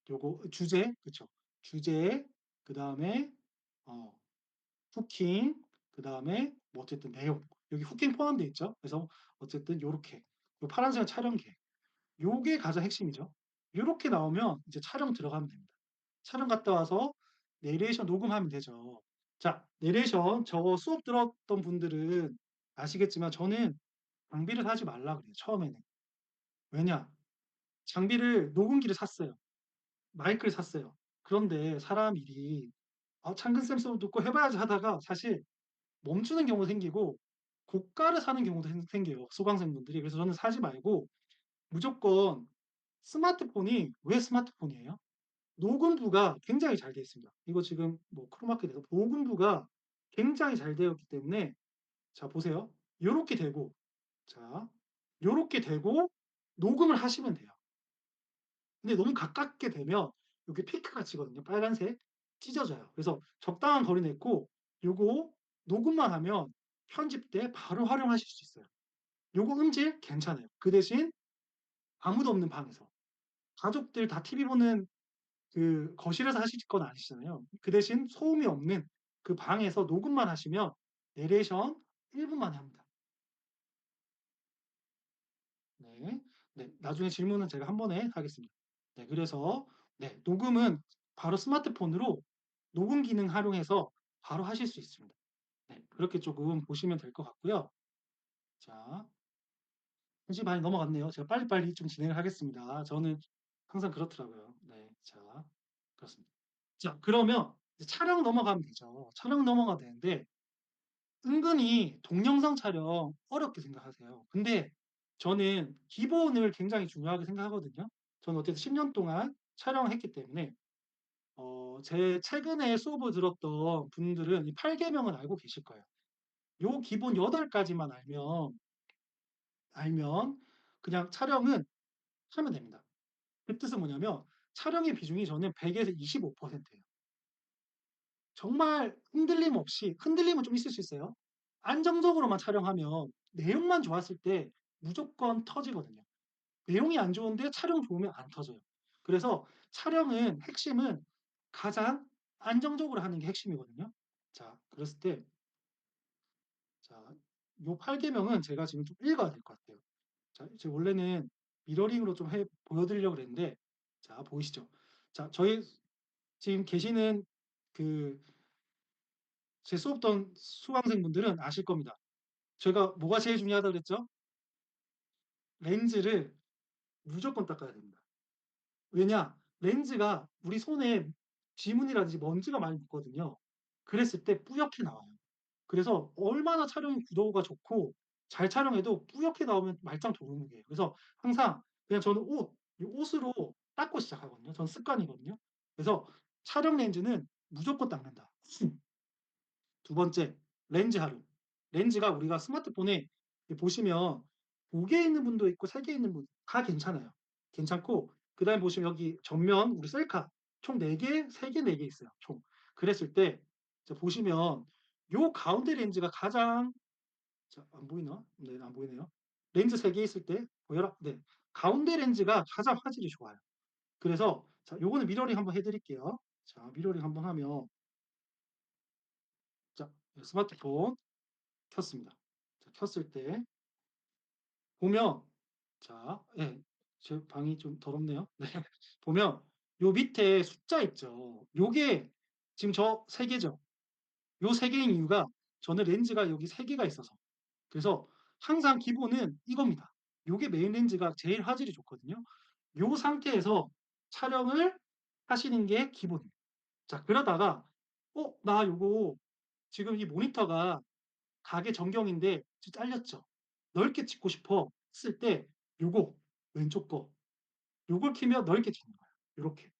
요거 주제 그쵸. 주제 그다음에 어 후킹 그다음에 뭐 어쨌든 내용 여기 후킹 포함되어 있죠. 그래서 어쨌든 요렇게 요 파란색은 촬영계 요게 가장 핵심이죠. 요렇게 나오면 이제 촬영 들어가면 됩니다. 촬영 갔다 와서 내레이션 녹음하면 되죠. 자 내레이션 저 수업 들었던 분들은 아시겠지만 저는 장비를 사지 말라 그래요 처음에는. 왜냐? 장비를 녹음기를 샀어요. 마이크를 샀어요. 그런데 사람 일이 '아 창근쌤 수업 듣고 해 봐야지.' 하다가 사실 멈추는 경우도 생기고 고가를 사는 경우도 생겨요, 수강생분들이. 그래서 저는 사지 말고 무조건 스마트폰이 왜 스마트폰이에요? 녹음부가 굉장히 잘 되어 있습니다. 이거 지금 뭐 크로마키 돼서 녹음부가 굉장히 잘 되어 있기 때문에 자 보세요. 요렇게 되고 자 요렇게 되고 녹음을 하시면 돼요. 근데 너무 가깝게 되면 여기 피크가 치거든요. 빨간색 찢어져요. 그래서 적당한 거리 냈고 요거 녹음만 하면 편집 때 바로 활용하실 수 있어요. 요거 음질 괜찮아요. 그 대신 아무도 없는 방에서 가족들 다 TV 보는 그 거실에서 하실 건 아니시잖아요. 그 대신 소음이 없는 그 방에서 녹음만 하시면 내레이션 1분 만에 합니다. 네. 네. 나중에 질문은 제가 한 번에 하겠습니다. 네. 그래서 네. 녹음은 바로 스마트폰으로 녹음 기능 활용해서 바로 하실 수 있습니다. 네. 그렇게 조금 보시면 될 것 같고요. 자. 현실 많이 넘어갔네요. 제가 빨리빨리 좀 진행을 하겠습니다. 저는 항상 그렇더라고요. 네. 자. 그렇습니다. 자 그러면 이제 촬영 넘어가면 되죠. 촬영 넘어가면 되는데 은근히 동영상 촬영 어렵게 생각하세요. 근데 저는 기본을 굉장히 중요하게 생각하거든요. 저는 어쨌든 10년 동안 촬영을 했기 때문에 제 최근에 수업을 들었던 분들은 이 8 계명을 알고 계실 거예요. 요 기본 8 가지만 알면 그냥 촬영은 하면 됩니다. 그 뜻은 뭐냐면 촬영의 비중이 저는 100 에서 25% 예요. 정말 흔들림 없이 흔들림은 좀 있을 수 있어요. 안정적으로만 촬영하면 내용만 좋았을 때 무조건 터지거든요. 내용이 안 좋은데 촬영 좋으면 안 터져요. 그래서 촬영은 핵심은 가장 안정적으로 하는 게 핵심이거든요. 자, 그랬을 때 자, 요 8 계명은 제가 지금 좀 읽어야 될 것 같아요. 자, 제가 원래는 미러링으로 좀 해 보여 드리려고 그랬는데 자, 보이시죠? 자, 저희 지금 계시는 그 제 수업 듣던 수강생분들은 아실 겁니다. 제가 뭐가 제일 중요하다고 그랬죠? 렌즈를 무조건 닦아야 됩니다. 왜냐? 렌즈가 우리 손에 지문이라든지 먼지가 많이 묻거든요. 그랬을 때 뿌옇게 나와요. 그래서 얼마나 촬영이 구도가 좋고 잘 촬영해도 뿌옇게 나오면 말짱 도루묵이에요. 그래서 항상 그냥 저는 이 옷으로 닦고 시작하거든요. 전 습관이거든요. 그래서 촬영 렌즈는 무조건 닦는다. 두 번째, 렌즈 활용. 렌즈가 우리가 스마트폰에 보시면 2개 있는 분도 있고 3개 있는 분 다 괜찮아요. 괜찮고 그다음에 보시면 여기 전면 우리 셀카 총 4개, 3개, 4개 있어요, 총. 그랬을 때 보시면 요 가운데 렌즈가 가장 안 보이나? 네, 안 보이네요. 렌즈 3개 있을 때 보여라? 네. 가운데 렌즈가 가장 화질이 좋아요. 그래서 요거는 미러링 한번 해 드릴게요. 미러링 한번 하면 스마트폰 켰습니다. 켰을 때 보면 예. 제 방이 좀 더럽네요. 네. 보면 요 밑에 숫자 있죠. 요게 지금 저 3 개죠. 요 3 개인 이유가 저는 렌즈가 여기 3 개가 있어서. 그래서 항상 기본은 이겁니다. 요게 메인 렌즈가 제일 화질이 좋거든요. 요 상태에서 촬영을 하시는 게 기본입니다. 그러다가 나 요거 지금 이 모니터가 가게 전경인데 잘렸죠. 넓게 찍고 싶어 했을 때 요거 왼쪽 거 요걸 키면 넓게 찍는 거예요. 요렇게.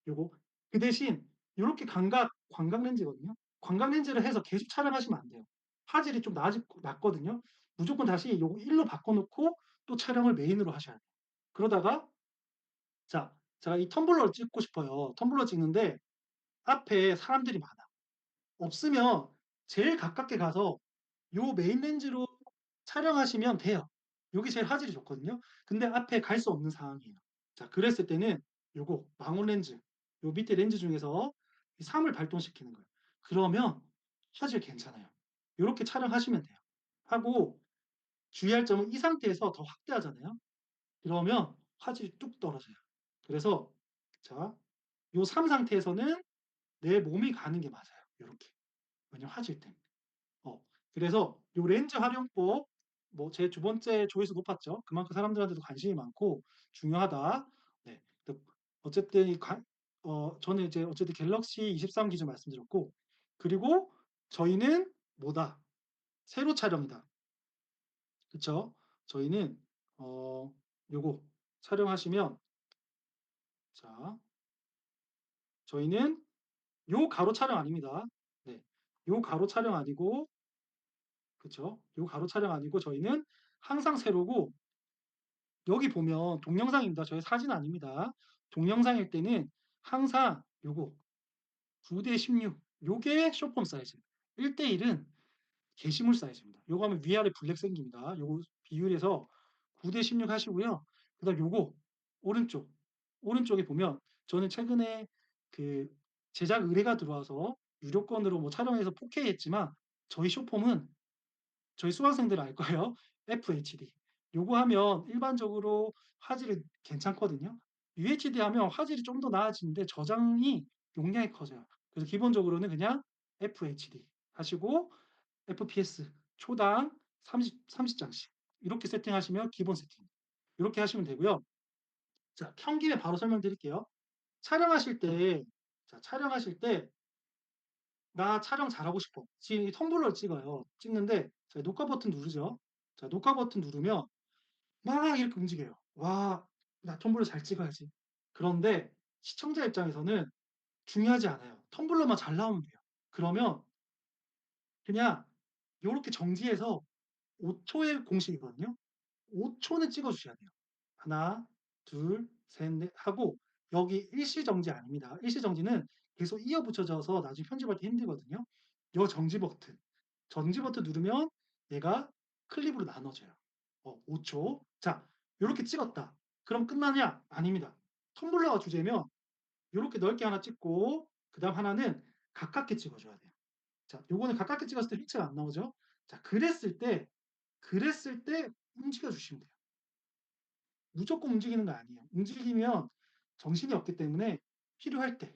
요거. 그 대신 요렇게 광각 렌즈거든요. 광각 렌즈를 해서 계속 촬영하시면 안 돼요. 화질이 좀 낮거든요. 무조건 다시 요거 1로 바꿔 놓고 또 촬영을 메인으로 하셔야 돼요. 그러다가 제가 이 텀블러를 찍고 싶어요. 텀블러 찍는데 앞에 사람들이 많아. 없으면 제일 가깝게 가서 요 메인 렌즈로 촬영하시면 돼요. 요게 제일 화질이 좋거든요. 근데 앞에 갈 수 없는 상황이에요. 그랬을 때는 요거 망원 렌즈, 요 밑에 렌즈 중에서 이 3을 발동시키는 거예요. 그러면 화질 괜찮아요. 요렇게 촬영하시면 돼요. 하고 주의할 점은 이 상태에서 더 확대하잖아요. 그러면 화질이 뚝 떨어져요. 그래서 요 3 상태에서는 내 몸이 가는 게 맞아요. 요렇게. 왜냐면 화질 때문에. 어. 그래서 요 렌즈 활용법 제 두 번째 조회수 높았죠. 그만큼 사람들한테도 관심이 많고 중요하다. 네. 어쨌든 저는 이제 어쨌든 갤럭시 23 기준 말씀드렸고 그리고 저희는 뭐다? 세로 촬영이다. 그쵸? 저희는 요거 촬영하시면 저희는 요 가로 촬영 아닙니다. 네. 요 가로 촬영 아니고 그쵸? 요 가로 촬영 아니고 저희는 항상 세로고 여기 보면 동영상입니다. 저희 사진 아닙니다. 동영상일 때는 항상 요거 9:16 요게 숏폼 사이즈 1:1은 게시물 사이즈입니다. 요거 하면 위아래 블랙 생깁니다. 요거 비율해서 9:16 하시고요. 그다음 요거 오른쪽에 보면 저는 최근에 그 제작 의뢰가 들어와서 유료권으로 촬영해서 4K 했지만 저희 숏폼은 저희 수강생들은 알 거예요. FHD. 요거 하면 일반적으로 화질이 괜찮거든요. UHD 하면 화질이 좀 더 나아지는데 저장이 용량이 커져요. 그래서 기본적으로는 그냥 FHD 하시고 FPS 초당 30장씩 이렇게 세팅하시면 기본 세팅. 이렇게 하시면 되고요. 켠 김에 바로 설명드릴게요. 촬영하실 때 나 촬영 잘하고 싶어. 지금 이 텀블러를 찍어요. 찍는데 녹화 버튼 누르죠. 녹화 버튼 누르면 막 이렇게 움직여요. 와, 나 텀블러 잘 찍어야지. 그런데 시청자 입장에서는 중요하지 않아요. 텀블러만 잘 나오면 돼요. 그러면 그냥 요렇게 정지해서 5초의 공식이거든요. 5초는 찍어 주셔야 돼요. 하나, 둘, 셋, 넷 하고 여기 일시정지 아닙니다. 일시정지는 계속 이어 붙여져서 나중에 편집할 때 힘들거든요. 요 정지 버튼 누르면 얘가 클립으로 나눠져요. 5초. 요렇게 찍었다. 그럼 끝나냐? 아닙니다. 텀블러가 주제면 요렇게 넓게 하나 찍고 그다음 하나는 가깝게 찍어줘야 돼요. 요거는 가깝게 찍었을 때 휘체가 안 나오죠. 그랬을 때 움직여 주시면 돼요. 무조건 움직이는 거 아니에요. 움직이면 정신이 없기 때문에 필요할 때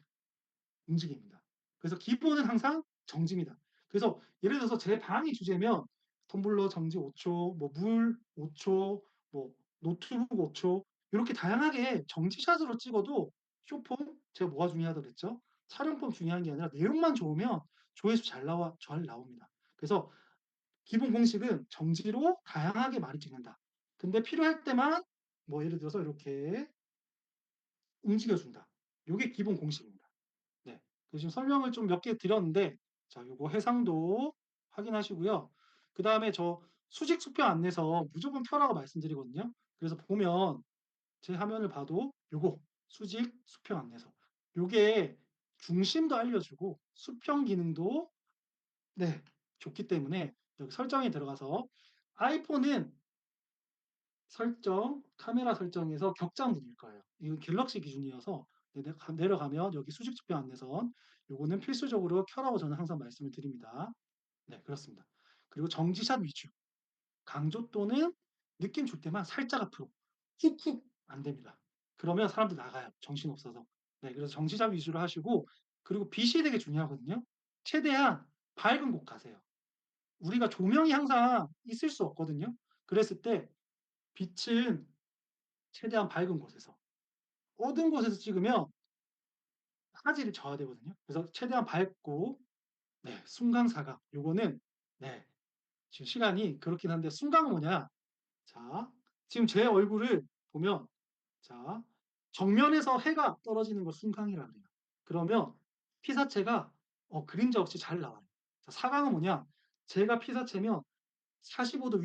움직입니다. 그래서 기본은 항상 정지입니다. 그래서 예를 들어서 제 방이 주제면 텀블러 정지 5초, 뭐 물 5초, 뭐 노트북 5초 이렇게 다양하게 정지샷으로 찍어도 숏폼 제가 뭐가 중요하다고 그랬죠? 촬영법 중요한 게 아니라 내용만 좋으면 조회수 잘 나옵니다. 그래서 기본 공식은 정지로 다양하게 많이 찍는다. 근데 필요할 때만 뭐 예를 들어서 이렇게 움직여준다. 이게 기본 공식입니다. 네. 지금 설명을 좀 몇 개 드렸는데, 자, 요거 해상도 확인하시고요. 그 다음에 저 수직 수평 안내서 무조건 켜라고 말씀드리거든요. 그래서 보면 제 화면을 봐도 요거 수직 수평 안내서. 요게 중심도 알려주고 수평 기능도 네, 좋기 때문에 여기 설정에 들어가서 아이폰은 설정, 카메라 설정에서 격자문일 거예요. 이건 갤럭시 기준이어서 내려가면 여기 수직 수평 안내선 요거는 필수적으로 켜라고 저는 항상 말씀을 드립니다. 네, 그렇습니다. 그리고 정지샷 위주. 강조도는 느낌 줄 때만 살짝 앞으로 훅훅 안 됩니다. 그러면 사람들 나가요. 정신없어서. 네, 그래서 정지샷 위주로 하시고 그리고 빛이 되게 중요하거든요. 최대한 밝은 곳 가세요. 우리가 조명이 항상 있을 수 없거든요. 그랬을 때 빛은 최대한 밝은 곳에서 어두운 곳에서 찍으면 화질이 저하되거든요. 그래서 최대한 밝고 네, 순광사각 요거는 네, 지금 시간이 그렇긴 한데 순광은 뭐냐? 자, 지금 제 얼굴을 보면 자, 정면에서 해가 떨어지는 걸 순광이라 그래요. 그러면 피사체가 그림자 없이 잘 나와요. 자, 사광은 뭐냐? 제가 피사체면 45도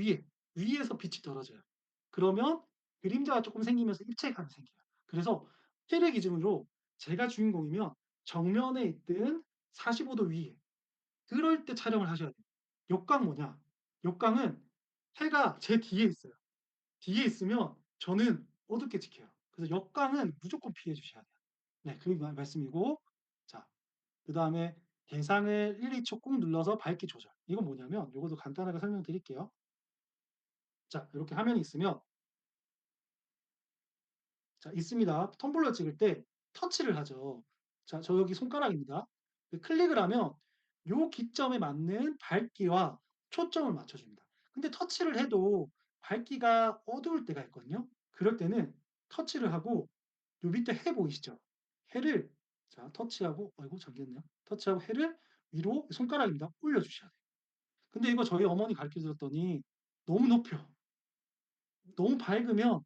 위에서 빛이 떨어져요. 그러면 그림자가 조금 생기면서 입체감이 생겨요. 그래서 텔의 기준으로 제가 주인공이면 정면에 있든 45도 위에 그럴 때 촬영을 하셔야 돼요. 역광 뭐냐? 역광은 해가 제 뒤에 있어요. 뒤에 있으면 저는 어둡게 찍혀요. 그래서 역광은 무조건 피해 주셔야 돼요. 네, 그 말씀이고 자, 그다음에 대상을 1, 2초 꾹 눌러서 밝기 조절. 이건 뭐냐면 이것도 간단하게 설명드릴게요. 자, 이렇게 화면이 있으면 자, 있습니다. 텀블러 찍을 때 터치를 하죠. 자, 저 여기 손가락입니다. 클릭을 하면 요 기점에 맞는 밝기와 초점을 맞춰줍니다. 근데 터치를 해도 밝기가 어두울 때가 있거든요. 그럴 때는 터치를 하고 요 밑에 해 보이시죠? 해를 자, 터치하고 아이고 잠겼네요. 터치하고 해를 위로 손가락입니다. 올려주셔야 돼요. 근데 이거 저희 어머니 가르쳐 드렸더니 너무 높여. 너무 밝으면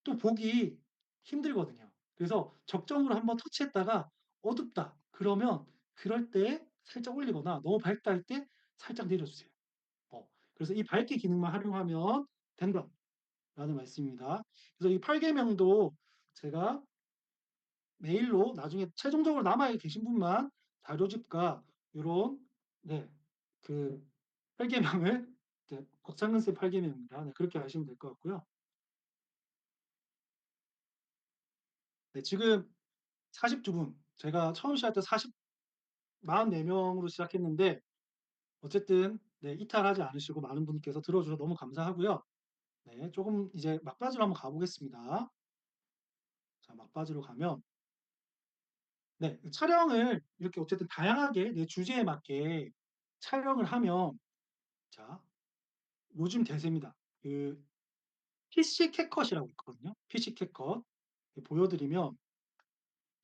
또 보기 힘들거든요. 그래서 적정으로 한번 터치했다가 어둡다. 그러면 그럴 때 살짝 올리거나 너무 밝다 할 때 살짝 내려주세요. 그래서 이 밝기 기능만 활용하면 된다라는 말씀입니다. 그래서 이 8개명도 제가 메일로 나중에 최종적으로 남아 계신 분만 자료집과 요런 네, 그 8개명을 네, 박창근 쌤 8개명입니다. 네, 그렇게 하시면 될 것 같고요. 네, 지금 42분. 제가 처음 시작할 때 44명으로 시작했는데 어쨌든 네, 이탈하지 않으시고 많은 분께서 들어주셔서 너무 감사하고요. 네, 조금 이제 막바지로 한번 가보겠습니다. 자, 막바지로 가면 네, 촬영을 이렇게 어쨌든 다양하게 내 주제에 맞게 촬영을 하면 자, 요즘 대세입니다. 그 PC 캡컷이라고 있거든요. PC 캡컷 보여드리면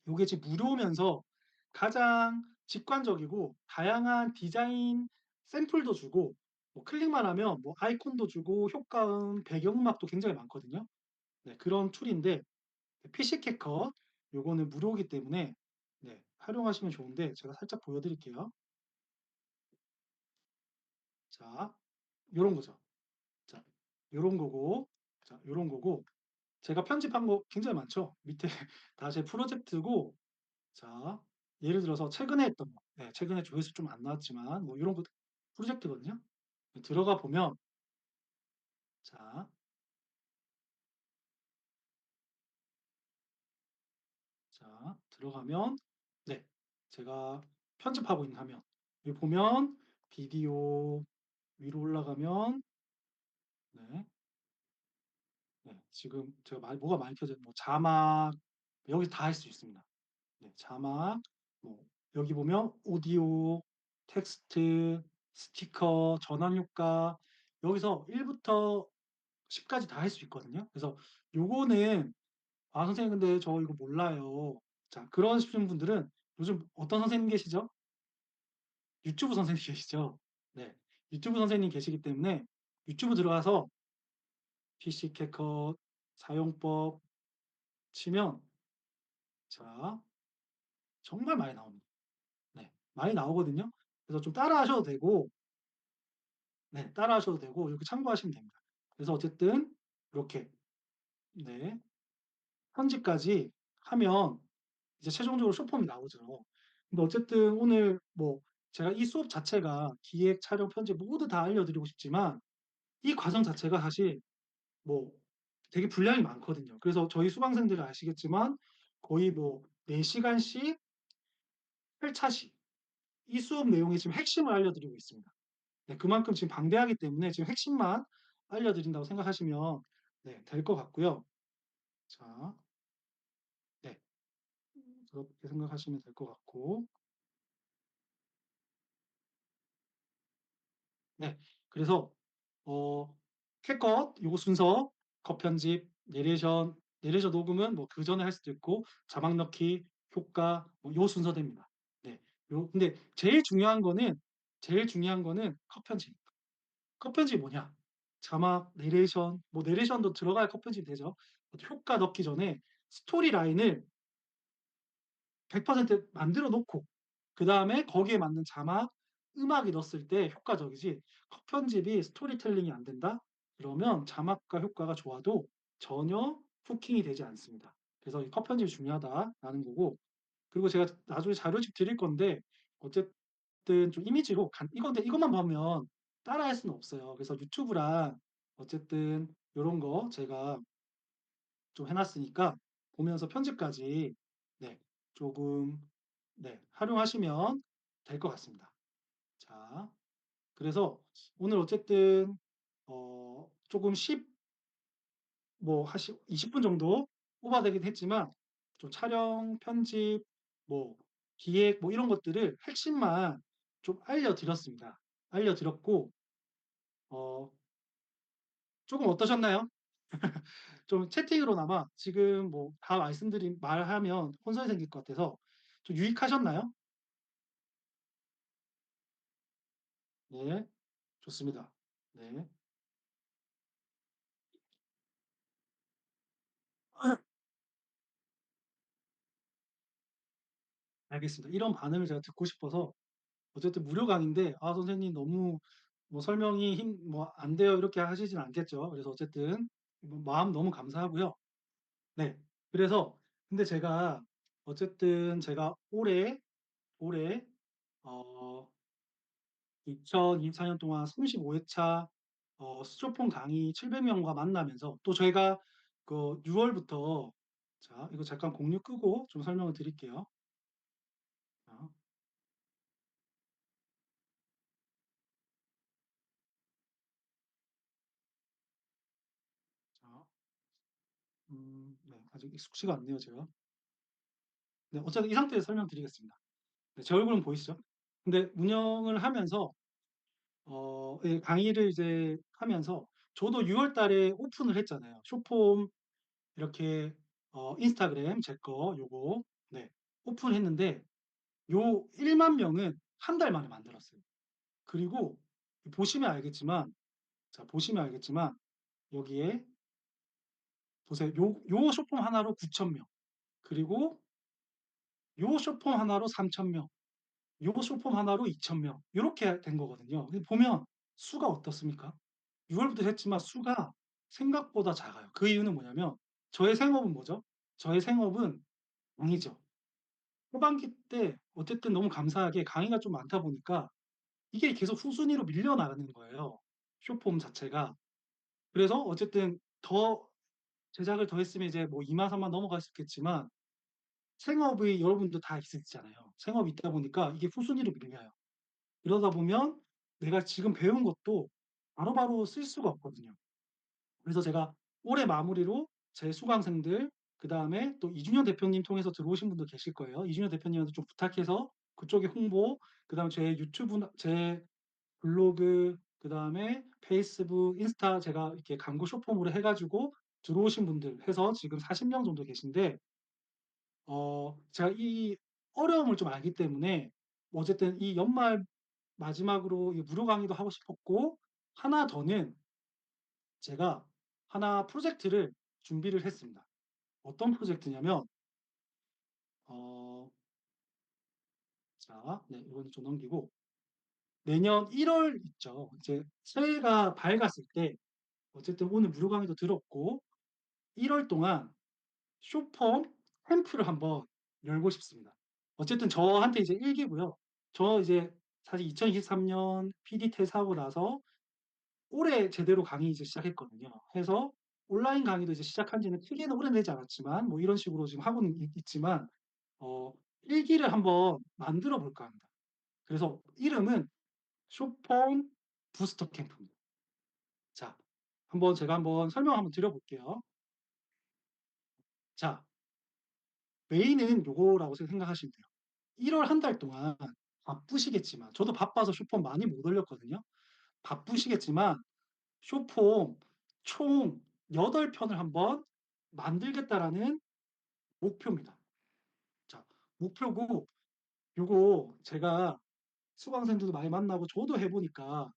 요게 지금 무료면서 가장 직관적이고 다양한 디자인 샘플도 주고 뭐 클릭만 하면 뭐 아이콘도 주고 효과음, 배경음악도 굉장히 많거든요. 네, 그런 툴인데 PC 캡컷 요거는 무료이기 때문에 네, 활용하시면 좋은데 제가 살짝 보여드릴게요. 자, 요런 거죠. 자, 요런 거고, 자, 요런 거고 제가 편집한 거 굉장히 많죠. 밑에 다 제 프로젝트고 자, 예를 들어서 최근에 했던 거, 네, 최근에 조회수 좀 안 나왔지만 뭐 이런 거 프로젝트거든요. 들어가 보면 자, 자 들어가면 네, 제가 편집하고 있는 화면 여기 보면 비디오 위로 올라가면 네, 네 지금 제가 뭐가 많이 켜져 뭐 자막 여기 다 할 수 있습니다. 네, 자막, 뭐 여기 보면 오디오, 텍스트, 스티커, 전환 효과 여기서 1 부터 10 까지 다 할 수 있거든요. 그래서 요거는 "아 선생님 근데 저 이거 몰라요." 자 그러신 분들은 요즘 어떤 선생님 계시죠? 유튜브 선생님 계시죠? 네. 유튜브 선생님 계시기 때문에 유튜브 들어가서 PC 캐컷 사용법 치면 자 정말 많이 나옵니다. 네. 많이 나오거든요. 그래서 좀 따라하셔도 되고 네 따라하셔도 되고 이렇게 참고하시면 됩니다. 그래서 어쨌든 이렇게 네 편집까지 하면 이제 최종적으로 숏폼이 나오죠. 근데 어쨌든 오늘 뭐 제가 이 수업 자체가 기획, 촬영, 편집 모두 다 알려드리고 싶지만 이 과정 자체가 사실 뭐 되게 분량이 많거든요. 그래서 저희 수강생들은 아시겠지만 거의 뭐 4 시간씩 8 차씩 이 수업 내용의 지금 핵심을 알려드리고 있습니다. 네 그만큼 지금 방대하기 때문에 지금 핵심만 알려드린다고 생각하시면 네 될 것 같고요. 자 네 그렇게 생각하시면 될 것 같고 네 그래서 캣컷 요거 순서, 컷 편집, 내레이션 녹음은 뭐 그전에 할 수도 있고 자막 넣기, 효과 뭐 요 순서대입니다. 네. 근데 제일 중요한 거는 컷 편집. 컷 편집이 뭐냐? 자막, 내레이션 뭐 내레이션도 들어가야 컷 편집이 되죠. 효과 넣기 전에 스토리 라인을 100% 만들어 놓고 그다음에 거기에 맞는 자막, 음악이 넣었을 때 효과적이지 컷 편집이 스토리텔링이 안 된다? 그러면 자막과 효과가 좋아도 전혀 후킹이 되지 않습니다. 그래서 이 "컷 편집이 중요하다."라는 거고 그리고 제가 나중에 자료집 드릴 건데 어쨌든 좀 이미지로 이건데 이것만 보면 따라할 수는 없어요. 그래서 유튜브랑 어쨌든 요런 거 제가 좀 해 놨으니까 보면서 편집까지 네 조금 네 활용하시면 될 것 같습니다. 자 그래서 오늘 어쨌든 쪼금 뭐 하시 20분 정도 오버되긴 했지만 좀 촬영, 편집, 뭐 기획 뭐 이런 것들을 핵심만 좀 알려드렸습니다. 알려드렸고 어 쪼금 어떠셨나요? 좀 채팅으로나마 지금 뭐 다 말씀드린 말하면 혼선이 생길 것 같아서 좀 유익하셨나요? 네. 좋습니다. 네. 알겠습니다. 이런 반응을 제가 듣고 싶어서 어쨌든 무료 강의인데 "아 선생님 너무 뭐 설명이 뭐 안 돼요." 이렇게 하시진 않겠죠. 그래서 어쨌든 뭐 마음 너무 감사하고요. 네. 그래서 근데 제가 어쨌든 제가 올해 어 2024년 동안 35 회차 수조폰 강의 700 명과 만나면서 또 저희가 그 6 월부터 자 이거 잠깐 공유 끄고 좀 설명을 드릴게요. 자, 자 네. 아직 익숙지가 않네요 제가. 네 어쨌든 이 상태에서 설명드리겠습니다. 네 제 얼굴은 보이시죠? 근데 운영을 하면서 예 강의를 이제 하면서 저도 6월 달에 오픈을 했잖아요. 숏폼 이렇게 인스타그램 제 거 요거 네 오픈했는데 요 1만 명은 한 달 만에 만들었어요. 그리고 보시면 알겠지만 자 보시면 알겠지만 여기에 보세요. 요 숏폼 하나로 9,000 명 그리고 요 숏폼 하나로 3,000 명 요 숏폼 하나로 2,000 명 요렇게 된 거거든요. 근데 보면 수가 어떻습니까? 6 월부터 했지만 수가 생각보다 작아요. 그 이유는 뭐냐면 저의 생업은 뭐죠? 저의 생업은 강의죠. 후반기 때 어쨌든 너무 감사하게 강의가 좀 많다 보니까 이게 계속 후순위로 밀려나가는 거예요, 숏폼 자체가. 그래서 어쨌든 더 제작을 더 했으면 이제 뭐 2만 3만 넘어갔었겠지만 생업이 여러분도 다 있으시잖아요. 생업이 있다 보니까 이게 후순위로 밀려요. 이러다 보면 내가 지금 배운 것도 바로바로 쓸 수가 없거든요. 그래서 제가 올해 마무리로 제 수강생들 그다음에 또 이준현 대표님 통해서 들어오신 분도 계실 거예요. 이준현 대표님한테 좀 부탁해서 그쪽에 홍보, 그다음에 제 유튜브, 제 블로그, 그다음에 페이스북, 인스타 제가 이렇게 광고 쇼폼으로 해가지고 들어오신 분들 해서 지금 40명 정도 계신데, 제가 이 어려움을 좀 알기 때문에 뭐 어쨌든 이 연말 마지막으로 이 무료 강의도 하고 싶었고, 하나 더는 제가 하나 프로젝트를 준비를 했습니다. 어떤 프로젝트냐면, 어, 자, 네, 이거는 좀 넘기고, 내년 1월 있죠. 이제 새해가 밝았을 때, 어쨌든 오늘 무료 강의도 들었고, 1월 동안 쇼폼 캠프를 한번 열고 싶습니다. 어쨌든 저한테 이제 일기고요. 저 이제 사실 2023년 PD 퇴사하고 나서 올해 제대로 강의 이제 시작했거든요. 해서 온라인 강의도 이제 시작한 지는 크게는 오래되지 않았지만, 뭐 이런 식으로 지금 하고는 있지만, 어, 일기를 한번 만들어 볼까 합니다. 그래서 이름은 쇼폼 부스터 캠프입니다. 자, 제가 한번 설명 한번 드려볼게요. 자, 메인은 요거라고 생각하시면 돼요. 1월 한 달 동안 바쁘시겠지만, 저도 바빠서 쇼폼 많이 못 올렸거든요. 바쁘시겠지만, 쇼폼 총 8편을 한번 만들겠다라는 목표입니다. 자, 목표고, 요거 제가 수강생들도 많이 만나고 저도 해보니까,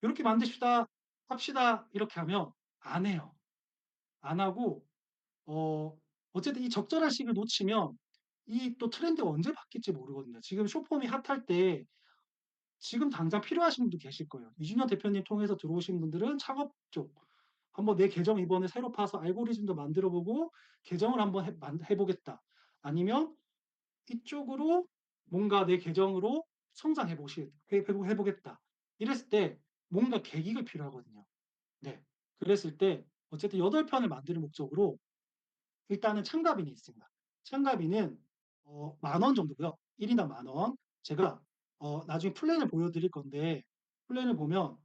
이렇게 만듭시다, 합시다, 이렇게 하면 안 해요. 안 하고, 어, 어쨌든 이 적절한 시기를 놓치면 이 또 트렌드가 언제 바뀔지 모르거든요. 지금 쇼폼이 핫할 때 지금 당장 필요하신 분도 계실 거예요. 이준현 대표님 통해서 들어오신 분들은 창업 쪽, 한번 내 계정 이번에 새로 파서 알고리즘도 만들어 보고 계정을 한번 해보겠다. 아니면 이쪽으로 뭔가 내 계정으로 해보겠다. 이랬을 때 뭔가 계기가 필요하거든요. 네. 그랬을 때 어쨌든 8편을 만드는 목적으로 일단은 참가비는 있습니다. 참가비는 10,000원 정도고요. 1인당 10,000원. 제가 나중에 플랜을 보여드릴 건데, 플랜을 보면